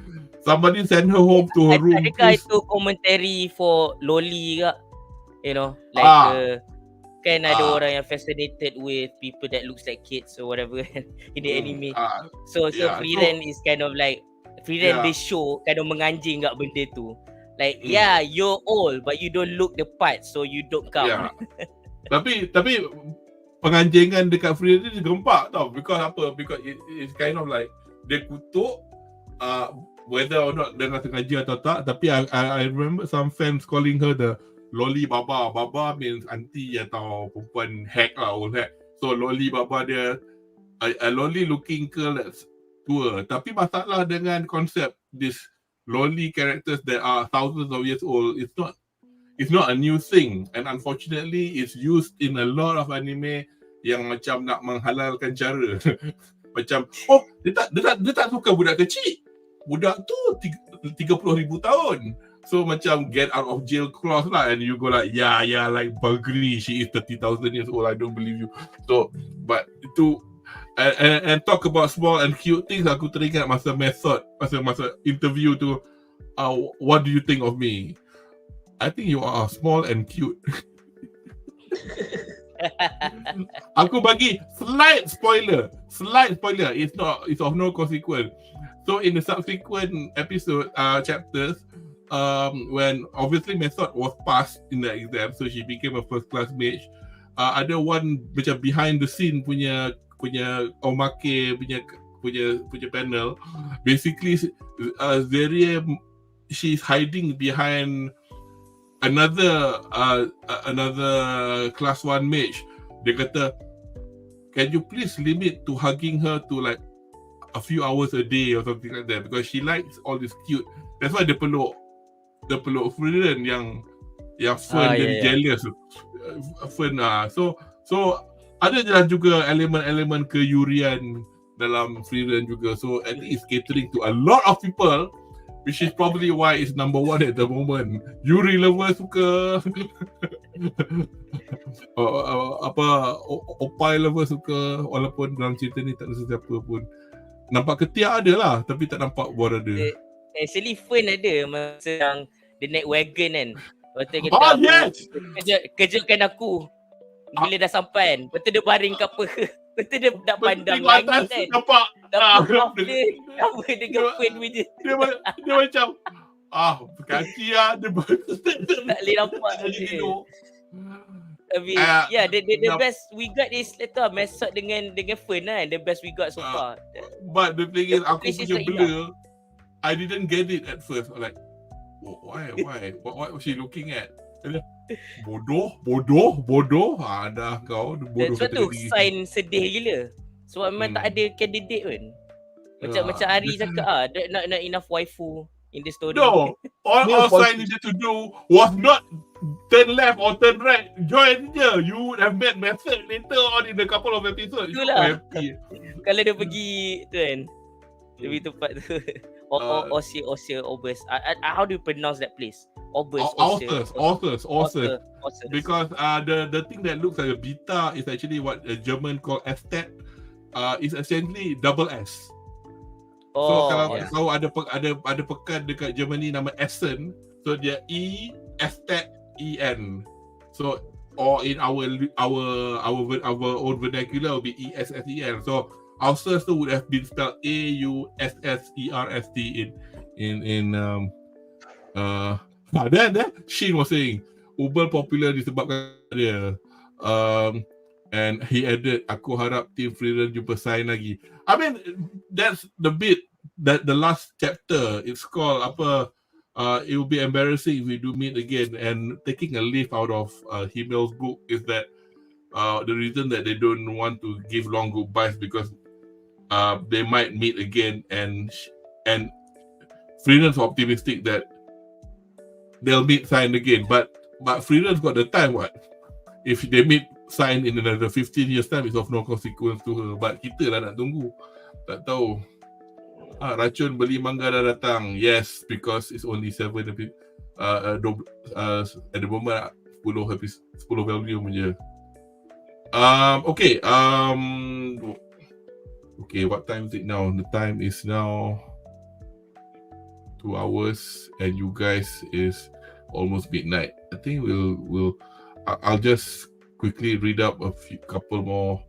[SPEAKER 1] somebody send her home to her room.
[SPEAKER 4] Adakah itu commentary for loli ke? Kan ada orang yang fascinated with people that looks like kids or whatever in the anime. So FRIEREN is kind of like FRIEREN they show kind of menganjing kat benda tu. Like you're old but you don't look the part, so you don't count.
[SPEAKER 1] Tapi penganjingan dekat FRIEREN ni gempak tau. Because it's kind of like dia kutuk whether or not dia sengaja atau tak. Tapi I remember some fans calling her the loli baba. Baba means auntie atau perempuan hack lah, old hack. So loli baba dia a loli looking girl that's tua. Tapi masalah dengan konsep this loli characters that are thousands of years old, it's not a new thing, and unfortunately it's used in a lot of anime yang macam nak menghalalkan cara. Macam dia tak suka budak kecil. Budak tu 30,000 tahun. So macam get out of jail clause lah, and you go like like Bagri, she is 30,000 years old, I don't believe you. So but itu and talk about small and cute things, aku teringat masa interview tu, what do you think of me? I think you are small and cute. Aku bagi slight spoiler. It's of no consequence. So in the subsequent episode chapters, when obviously method was passed in the exam, so she became a first class mage. Ada one macam behind the scene punya omake punya panel. Basically, Zeria, she's hiding behind another class 1 mage. Dia kata, can you please limit to hugging her to like a few hours a day or something like that, because she likes all this cute. That's why dia peluk FRIEREN yang fun dan jealous. Fun So ada juga elemen-elemen keyurian dalam FRIEREN juga. So at least catering to a lot of people, which is probably why it's number 1 at the moment. Yuri lover suka. Opai lover suka, walaupun dalam cerita ni tak ada sesiapa pun. Nampak ketiak ada lah, tapi tak nampak buat ada.
[SPEAKER 4] Actually fun ada masa yang dia naik wagon kan. Lepas tu kata
[SPEAKER 1] yes!
[SPEAKER 4] kejutkan aku bila dah sampai kan. Lepas tu dia baring ke apa. Lepas tu dia tak pandang langit kan.
[SPEAKER 1] Nampak.
[SPEAKER 4] Dia apa dengan fun punya.
[SPEAKER 1] Dia macam kaki lah. Dia
[SPEAKER 4] tak boleh nampak dia. Tapi the best we got is later method dengan fun kan. The best we got so far.
[SPEAKER 1] But the thing is, aku punya blur, I didn't get it at first. Like, why? What was she looking at? Bodoh. Dah kau bodoh.
[SPEAKER 4] Sebab tu sign sedih gila. Sebab memang tak ada candidate pun. Macam Ari cakap not enough waifu in the story.
[SPEAKER 1] No, all sign needed to do was not turn left or turn right. Join je. You would have met method later on in a couple of episodes.
[SPEAKER 4] Itulah. Kalau dia pergi tu kan, lebih tepat tu. Obus. How do you pronounce that place? Obus. Because the thing that looks like a beta is actually what a German called Estet. Is essentially double S.
[SPEAKER 1] So kalau kau ada pekan dekat Germany nama Essen, so dia Estet En. So or in our own vernacular will be ESSEN. So Aussers would have been spelled AUSSERST then Shin was saying Uber popular disebabkan dia. And he added, aku harap tim FRIEREN jumpa sign lagi. I mean, that's the bit that the last chapter, it's called it will be embarrassing if we do meet again. And taking a leaf out of Himmel's book is that the reason that they don't want to give long goodbyes because they might meet again, and FRIEREN's optimistic that they'll meet sign again. But FRIEREN's got the time, what? If they meet sign in another 15 years time, it's of no consequence to her. But kita lah nak tunggu. Tak tahu. Racun beli manga dah datang. Yes, because it's only 7 at the moment 10 volume je. Okay, what time is it now? The time is now 2 hours and you guys is almost midnight. I think I'll just quickly read up couple more.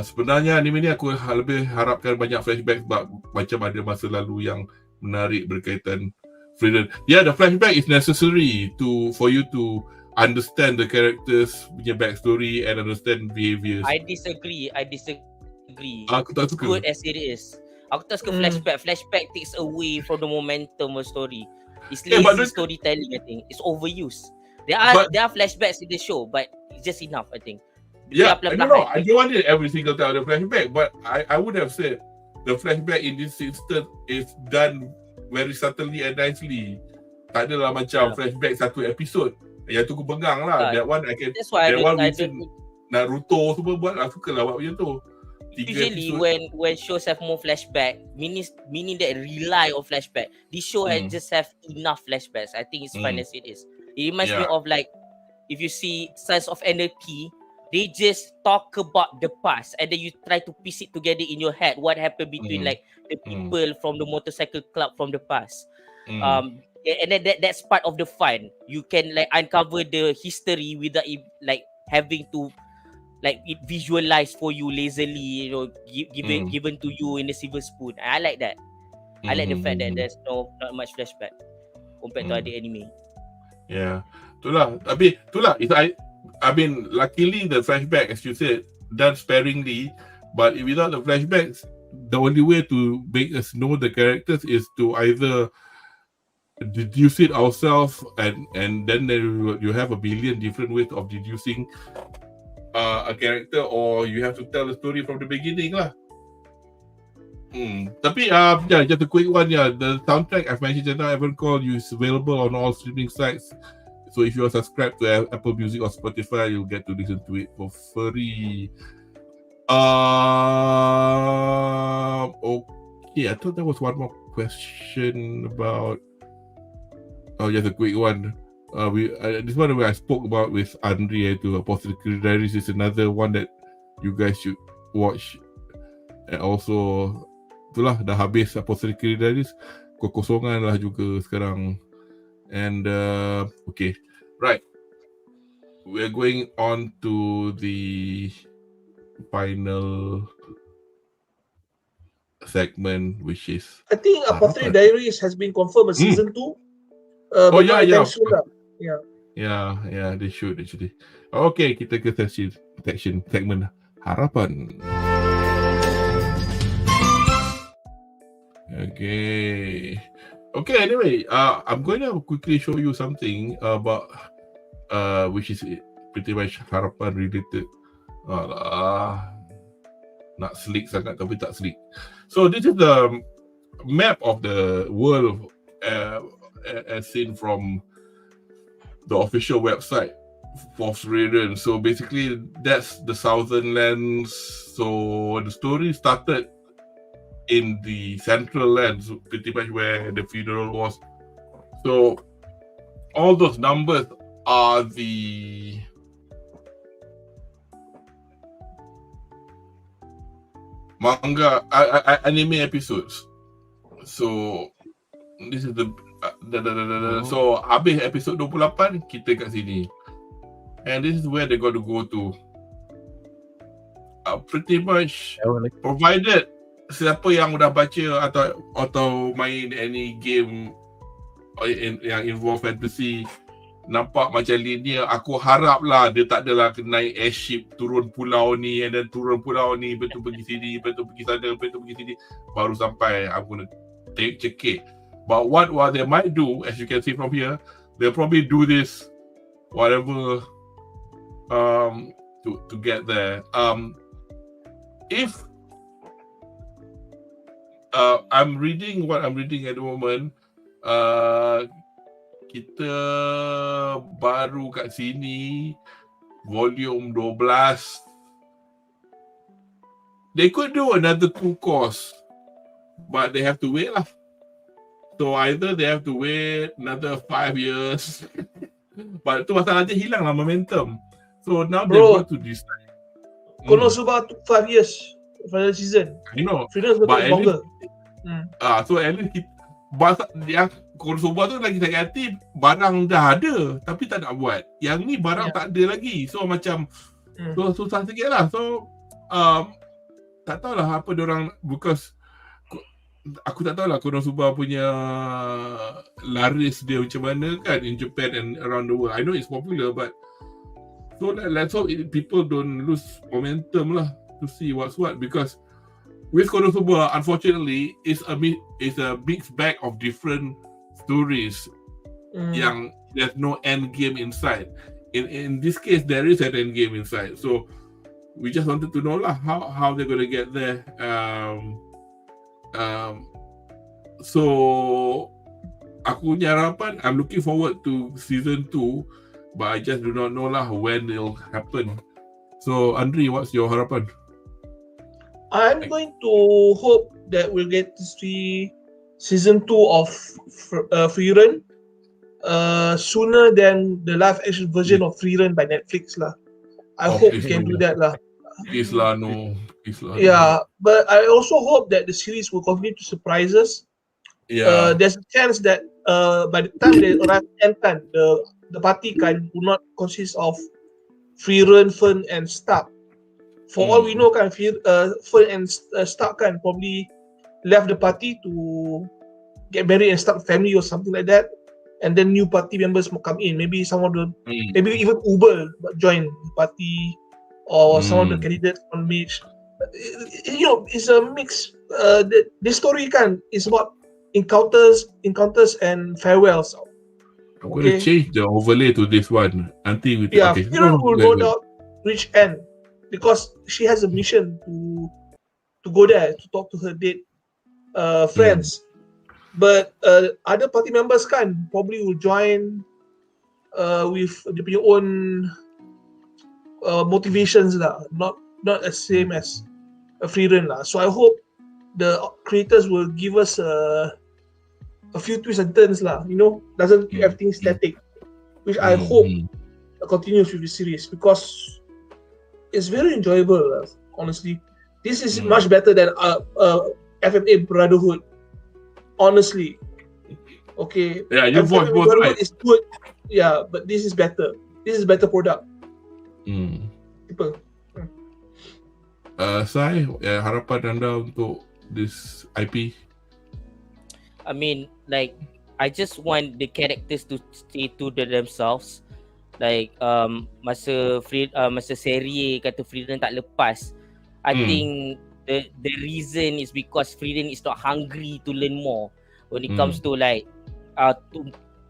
[SPEAKER 1] Sebenarnya anime ni aku lebih harapkan banyak flashback sebab macam ada masa lalu yang menarik berkaitan FRIEREN. Yeah, the flashback is necessary for you to understand the characters punya backstory and understand behaviours.
[SPEAKER 4] I disagree.
[SPEAKER 1] Aku tak suka.
[SPEAKER 4] Good as it is. Aku tak suka flashback. Flashback takes away from the momentum of story. It's lazy storytelling, I think. It's overused. There are flashbacks in the show, but it's just enough, I think.
[SPEAKER 1] I don't want it every single time the flashback, but I would have said the flashback in this instance is done very subtly and nicely. Tak adalah macam flashback satu episod. Yang tu aku bengang lah. That one I can.
[SPEAKER 4] That's why I don't
[SPEAKER 1] Naruto semua buat lah, suka lah buat macam tu.
[SPEAKER 4] Usually when shows have more flashback, meaning that rely on flashback. This show just have enough flashbacks. I think it's fine as it is. It reminds me of like if you see Sons of Anarchy, they just talk about the past and then you try to piece it together in your head what happened between like the people from the motorcycle club from the past. And then that's part of the fun. You can like uncover the history without like having to like it visualized for you lazily, given to you in a silver spoon. I like that. I like the fact that there's not much flashback. compared to other anime.
[SPEAKER 1] Yeah. Itulah. I mean, luckily the flashback, as you said, done sparingly. But without the flashbacks, the only way to make us know the characters is to either deduce it ourselves, and then you have a billion different ways of deducing a character, or you have to tell the story from the beginning lah. Tapi yeah, just a quick one. Yeah, the soundtrack I've mentioned just now, Call, is available on all streaming sites. So if you are subscribed to Apple Music or Spotify, you'll get to listen to it for free. Okay, I thought there was one more question about. Oh, just a quick one. This one where I spoke about with Anri to Apothecary Diaries is another one that you guys should watch. And also, itulah dah habis Apothecary Diaries, kekosongan lah juga sekarang. And okay, right. We're going on to the final segment, which is
[SPEAKER 2] I think Apothecary Diaries has been confirmed as season 2.
[SPEAKER 1] Oh yeah. Yeah, they should actually. Okay, kita ke segmen harapan. Okay, anyway, I'm going to quickly show you something about which is pretty much harapan related. Nak slick sangat tapi tak slick. So this is the map of the world as seen from the official website for FRIEREN. So basically that's the southern lands. So the story started in the central lands, pretty much where the funeral was. So all those numbers are the manga anime episodes. So this is the so habis episode 28 kita kat sini. And this is where they got to go to. Pretty much provided siapa yang udah baca atau main any game yang involve fantasy nampak macam linear, aku harap lah dia tak adalah naik airship turun pulau ni, and then turun pulau ni, betul pergi sini, betul pergi sana, betul pergi sini, baru sampai aku nak cekik. But what they might do, as you can see from here, they'll probably do this whatever to get there. If I'm reading what I'm reading at the moment, kita baru kat sini volume 12. They could do another 2 course, but they have to wait lah. So either they have to wait another 5 years, but tu masalahnya hilang lah momentum. So now they got to decide.
[SPEAKER 2] Konosuba took 5 years final season.
[SPEAKER 1] I know,
[SPEAKER 2] but at longer.
[SPEAKER 1] So at least yang Konosuba tu lagi sakit hati, barang dah ada tapi tak nak buat. Yang ni barang tak ada lagi. So macam so susah sikit lah. So tak tahulah apa diorang, because aku tak tahulah Konosuba punya laris dia macam mana kan in Japan and around the world. I know it's popular, but so let's hope people don't lose momentum lah to see what's what, because with Konosuba, unfortunately, it's a mixed bag of different stories yang there's no end game inside. In this case, there is an end game inside. So we just wanted to know lah how they're going to get there. So aku punya harapan, I'm looking forward to season 2, but I just do not know lah when it'll happen. So Anri, what's your harapan?
[SPEAKER 2] I'm going to hope that we'll get to see season 2 of FRIEREN sooner than the live action version of FRIEREN by Netflix lah. I hope we can do that lah.
[SPEAKER 1] Please lah, no.
[SPEAKER 2] Yeah, but I also hope that the series will continue to surprise us.
[SPEAKER 1] Yeah.
[SPEAKER 2] There's a chance that by the time they arrive at Kan, the party can do not consist of FRIEREN, Fern and Stark. For all we know, kan, Fern and Stark can probably left the party to get married and start a family or something like that. and then new party members will come in. Maybe some of the, maybe even Uber join the party, or some of the candidates on Mage. It's a mix. This story is about encounters and farewells.
[SPEAKER 1] I'm gonna change the overlay to this one. Until we
[SPEAKER 2] FRIEREN will no doubt reach end because she has a mission to go there to talk to her dead friends. But other party members probably will join with their own motivations lah, not as same as FRIEREN lah. So I hope the creators will give us a few twists and turns lah. Doesn't keep everything static, which I hope continues with the series because it's very enjoyable. Honestly, this is much better than FMA Brotherhood. Honestly, okay.
[SPEAKER 1] Yeah, you watch both, right?
[SPEAKER 2] Is good. Yeah, but this is better. This is better product. People.
[SPEAKER 1] Sai, harapan anda untuk this IP?
[SPEAKER 4] I mean, like, I just want the characters to stay to themselves. Like, masa seri kata FRIEREN tak lepas, I think the reason is because FRIEREN is not hungry to learn more when it comes to like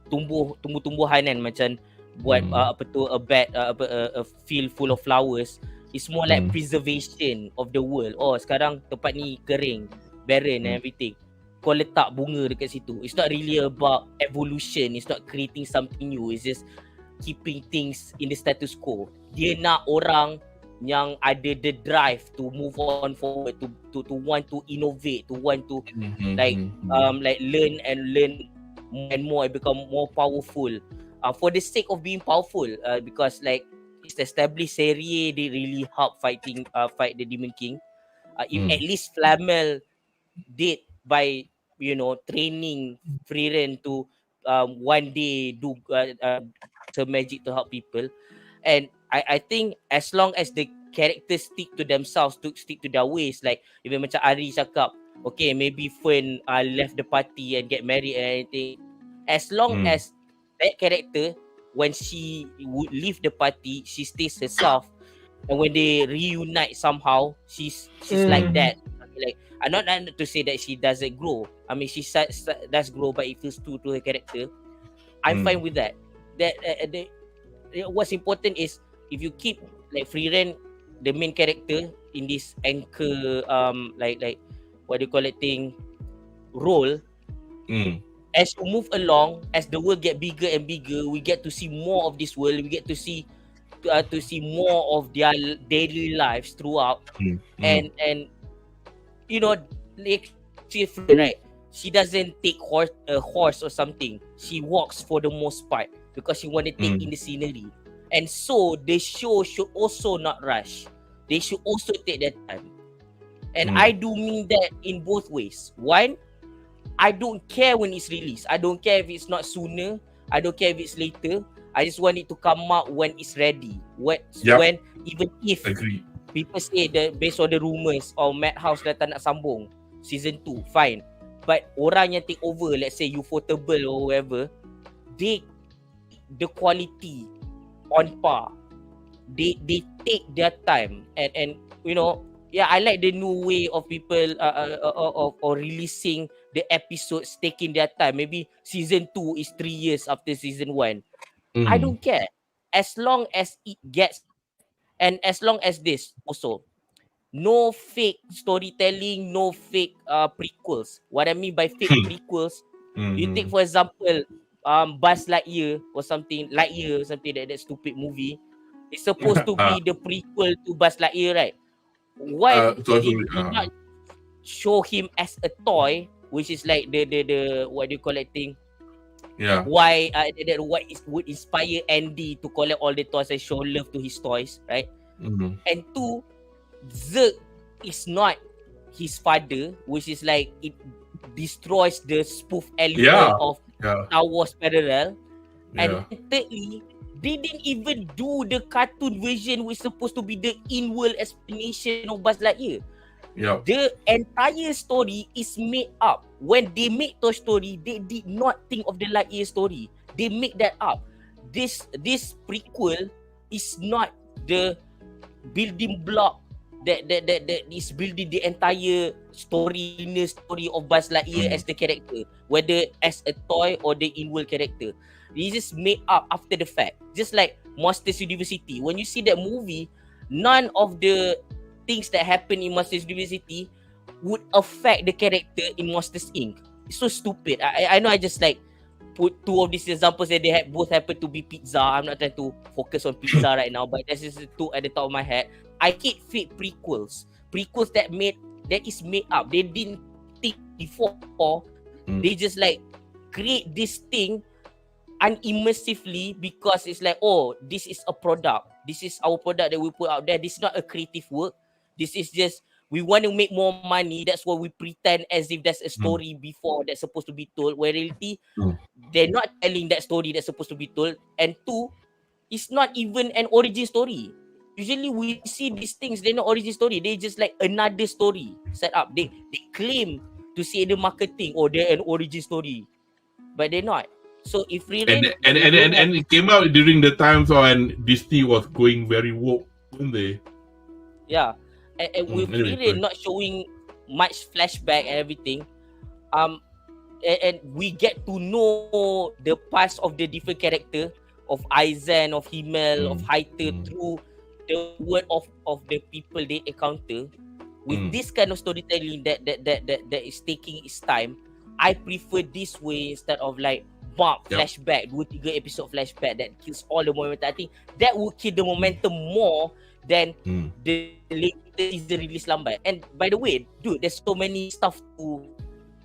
[SPEAKER 4] tumbuh-tumbuhan kan, macam buat a field full of flowers. It's more like preservation of the world. Oh, sekarang tempat ni kering, barren and everything. Kau letak bunga dekat situ. It's not really about evolution. It's not creating something new. It's just keeping things in the status quo. Dia nak orang yang ada the drive to move on forward, to want to innovate, to want to like learn more and more and become more powerful for the sake of being powerful, because like it's established serie, they really help fight the Demon King. If at least Flamel did by training FRIEREN to one day do some magic to help people. And I think as long as the characters stick to themselves, stick to their ways, like even macam Ari cakap, okay, maybe Fern left the party and get married and anything. As long as that character, when she would leave the party, she stays herself, and when they reunite somehow, she's like that. Like, I'm not to say that she doesn't grow. I mean, she does grow, but it feels true to her character. I'm fine with that. What's important is if you keep like FRIEREN, the main character in this anchor like what do you call it thing role, as you move along, as the world get bigger and bigger, we get to see more of this world, we get to see more of their daily lives throughout. And like right, she doesn't take a horse or something, she walks for the most part because she want to take in the scenery. And so the show should also not rush. They should also take their time. And I do mean that in both ways. One, I don't care when it's released. I don't care if it's not sooner. I don't care if it's later. I just want it to come out when it's ready. When even if people say that based on the rumors or Madhouse dah tak nak sambung season 2, fine. But orang yang take over, let's say Ufotable or whoever, the quality on par. They take their time and I like the new way of people or releasing the episodes taking their time. Maybe season 2 is 3 years after season 1. I don't care as long as it gets, and as long as this also no fake storytelling, no fake prequels. What I mean by fake prequels, you take for example Buzz Lightyear or something, that stupid movie. It's supposed to be the prequel to Buzz Lightyear, right? Why did not show him as a toy, which is like the what do you call it thing?
[SPEAKER 1] Yeah.
[SPEAKER 4] Why would inspire Andy to collect all the toys and show love to his toys, right? And 2, Zerg is not his father, which is like it destroys the spoof element of Star Wars parallel. And thirdly, they didn't even do the cartoon version which is supposed to be the in-world explanation of Buzz Lightyear. The entire story is made up. When they made Toy Story, they did not think of the Lightyear story. They make that up. This prequel is not the building block that is building the entire story of Buzz Lightyear as the character, whether as a toy or the in-world character. They just made up after the fact. Just like Monsters University. When you see that movie, none of the things that happen in Monsters University would affect the character in Monsters Inc. It's so stupid. I know I just like put two of these examples that they both happen to be pizza. I'm not trying to focus on pizza right now, but that's just two at the top of my head. I hate fake prequels. Prequels that is made up. They didn't think before. They just like create this thing unimmersively because it's like, oh, this is a product. This is our product that we put out there. This is not a creative work. This is just, we want to make more money. That's why we pretend as if there's a story before that's supposed to be told. Where in reality, they're not telling that story that's supposed to be told. And two, it's not even an origin story. Usually we see these things, they're not origin story. They just like another story set up. They claim to say the marketing, or they're an origin story, but they're not. So if FRIEREN
[SPEAKER 1] and it came out during the times when Disney was going very woke, weren't they?
[SPEAKER 4] Yeah, and with FRIEREN not showing much flashback and everything, and we get to know the past of the different character of Aizen, of Himmel, of Haiter through the word of the people they encounter. With this kind of storytelling that is taking its time, I prefer this way instead of like flashback, 2-3 episode flashback that kills all the momentum. I think that would kill the momentum more than the later season release lambat. And by the way, dude, there's so many stuff to,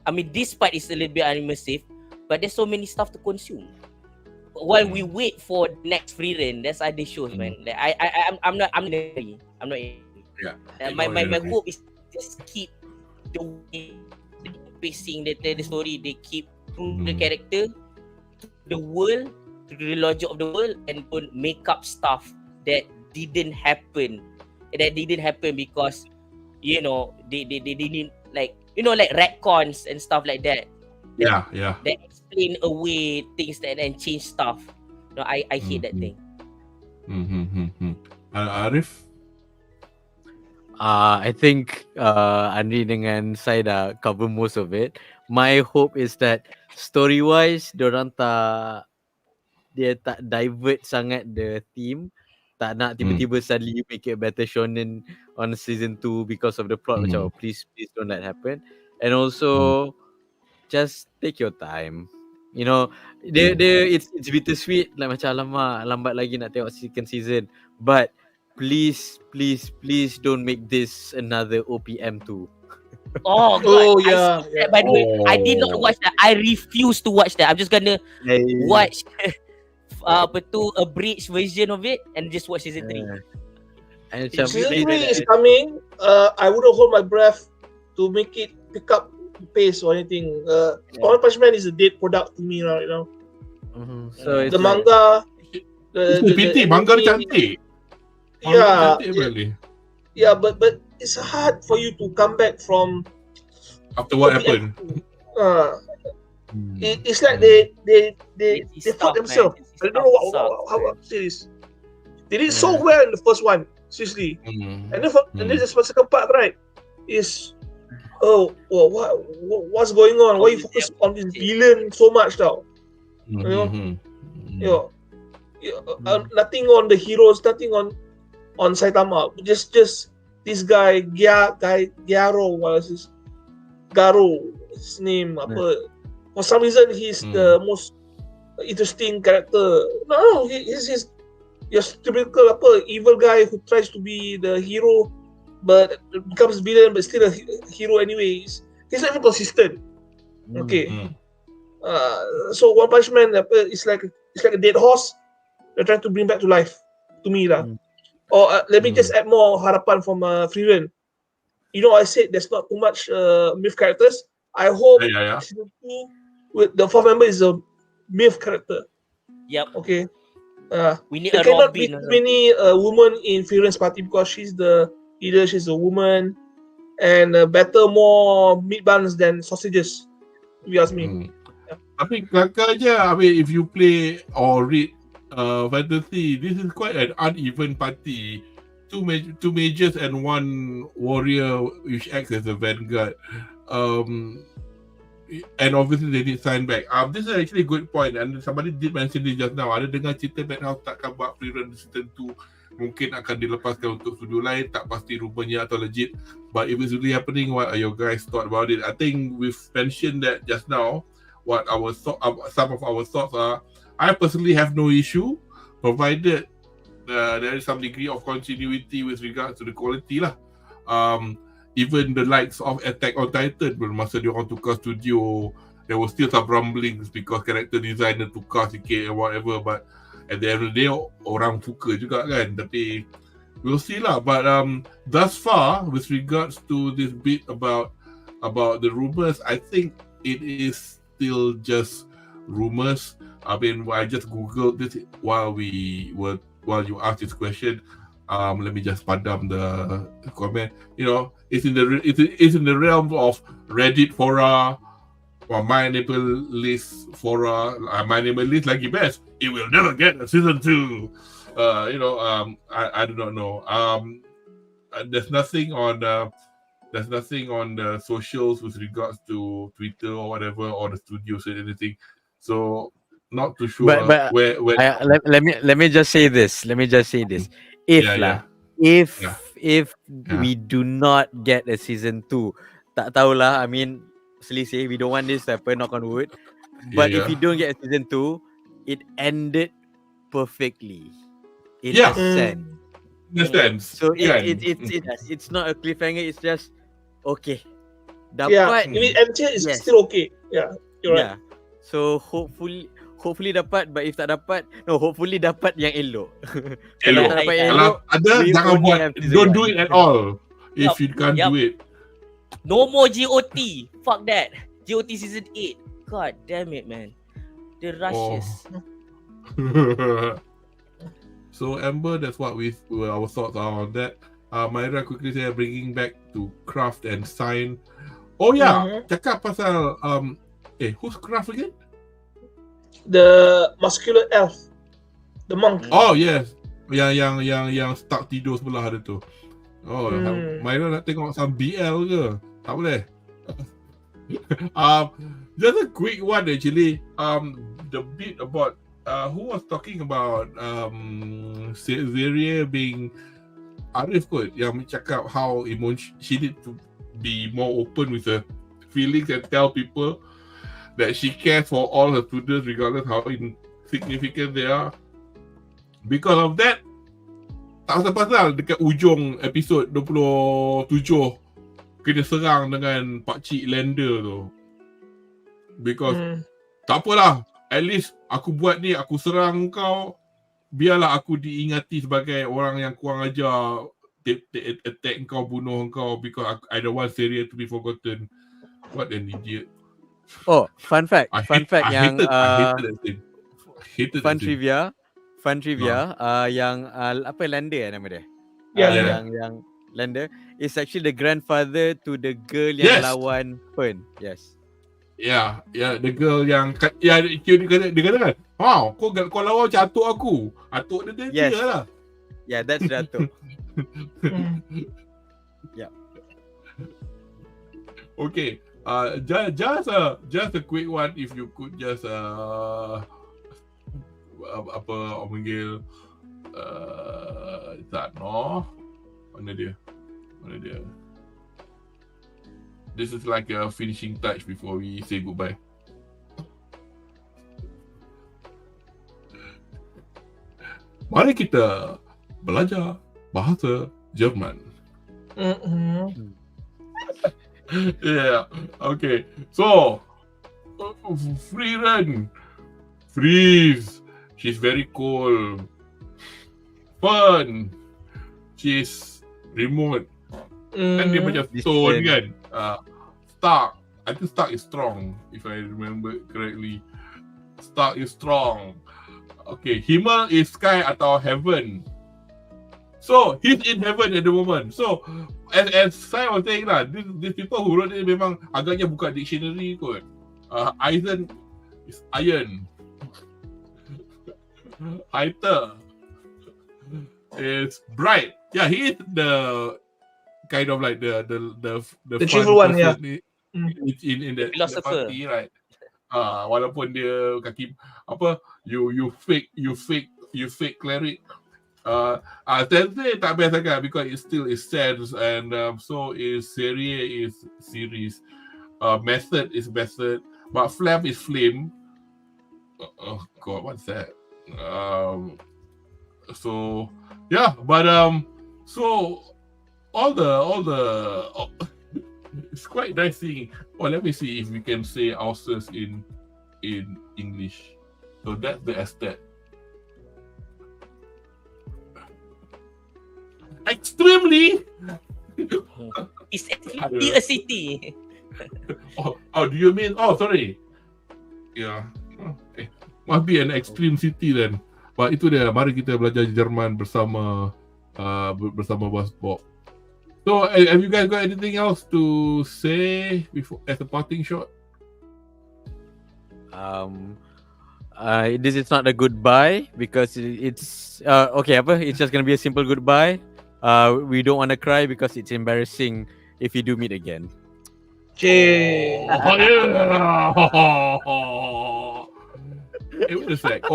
[SPEAKER 4] I mean, this part is a little bit unimmersive, but there's so many stuff to consume. While we wait for next FRIEREN, there's other shows, man. I'm not angry.
[SPEAKER 1] Yeah.
[SPEAKER 4] My hope is just keep the way pacing, the story. They keep through the character, to the world, to the logic of the world, and don't make up stuff that didn't happen. That didn't happen because, you know, they didn't like, you know, like retcons and stuff like that.
[SPEAKER 1] Yeah.
[SPEAKER 4] That explain away things that and change stuff. No, I hate that thing.
[SPEAKER 1] Ariff?
[SPEAKER 3] I think Anri dengan saya dah cover most of it. My hope is that story-wise, dia tak divert sangat the theme. Tak nak tiba-tiba suddenly make it better shonen on season 2 because of the plot. Macam, please don't let happen. And also, just take your time. You know, it's bittersweet. Like macam alamak, lambat lagi nak tengok second season. But please don't make this another OPM 2.
[SPEAKER 4] Oh god.
[SPEAKER 2] Yeah.
[SPEAKER 4] By the way, I did not watch that. I refuse to watch that. I'm just gonna watch a bridge version of it and just watch season 3.
[SPEAKER 3] And
[SPEAKER 2] Season 3 is coming. I wouldn't hold my breath to make it pick up pace or anything. One Punch Man is a dead product to me now, you know.
[SPEAKER 3] So
[SPEAKER 2] the manga,
[SPEAKER 1] manga dia cantik.
[SPEAKER 2] Yeah, but it's hard for you to come back from
[SPEAKER 1] after what happened.
[SPEAKER 2] It's like they fought themselves. I don't know how to say this. They did so well in the first one, seriously. And then the second part, right, is what's going on? Why you focus on this villain so much now? You know, nothing on the heroes, nothing on Saitama. Just this guy Gyaro, what is his? Garo, his name. For some reason he's the most interesting character. No, he's your typical evil guy who tries to be the hero but becomes villain but still a hero anyways. He's not even consistent. Okay. So One Punch Man is like a dead horse they're trying to bring back to life, to me lah. Or let me just add more harapan from FRIEREN. You know, I said there's not too much MILF characters. I hope season 2 with the 4th member is a MILF character.
[SPEAKER 4] Yep.
[SPEAKER 2] Okay.
[SPEAKER 4] We need
[SPEAKER 2] there
[SPEAKER 4] a
[SPEAKER 2] cannot be
[SPEAKER 4] Robin.
[SPEAKER 2] too many women in FRIEREN's party because she's the leader, she's a woman, and better more meat buns than sausages, if you ask me.
[SPEAKER 1] Tapi kelakar je. I mean, if you play or read fantasy, this is quite an uneven party. Two mages and one warrior which acts as a vanguard. And obviously they need sign back. This is actually a good point, and somebody did mention this just now. Ada dengar cerita Madhouse takkan buat FRIEREN season 2, mungkin akan dilepaskan untuk studio lain, tak pasti rupanya atau legit. But if it's really happening, what are your guys thought about it? I think we've mentioned that just now. What some of our thoughts are. I personally have no issue, provided there is some degree of continuity with regards to the quality lah. Even the likes of Attack on Titan, masa dia orang tukar studio, there was still some rumblings because character designer tukar sikit and whatever, but at the end of the day, orang suka juga kan. Tapi we'll see lah. But thus far, with regards to this bit about the rumors, I think it is still just rumors. I mean, I just googled this while you asked this question. Let me just padam the comment. You know, it's in the realm of Reddit fora, or my neighbor list fora. My neighbor list lagi best. It will never get a season 2. I do not know. There's nothing on the socials with regards to Twitter or whatever, or the studios or anything. So not too sure.
[SPEAKER 3] But
[SPEAKER 1] where
[SPEAKER 3] let me just say this. If we do not get a season 2, tak tahulah. I mean, selisih. We don't want this to happen, knock on wood. But if we don't get a season 2, it ended perfectly. In a sense.
[SPEAKER 1] In a sense.
[SPEAKER 3] So it's not a cliffhanger. It's just okay. Dapat.
[SPEAKER 2] Yeah, I mean, is still okay. Yeah, you're right.
[SPEAKER 3] So hopefully dapat, but if tak dapat, hopefully dapat yang elok.
[SPEAKER 1] Elok.
[SPEAKER 3] Tak dapat yang
[SPEAKER 1] Kalau
[SPEAKER 3] elok,
[SPEAKER 1] ada, jangan buat. Don't do it at all. If you can't do it.
[SPEAKER 4] No more GOT. Fuck that. GOT season 8. God damn it, man. The rushes.
[SPEAKER 1] So Amber, that's what our thoughts are on that. Myra quickly say bringing back to craft and sign. Oh yeah, cakap pasal who's craft again?
[SPEAKER 2] The muscular elf, the monk.
[SPEAKER 1] Oh yes, yang stuck tidur sebelah ada tu. Oh, Myra nak tengok some BL ke? Tak boleh. Just a quick one actually. The bit about who was talking about Zeria being Ariff kot, yang cakap how she need to be more open with her feelings and tell people that she cares for all her students regardless how insignificant they are. Because of that, tak pasal dekat ujung episod 27 kena serang dengan pakcik Lander tu. Because tak apalah, at least aku buat ni, aku serang kau, biarlah aku diingati sebagai orang yang kurang ajar, attack kau, bunuh kau, because I don't want Syria to be forgotten. What an idiot.
[SPEAKER 3] Oh, fun fact yang
[SPEAKER 1] hated
[SPEAKER 3] fun trivia yang apa Lander nama dia? Yang Lander is actually the grandfather to the girl yang lawan Fern. Yes.
[SPEAKER 1] Yeah, the girl yang dia kata kan, wow, kau lawan macam atuk aku. Atuk dia lah.
[SPEAKER 3] Yeah, that's the atuk. Yeah.
[SPEAKER 1] Okay. Just a quick one, if you could just apa orang panggil mana dia this is like a finishing touch before we say goodbye. Mari kita belajar bahasa Jerman. Yeah, okay. So, FRIEREN. Freeze. She's very cold. Fun. She's remote. Kan dia macam stone kan. Stark. I think Stark is strong, if I remember correctly. Stark is strong. Okay, Himmel is sky atau heaven. So, he's in heaven at the moment. So, as saya was saying lah, these people who wrote it memang agaknya buka dictionary kot. Eisen is iron. Haiter is bright. Yeah, he is the kind of like the
[SPEAKER 2] cheerful one, yeah.
[SPEAKER 1] In the
[SPEAKER 4] Philosopher.
[SPEAKER 1] party, right? Walaupun dia kaki apa, you fake cleric. Thursday tak best sangat because it still is sense, and so is series. Method is method, but flame is flame. Oh god, what's that? So yeah, but so all the it's quite nice seeing. Oh, let me see if we can say houses in English. So that's the estate. Extremely.
[SPEAKER 4] It's actually a city.
[SPEAKER 1] Oh, do you mean? Oh, sorry. Yeah. Okay. Must be an extreme city then. But itu dia. Mari kita belajar Jerman bersama BuzzPop. So, have you guys got anything else to say before as a parting shot?
[SPEAKER 3] This is not a goodbye because it's okay. It's just gonna be a simple goodbye. We don't want to cry because it's embarrassing if you do meet again.
[SPEAKER 2] Cik.
[SPEAKER 1] Oh yeah. It was like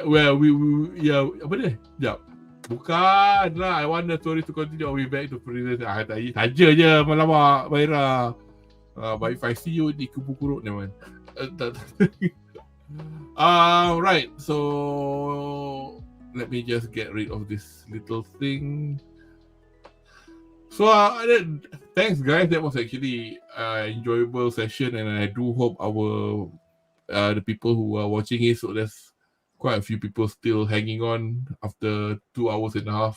[SPEAKER 1] we apa dia? Sekejap. Bukan lah. I want the story to continue. We back to FRIEREN. Saja je melawak Baira. But if I see you di kubu kuruk ni man. Right. So let me just get rid of this little thing. So thanks guys. That was actually an enjoyable session, and I do hope our the people who are watching it. So there's quite a few people still hanging on after 2 hours and a half.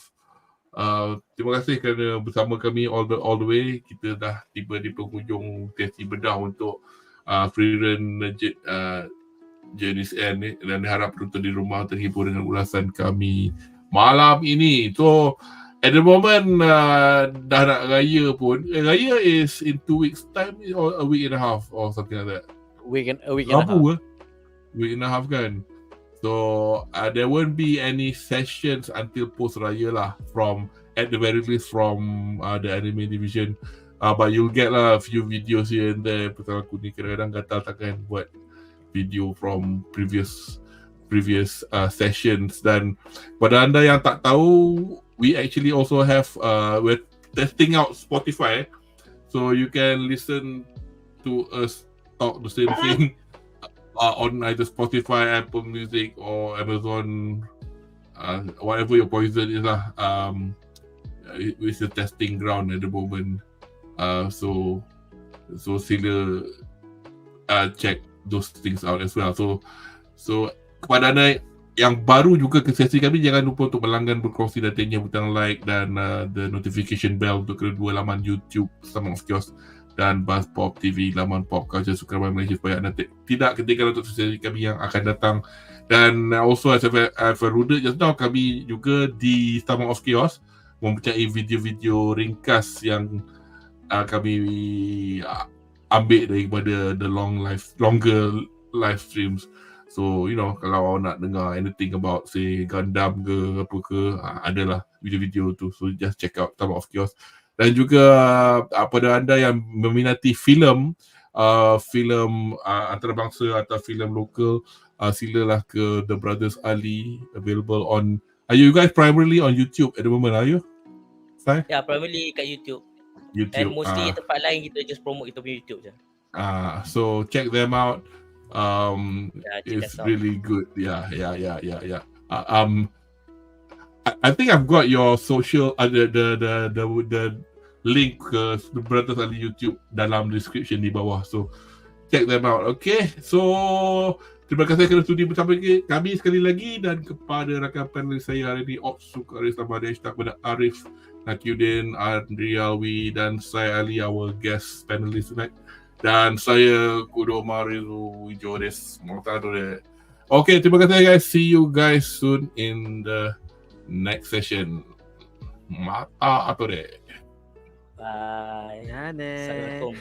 [SPEAKER 1] Terima kasih kerana bersama kami all the way. Kita dah tiba di penghujung sesi bedah untuk FRIEREN jenis N ni, dan harap penonton di rumah terhibur dengan ulasan kami malam ini. So at the moment dah nak raya pun. Raya is in 2 weeks time or a week and a half or something like that.
[SPEAKER 3] A week and a half.
[SPEAKER 1] Week and a half kan. So there won't be any sessions until post raya lah, from at the very least from the anime division. But you'll get lah a few videos here and there. Pasal aku ni kadang-kadang gatal takkan buat video from previous sessions. Dan pada anda yang tak tahu, we actually also have we're testing out Spotify, so you can listen to us talk the same thing on either Spotify, Apple Music, or Amazon, whatever your poison is lah. It's a testing ground at the moment. So sila check those things out as well. So kepada anda yang baru juga ke sesi kami, jangan lupa untuk melanggan, berkongsi datanya, butang like dan the notification bell untuk kedua laman YouTube STOMACHOFCHAOS dan BuzzPopTV, laman pop culture sukarman Malaysia, supaya anda tidak ketinggalan untuk sesi kami yang akan datang. Dan also as I've alluded just now, kami juga di STOMACHOFCHAOS mempunyai video-video ringkas yang kami ambil daripada the longer live streams. So kalau nak dengar anything about say Gundam ke apa ke, adalah video-video tu. So just check out STOMACHOFCHAOS. Dan juga pada anda yang meminati filem antarabangsa atau filem lokal, silalah ke The Brothers Ali, available on. Are you guys primarily on YouTube at the moment? Are you? Sai?
[SPEAKER 4] Ya, primarily kat YouTube. And mostly tempat lain kita just promote kita punya YouTube je.
[SPEAKER 1] So check them out. It's really good. Yeah. I think I've got your social the link ke The Brothers Ali YouTube dalam description di bawah. So check them out. Okay. So terima kasih kerana sudi bersama kami sekali lagi, dan kepada rakan panelis saya hari ini, Opsuk Ariff Naqiuddin, kepada Ariff Naqiuddin, Anri Alwi, dan saya Ali, our guest panelist tonight. Dan saya Kudo Marizu Jores Mortadore. Okay, terima kasih guys. See you guys soon in the next session. Mata atore.
[SPEAKER 4] Bye.
[SPEAKER 3] Assalamualaikum.